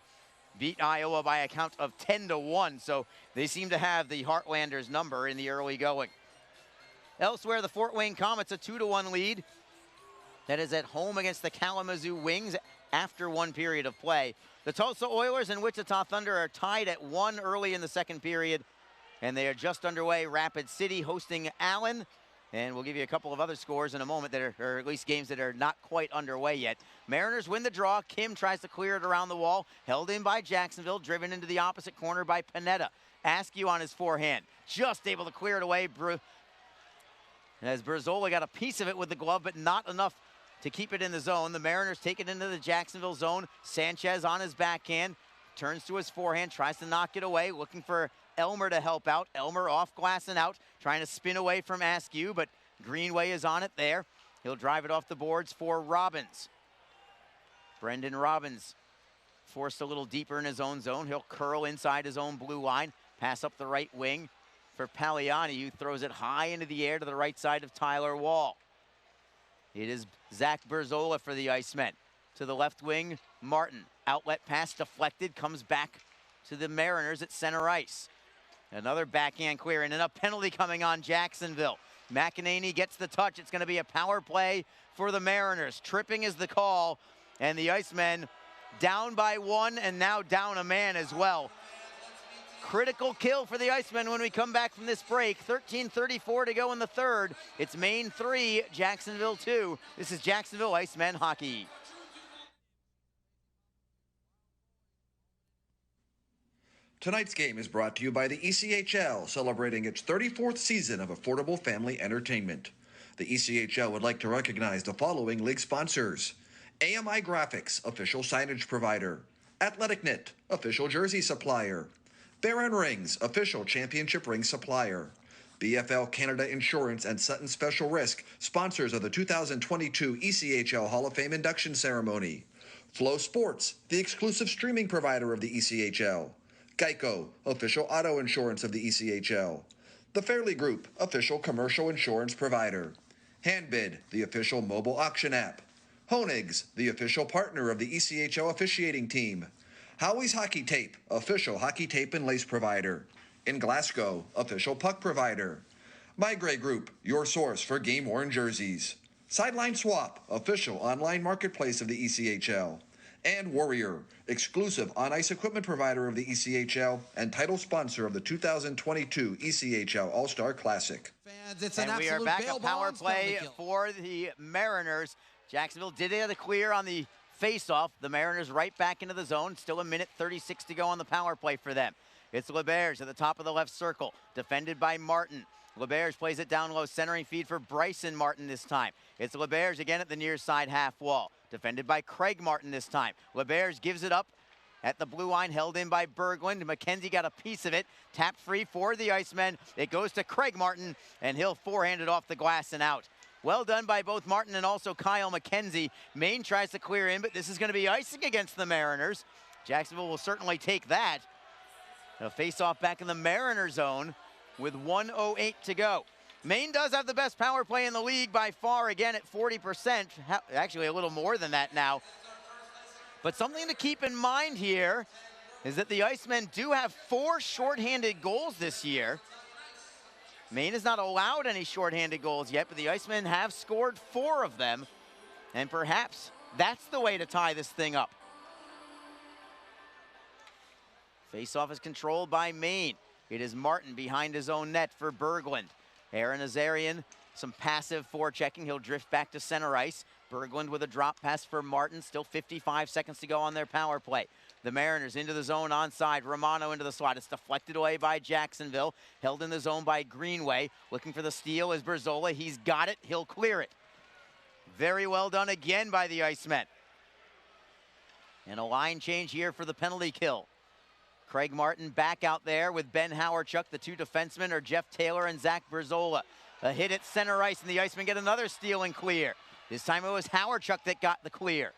beat Iowa by a count of 10-1, so they seem to have the Heartlanders number in the early going. Elsewhere, the Fort Wayne Comets, a 2-1 lead. That is at home against the Kalamazoo Wings after 1 period of play. The Tulsa Oilers and Wichita Thunder are tied at 1 early in the second period, and they are just underway. Rapid City hosting Allen. And we'll give you a couple of other scores in a moment that are, or at least games that are not quite underway yet. Mariners win the draw. Kim tries to clear it around the wall. Held in by Jacksonville. Driven into the opposite corner by Panetta. Askew on his forehand. Just able to clear it away. As Berzola got a piece of it with the glove, but not enough to keep it in the zone. The Mariners take it into the Jacksonville zone. Sanchez on his backhand. Turns to his forehand. Tries to knock it away. Looking for Elmer to help out. Elmer off glass and out, trying to spin away from Askew, but Greenway is on it there. He'll drive it off the boards for Robbins. Brendan Robbins forced a little deeper in his own zone. He'll curl inside his own blue line, pass up the right wing for Pagliani, who throws it high into the air to the right side of Tyler Wall. It is Zach Berzola for the Icemen. To the left wing, Martin. Outlet pass deflected, comes back to the Mariners at center ice. Another backhand clearing and a penalty coming on Jacksonville. McEnany gets the touch. It's going to be a power play for the Mariners. Tripping is the call, and the Icemen down by 1 and now down a man as well. Critical kill for the Icemen when we come back from this break. 13:34 to go in the third. It's Maine 3, Jacksonville 2. This is Jacksonville Icemen hockey. Tonight's game is brought to you by the ECHL, celebrating its 34th season of affordable family entertainment. The ECHL would like to recognize the following league sponsors: AMI Graphics, official signage provider; Athletic Knit, official jersey supplier; Baron Rings, official championship ring supplier; BFL Canada Insurance and Sutton Special Risk, sponsors of the 2022 ECHL Hall of Fame induction ceremony; Flow Sports, the exclusive streaming provider of the ECHL; Geico, official auto insurance of the ECHL; The Fairley Group, official commercial insurance provider; Handbid, the official mobile auction app; Honig's, the official partner of the ECHL officiating team; Howie's Hockey Tape, official hockey tape and lace provider; In Glasgow, official puck provider; My Grey Group, your source for game-worn jerseys; Sideline Swap, official online marketplace of the ECHL; and Warrior, exclusive on-ice equipment provider of the ECHL and title sponsor of the 2022 ECHL All-Star Classic. And we are back at power play for the Mariners. Jacksonville did have a clear on the face-off. The Mariners right back into the zone. Still a minute 36 to go on the power play for them. It's LeBears at the top of the left circle, defended by Martin. LeBears plays it down low, centering feed for Bryson Martin this time. It's LeBears again at the near side half wall, defended by Craig Martin this time. LeBears gives it up at the blue line, held in by Berglund. McKenzie got a piece of it, tapped free for the Icemen. It goes to Craig Martin, and he'll forehand it off the glass and out. Well done by both Martin and also Kyle McKenzie. Maine tries to clear in, but this is going to be icing against the Mariners. Jacksonville will certainly take that. A face-off back in the Mariner zone with 1:08 to go. Maine does have the best power play in the league by far, again at 40%. Actually, a little more than that now. But something to keep in mind here is that the Icemen do have 4 shorthanded goals this year. Maine has not allowed any shorthanded goals yet, but the Icemen have scored 4 of them, and perhaps that's the way to tie this thing up. Face-off is controlled by Maine. It is Martin behind his own net for Berglund. Aaron Azarian, some passive forechecking. He'll drift back to center ice. Berglund with a drop pass for Martin. Still 55 seconds to go on their power play. The Mariners into the zone onside. Romano into the slot. It's deflected away by Jacksonville. Held in the zone by Greenway. Looking for the steal is Berzola. He's got it. He'll clear it. Very well done again by the Icemen. And a line change here for the penalty kill. Craig Martin back out there with Ben Howarchuk. The 2 defensemen are Jeff Taylor and Zach Berzola. A hit at center ice, and the Icemen get another steal and clear. This time it was Howarchuk that got the clear.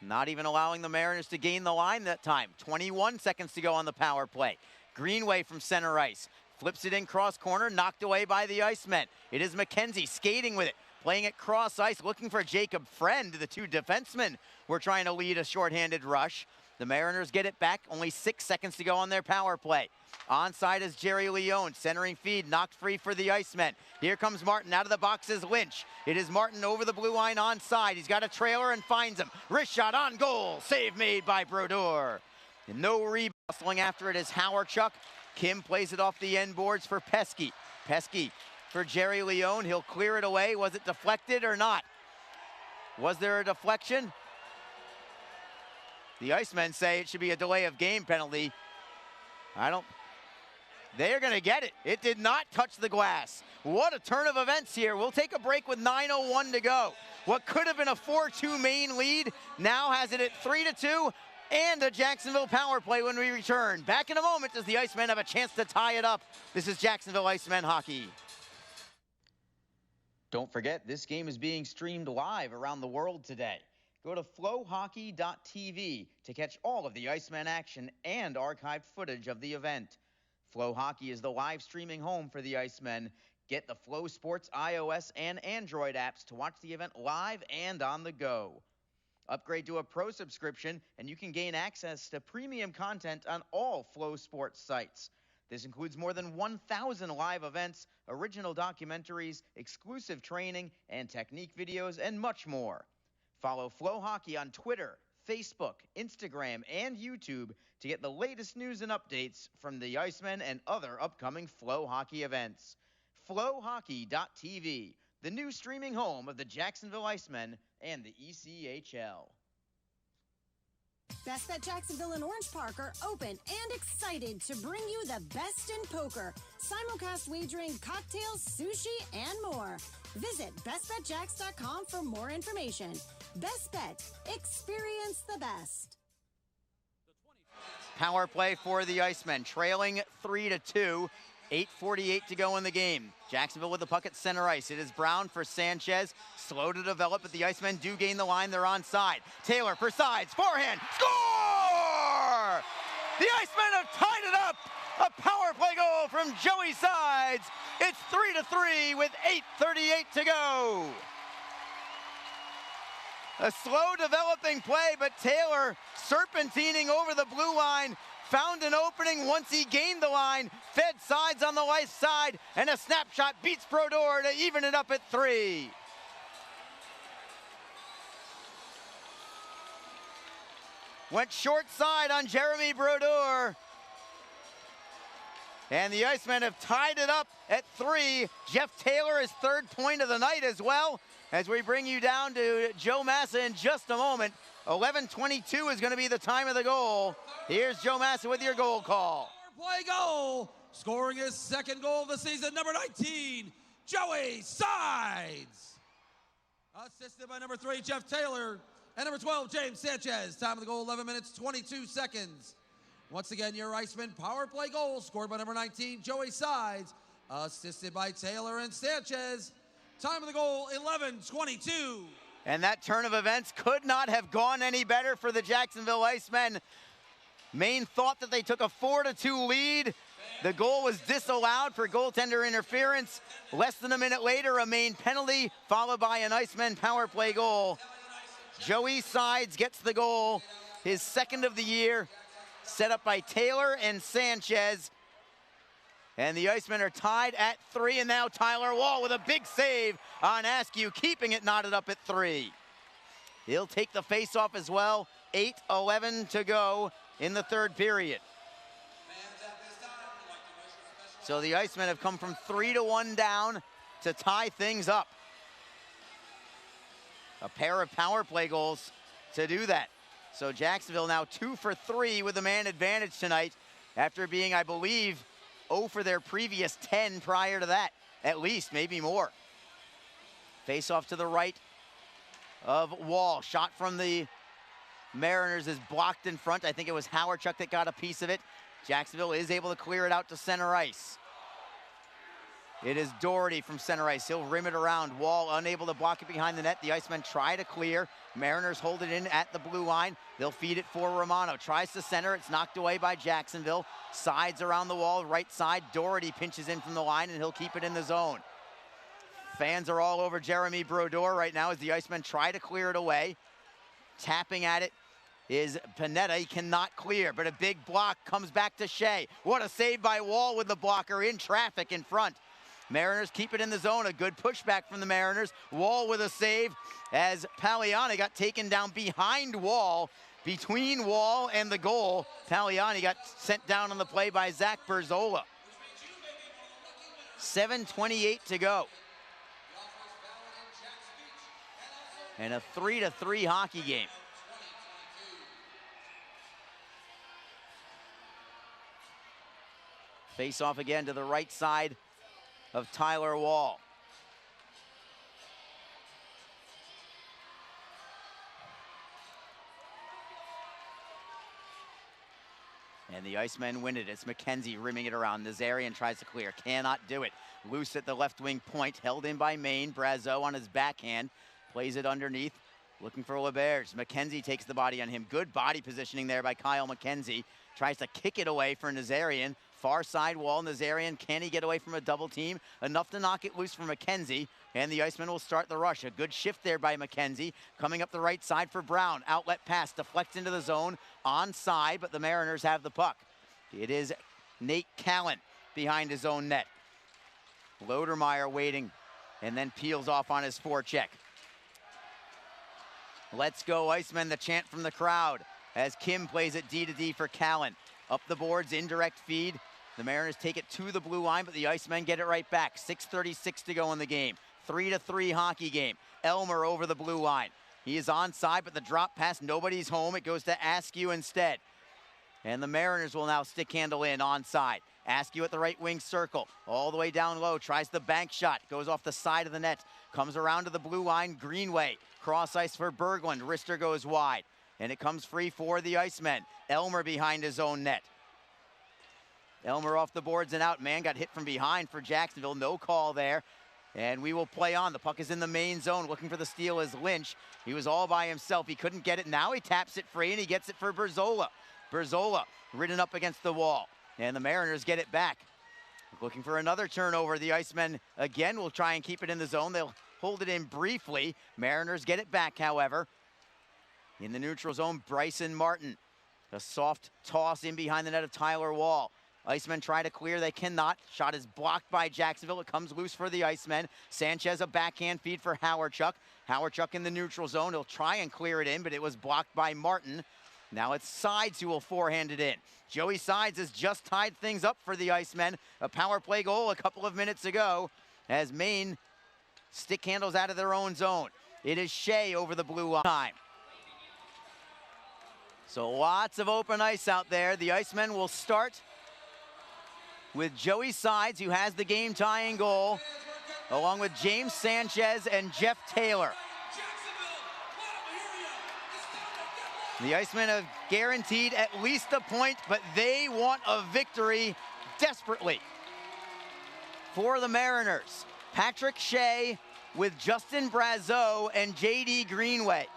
Not even allowing the Mariners to gain the line that time. 21 seconds to go on the power play. Greenway from center ice. Flips it in cross corner, knocked away by the Icemen. It is McKenzie skating with it. Playing it cross ice, looking for Jacob Friend. The 2 defensemen were trying to lead a shorthanded rush. The Mariners get it back, only 6 seconds to go on their power play. Onside is Jerry Leone, centering feed, knocked free for the Icemen. Here comes Martin, out of the box is Lynch. It is Martin over the blue line onside. He's got a trailer and finds him. Wrist shot on goal, save made by Brodeur. And no rebound, hustling after it is Howarchuk. Kim plays it off the end boards for Pesky. Pesky for Jerry Leone, he'll clear it away. Was it deflected or not? Was there a deflection? The Icemen say it should be a delay of game penalty. They're gonna get it. It did not touch the glass. What a turn of events here. We'll take a break with 9:01 to go. What could have been a 4-2 Maine lead now has it at 3-2 and a Jacksonville power play when we return. Back in a moment as the Icemen have a chance to tie it up. This is Jacksonville Icemen hockey. Don't forget, this game is being streamed live around the world today. Go to flowhockey.tv to catch all of the Icemen action and archived footage of the event. Flow Hockey is the live streaming home for the Icemen. Get the Flow Sports iOS and Android apps to watch the event live and on the go. Upgrade to a pro subscription and you can gain access to premium content on all Flow Sports sites. This includes more than 1,000 live events, original documentaries, exclusive training and technique videos, and much more. Follow Flow Hockey on Twitter, Facebook, Instagram, and YouTube to get the latest news and updates from the Icemen and other upcoming Flow Hockey events. Flowhockey.tv, the new streaming home of the Jacksonville Icemen and the ECHL. Best Bet Jacksonville and Orange Park are open and excited to bring you the best in poker, simulcast wagering, cocktails, sushi, and more. Visit bestbetjacks.com for more information. Best Bet, experience the best. Power play for the Icemen, trailing 3-2. 8:48 to go in the game. Jacksonville with the puck at center ice. It is Brown for Sanchez. Slow to develop, but the Icemen do gain the line. They're onside. Taylor for sides. Forehand. Score! The Icemen have tied it up. A power play goal from Joey Sides. It's 3-3 with 8:38 to go. A slow developing play, but Taylor serpentining over the blue line. Found an opening once he gained the line, fed sides on the left side, and a snapshot beats Brodeur to even it up at 3. Went short side on Jeremy Brodeur. And the Icemen have tied it up at 3. Jeff Taylor, his 3rd point of the night as well, as we bring you down to Joe Massa in just a moment. 11:22 is going to be the time of the goal. Here's Joe Massa with your goal call. Play goal, scoring his 2nd goal of the season, number 19, Joey Sides. Assisted by number 3, Jeff Taylor, and number 12, James Sanchez. Time of the goal, 11 minutes, 22 seconds. Once again, your Iceman power play goal, scored by number 19, Joey Sides, assisted by Taylor and Sanchez. Time of the goal, 11:22. And that turn of events could not have gone any better for the Jacksonville Icemen. Maine thought that they took a 4-2 lead. The goal was disallowed for goaltender interference. Less than a minute later, a Maine penalty, followed by an Icemen power play goal. Joey Sides gets the goal, his 2nd of the year. set up by Taylor and Sanchez. And the Icemen are tied at 3, and now Tyler Wall with a big save on Askew, keeping it knotted up at 3. He'll take the face-off as well. 8:11 to go in the third period. So the Icemen have come from 3-1 down to tie things up. A pair of power play goals to do that. So Jacksonville now 2 for 3 with the man advantage tonight after being, I believe, 0 for their previous 10 prior to that, at least, maybe more. Face off to the right of Wall. Shot from the Mariners is blocked in front. I think it was Howardchuk that got a piece of it. Jacksonville is able to clear it out to center ice. It is Doherty from center ice. He'll rim it around. Wall unable to block it behind the net. The Icemen try to clear. Mariners hold it in at the blue line. They'll feed it for Romano. Tries to center. It's knocked away by Jacksonville. Sides around the wall, right side. Doherty pinches in from the line, and he'll keep it in the zone. Fans are all over Jeremy Brodeur right now as the Icemen try to clear it away. Tapping at it is Panetta. He cannot clear, but a big block comes back to Shea. What a save by Wall with the blocker in traffic in front. Mariners keep it in the zone. A good pushback from the Mariners. Wall with a save as Pagliani got taken down behind Wall, between Wall and the goal. Pagliani got sent down on the play by Zach Berzola. 7:28 to go. And a 3-3 hockey game. Face off again to the right side of Tyler Wall. And the Icemen win it. It's McKenzie rimming it around. Nazarian tries to clear, cannot do it. Loose at the left wing point, held in by Maine. Brazeau on his backhand, plays it underneath, looking for LeBerge. McKenzie takes the body on him. Good body positioning there by Kyle McKenzie. Tries to kick it away for Nazarian. Far side Wall, Nazarian, can he get away from a double team? Enough to knock it loose for McKenzie, and the Icemen will start the rush. A good shift there by McKenzie. Coming up the right side for Brown. Outlet pass, deflects into the zone, onside, but the Mariners have the puck. It is Nate Callan behind his own net. Lodermeyer waiting, and then peels off on his forecheck. Let's go Icemen, the chant from the crowd, as Kim plays it D-to-D for Callan. Up the boards, indirect feed. The Mariners take it to the blue line, but the Icemen get it right back. 6:36 to go in the game. 3-3 hockey game. Elmer over the blue line. He is onside, but the drop pass, nobody's home. It goes to Askew instead. And the Mariners will now stick handle in onside. Askew at the right wing circle. All the way down low, tries the bank shot. Goes off the side of the net. Comes around to the blue line, Greenway. Cross ice for Berglund. Rister goes wide. And it comes free for the Icemen. Elmer behind his own net. Elmer off the boards and out. Man got hit from behind for Jacksonville. No call there. And we will play on. The puck is in the main zone. Looking for the steal is Lynch. He was all by himself. He couldn't get it. Now he taps it free, and he gets it for Berzola. Berzola ridden up against the wall. And the Mariners get it back. Looking for another turnover. The Icemen again will try and keep it in the zone. They'll hold it in briefly. Mariners get it back, however. In the neutral zone, Bryson Martin. A soft toss in behind the net of Tyler Wall. Icemen try to clear, they cannot. Shot is blocked by Jacksonville. It comes loose for the Icemen. Sanchez, a backhand feed for Howardchuk. Howardchuk in the neutral zone. He'll try and clear it in, but it was blocked by Martin. Now it's Sides who will forehand it in. Joey Sides has just tied things up for the Icemen. A power play goal a couple of minutes ago as Maine stick handles out of their own zone. It is Shea over the blue line. So lots of open ice out there. The Icemen will start with Joey Sides, who has the game-tying goal, along with James Sanchez and Jeff Taylor. The Icemen have guaranteed at least a point, but they want a victory desperately. For the Mariners, Patrick Shea with Justin Brazeau and J.D. Greenway.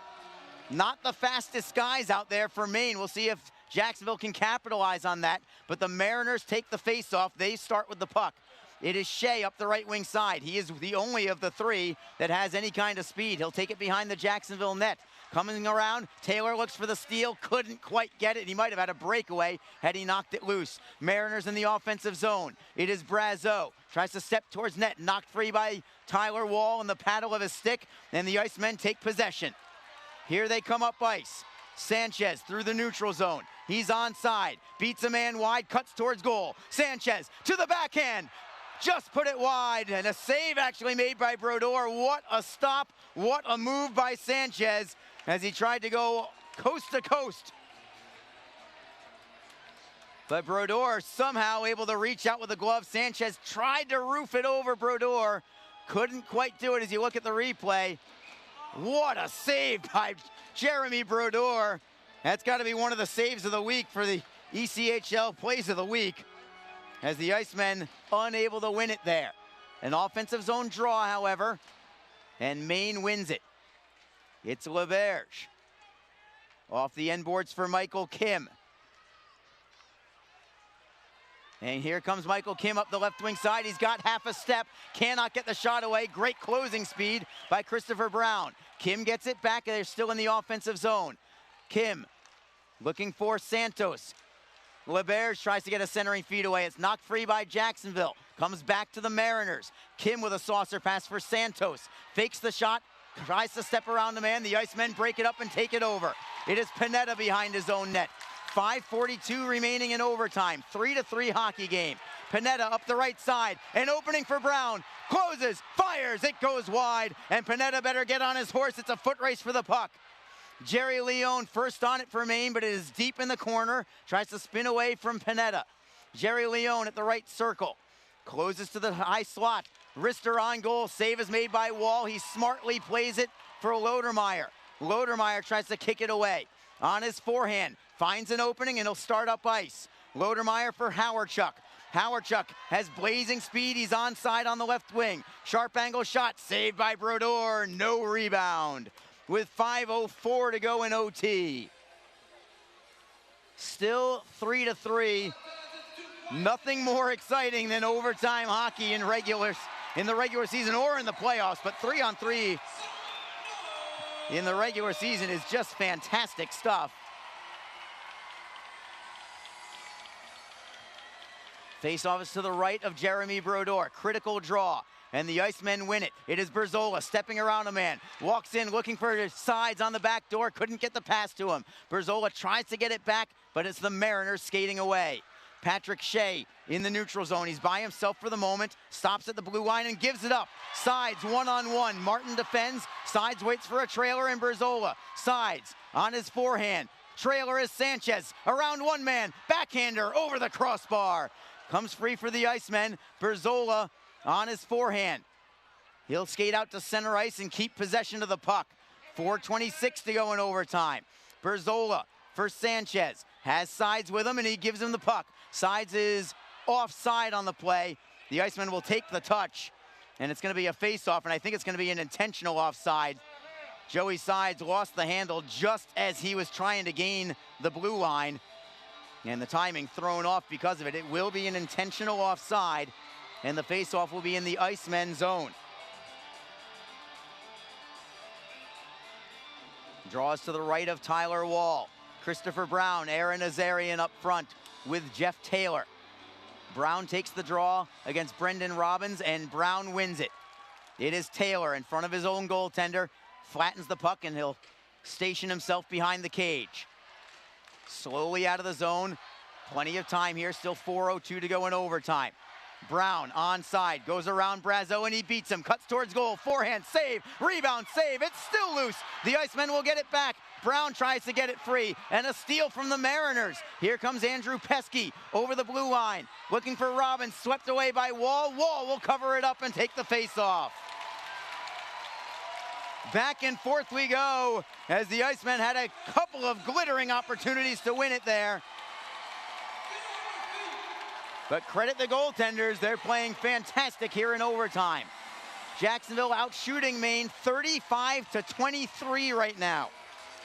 Not the fastest guys out there for Maine. We'll see if Jacksonville can capitalize on that, but the Mariners take the face-off. They start with the puck. It is Shea up the right wing side. He is the only of the three that has any kind of speed. He'll take it behind the Jacksonville net. Coming around, Taylor looks for the steal, couldn't quite get it. He might have had a breakaway had he knocked it loose. Mariners in the offensive zone. It is Brazeau. Tries to step towards net, knocked free by Tyler Wall in the paddle of his stick, and the Icemen take possession. Here they come up ice. Sanchez through the neutral zone. He's onside, beats a man wide, cuts towards goal. Sanchez to the backhand. Just put it wide, and a save actually made by Brodeur. What a stop, what a move by Sanchez as he tried to go coast to coast. But Brodeur somehow able to reach out with the glove. Sanchez tried to roof it over Brodeur. Couldn't quite do it as you look at the replay. What a save by Jeremy Brodeur. That's got to be one of the saves of the week for the ECHL Plays of the Week, as the Icemen unable to win it there. An offensive zone draw, however, and Maine wins it. It's LeBerge. Off the end boards for Michael Kim. And here comes Michael Kim up the left wing side. He's got half a step, cannot get the shot away. Great closing speed by Christopher Brown. Kim gets it back, and they're still in the offensive zone. Kim looking for Santos. LeBerge tries to get a centering feed away. It's knocked free by Jacksonville. Comes back to the Mariners. Kim with a saucer pass for Santos. Fakes the shot, tries to step around the man. The Icemen break it up and take it over. It is Pineda behind his own net. 5:42 remaining in overtime. 3-3 hockey game. Pineda up the right side. An opening for Brown. Closes, fires, it goes wide. And Pineda better get on his horse. It's a foot race for the puck. Jerry Leone first on it for Maine, but it is deep in the corner. Tries to spin away from Pineda. Jerry Leone at the right circle. Closes to the high slot. Rister on goal. Save is made by Wall. He smartly plays it for Lodermeyer. Lodermeyer tries to kick it away. On his forehand. Finds an opening and he'll start up ice. Lodermeyer for Howardchuk. Howardchuk has blazing speed. He's onside on the left wing. Sharp angle shot. Saved by Brodeur. No rebound. With 5:04 to go in OT. Still 3-3. Nothing more exciting than overtime hockey in the regular season or in the playoffs, but 3-on-3 in the regular season is just fantastic stuff. Face-off is to the right of Jeremy Brodeur. Critical draw. And the Icemen win it. It is Berzola stepping around a man. Walks in looking for sides on the back door. Couldn't get the pass to him. Berzola tries to get it back, but it's the Mariners skating away. Patrick Shea in the neutral zone. He's by himself for the moment. Stops at the blue line and gives it up. Sides one-on-one. Martin defends. Sides waits for a trailer and Berzola. Sides on his forehand. Trailer is Sanchez. Around one man. Backhander over the crossbar. Comes free for the Icemen. Berzola on his forehand. He'll skate out to center ice and keep possession of the puck. 4:26 to go in overtime. Berzola for Sanchez. Has Sides with him and he gives him the puck. Sides is offside on the play. The Icemen will take the touch and it's going to be a face-off, and I think it's going to be an intentional offside. Joey Sides lost the handle just as he was trying to gain the blue line, and the timing thrown off because of it. It will be an intentional offside, and the face-off will be in the Icemen zone. Draws to the right of Tyler Wall. Christopher Brown, Aaron Azarian up front with Jeff Taylor. Brown takes the draw against Brendan Robbins, and Brown wins it. It is Taylor in front of his own goaltender. Flattens the puck, and he'll station himself behind the cage. Slowly out of the zone. Plenty of time here. Still 4:02 to go in overtime. Brown onside, goes around Brazeau and he beats him. Cuts towards goal, forehand, save, rebound, save. It's still loose. The Icemen will get it back. Brown tries to get it free, and a steal from the Mariners. Here comes Andrew Pesky over the blue line, looking for Robbins, swept away by Wall. Wall will cover it up and take the face-off. Back and forth we go, as the Icemen had a couple of glittering opportunities to win it there. But credit the goaltenders, they're playing fantastic here in overtime. Jacksonville out shooting Maine 35-23 right now.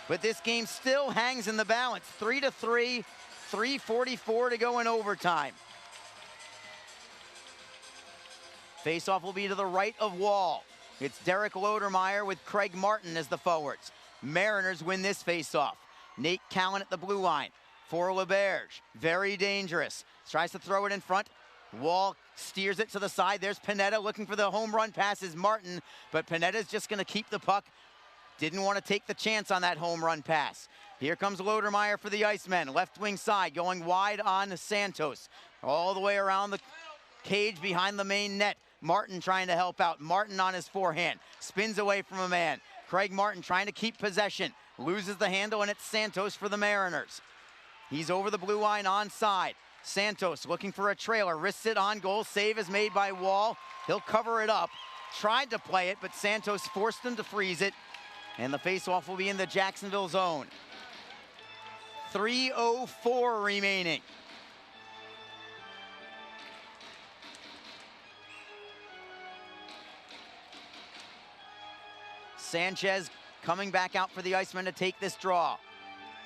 But this game still hangs in the balance. 3-3, 3:44 to go in overtime. Face-off will be to the right of Wall. It's Derek Lodermeyer with Craig Martin as the forwards. Mariners win this face-off. Nate Callan at the blue line for LeBerge. Very dangerous. Tries to throw it in front. Wall steers it to the side. There's Panetta looking for the home run pass is Martin, but Panetta's just going to keep the puck. Didn't want to take the chance on that home run pass. Here comes Lodermeyer for the Icemen. Left wing side going wide on Santos. All the way around the cage behind the main net. Martin trying to help out. Martin on his forehand. Spins away from a man. Craig Martin trying to keep possession. Loses the handle, and it's Santos for the Mariners. He's over the blue line onside. Santos looking for a trailer. Wrists it on goal. Save is made by Wall. He'll cover it up. Tried to play it, but Santos forced him to freeze it. And the faceoff will be in the Jacksonville zone. 3:04 remaining. Sanchez coming back out for the Icemen to take this draw.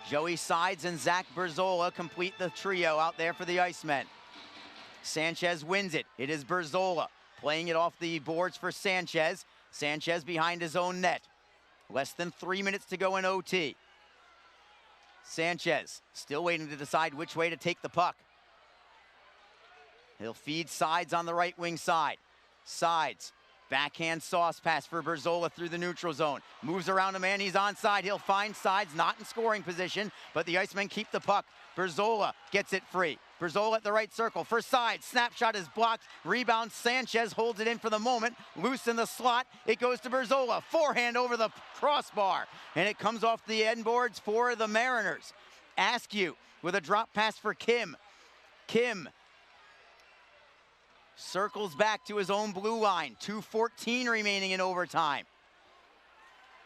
Joey Sides and Zach Berzola complete the trio out there for the Icemen. Sanchez wins it. It is Berzola playing it off the boards for Sanchez. Sanchez behind his own net. Less than 3 minutes to go in OT. Sanchez still waiting to decide which way to take the puck. He'll feed Sides on the right wing side. Sides, backhand sauce pass for Berzola through the neutral zone. Moves around a man, he's onside. He'll find Sides, not in scoring position, but the Icemen keep the puck. Berzola gets it free. Berzola at the right circle for Sides. Snapshot is blocked. Rebound, Sanchez holds it in for the moment. Loose in the slot. It goes to Berzola. Forehand over the crossbar. And it comes off the end boards for the Mariners. Askew with a drop pass for Kim. Kim circles back to his own blue line. 2:14 remaining in overtime.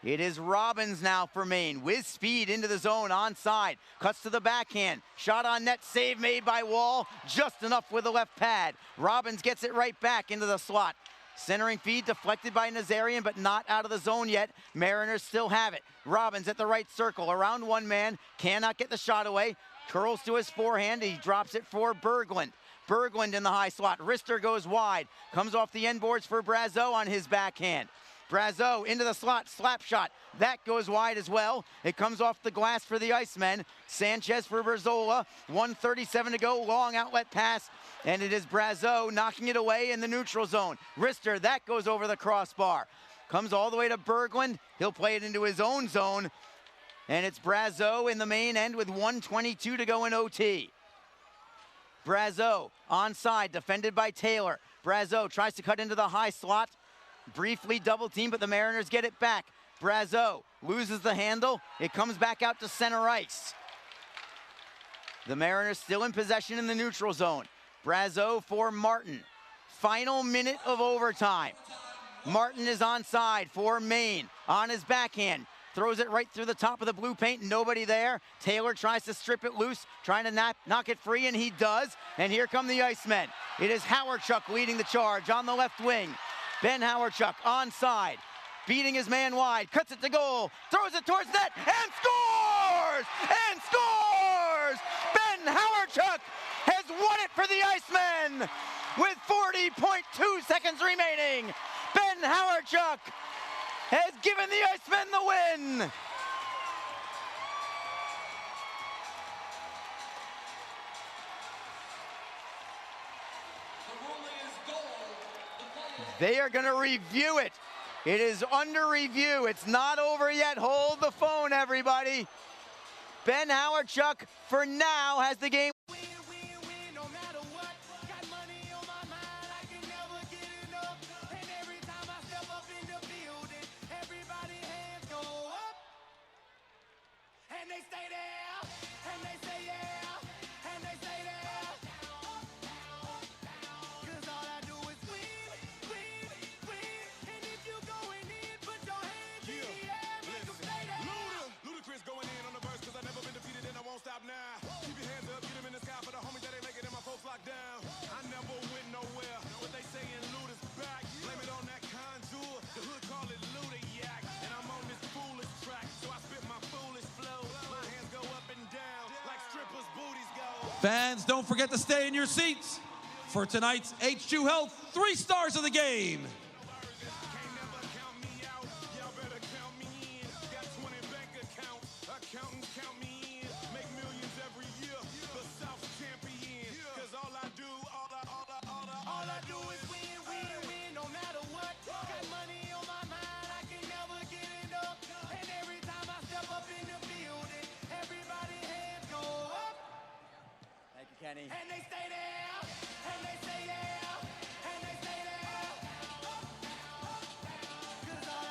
It is Robbins now for Maine. With speed into the zone onside. Cuts to the backhand. Shot on net. Save made by Wall. Just enough with the left pad. Robbins gets it right back into the slot. Centering feed deflected by Nazarian, but not out of the zone yet. Mariners still have it. Robbins at the right circle. Around one man. Cannot get the shot away. Curls to his forehand. He drops it for Berglund. Berglund in the high slot. Rister goes wide. Comes off the end boards for Brazeau on his backhand. Brazeau into the slot, slap shot. That goes wide as well. It comes off the glass for the Icemen. Sanchez for Berzola. 1:37 to go, long outlet pass. And it is Brazeau knocking it away in the neutral zone. Rister, that goes over the crossbar. Comes all the way to Berglund. He'll play it into his own zone. And it's Brazeau in the main end with 1:22 to go in OT. Brazeau onside, defended by Taylor. Brazeau tries to cut into the high slot. Briefly double team, but the Mariners get it back. Brazeau loses the handle. It comes back out to center ice. The Mariners still in possession in the neutral zone. Brazeau for Martin. Final minute of overtime. Martin is onside for Maine. On his backhand. Throws it right through the top of the blue paint. Nobody there. Taylor tries to strip it loose. Trying to knock it free, and he does. And here come the Icemen. It is Howardchuk leading the charge on the left wing. Ben Howardchuk onside, beating his man wide, cuts it to goal, throws it towards net, and scores! And scores! Ben Howardchuk has won it for the Icemen with 40.2 seconds remaining. Ben Howardchuk has given the Icemen the win. They are going to review it. It is under review. It's not over yet. Hold the phone, everybody. Ben Howardchuk, for now, has the game. Fans, don't forget to stay in your seats for tonight's H2 Health 3 stars of the game. Kenny.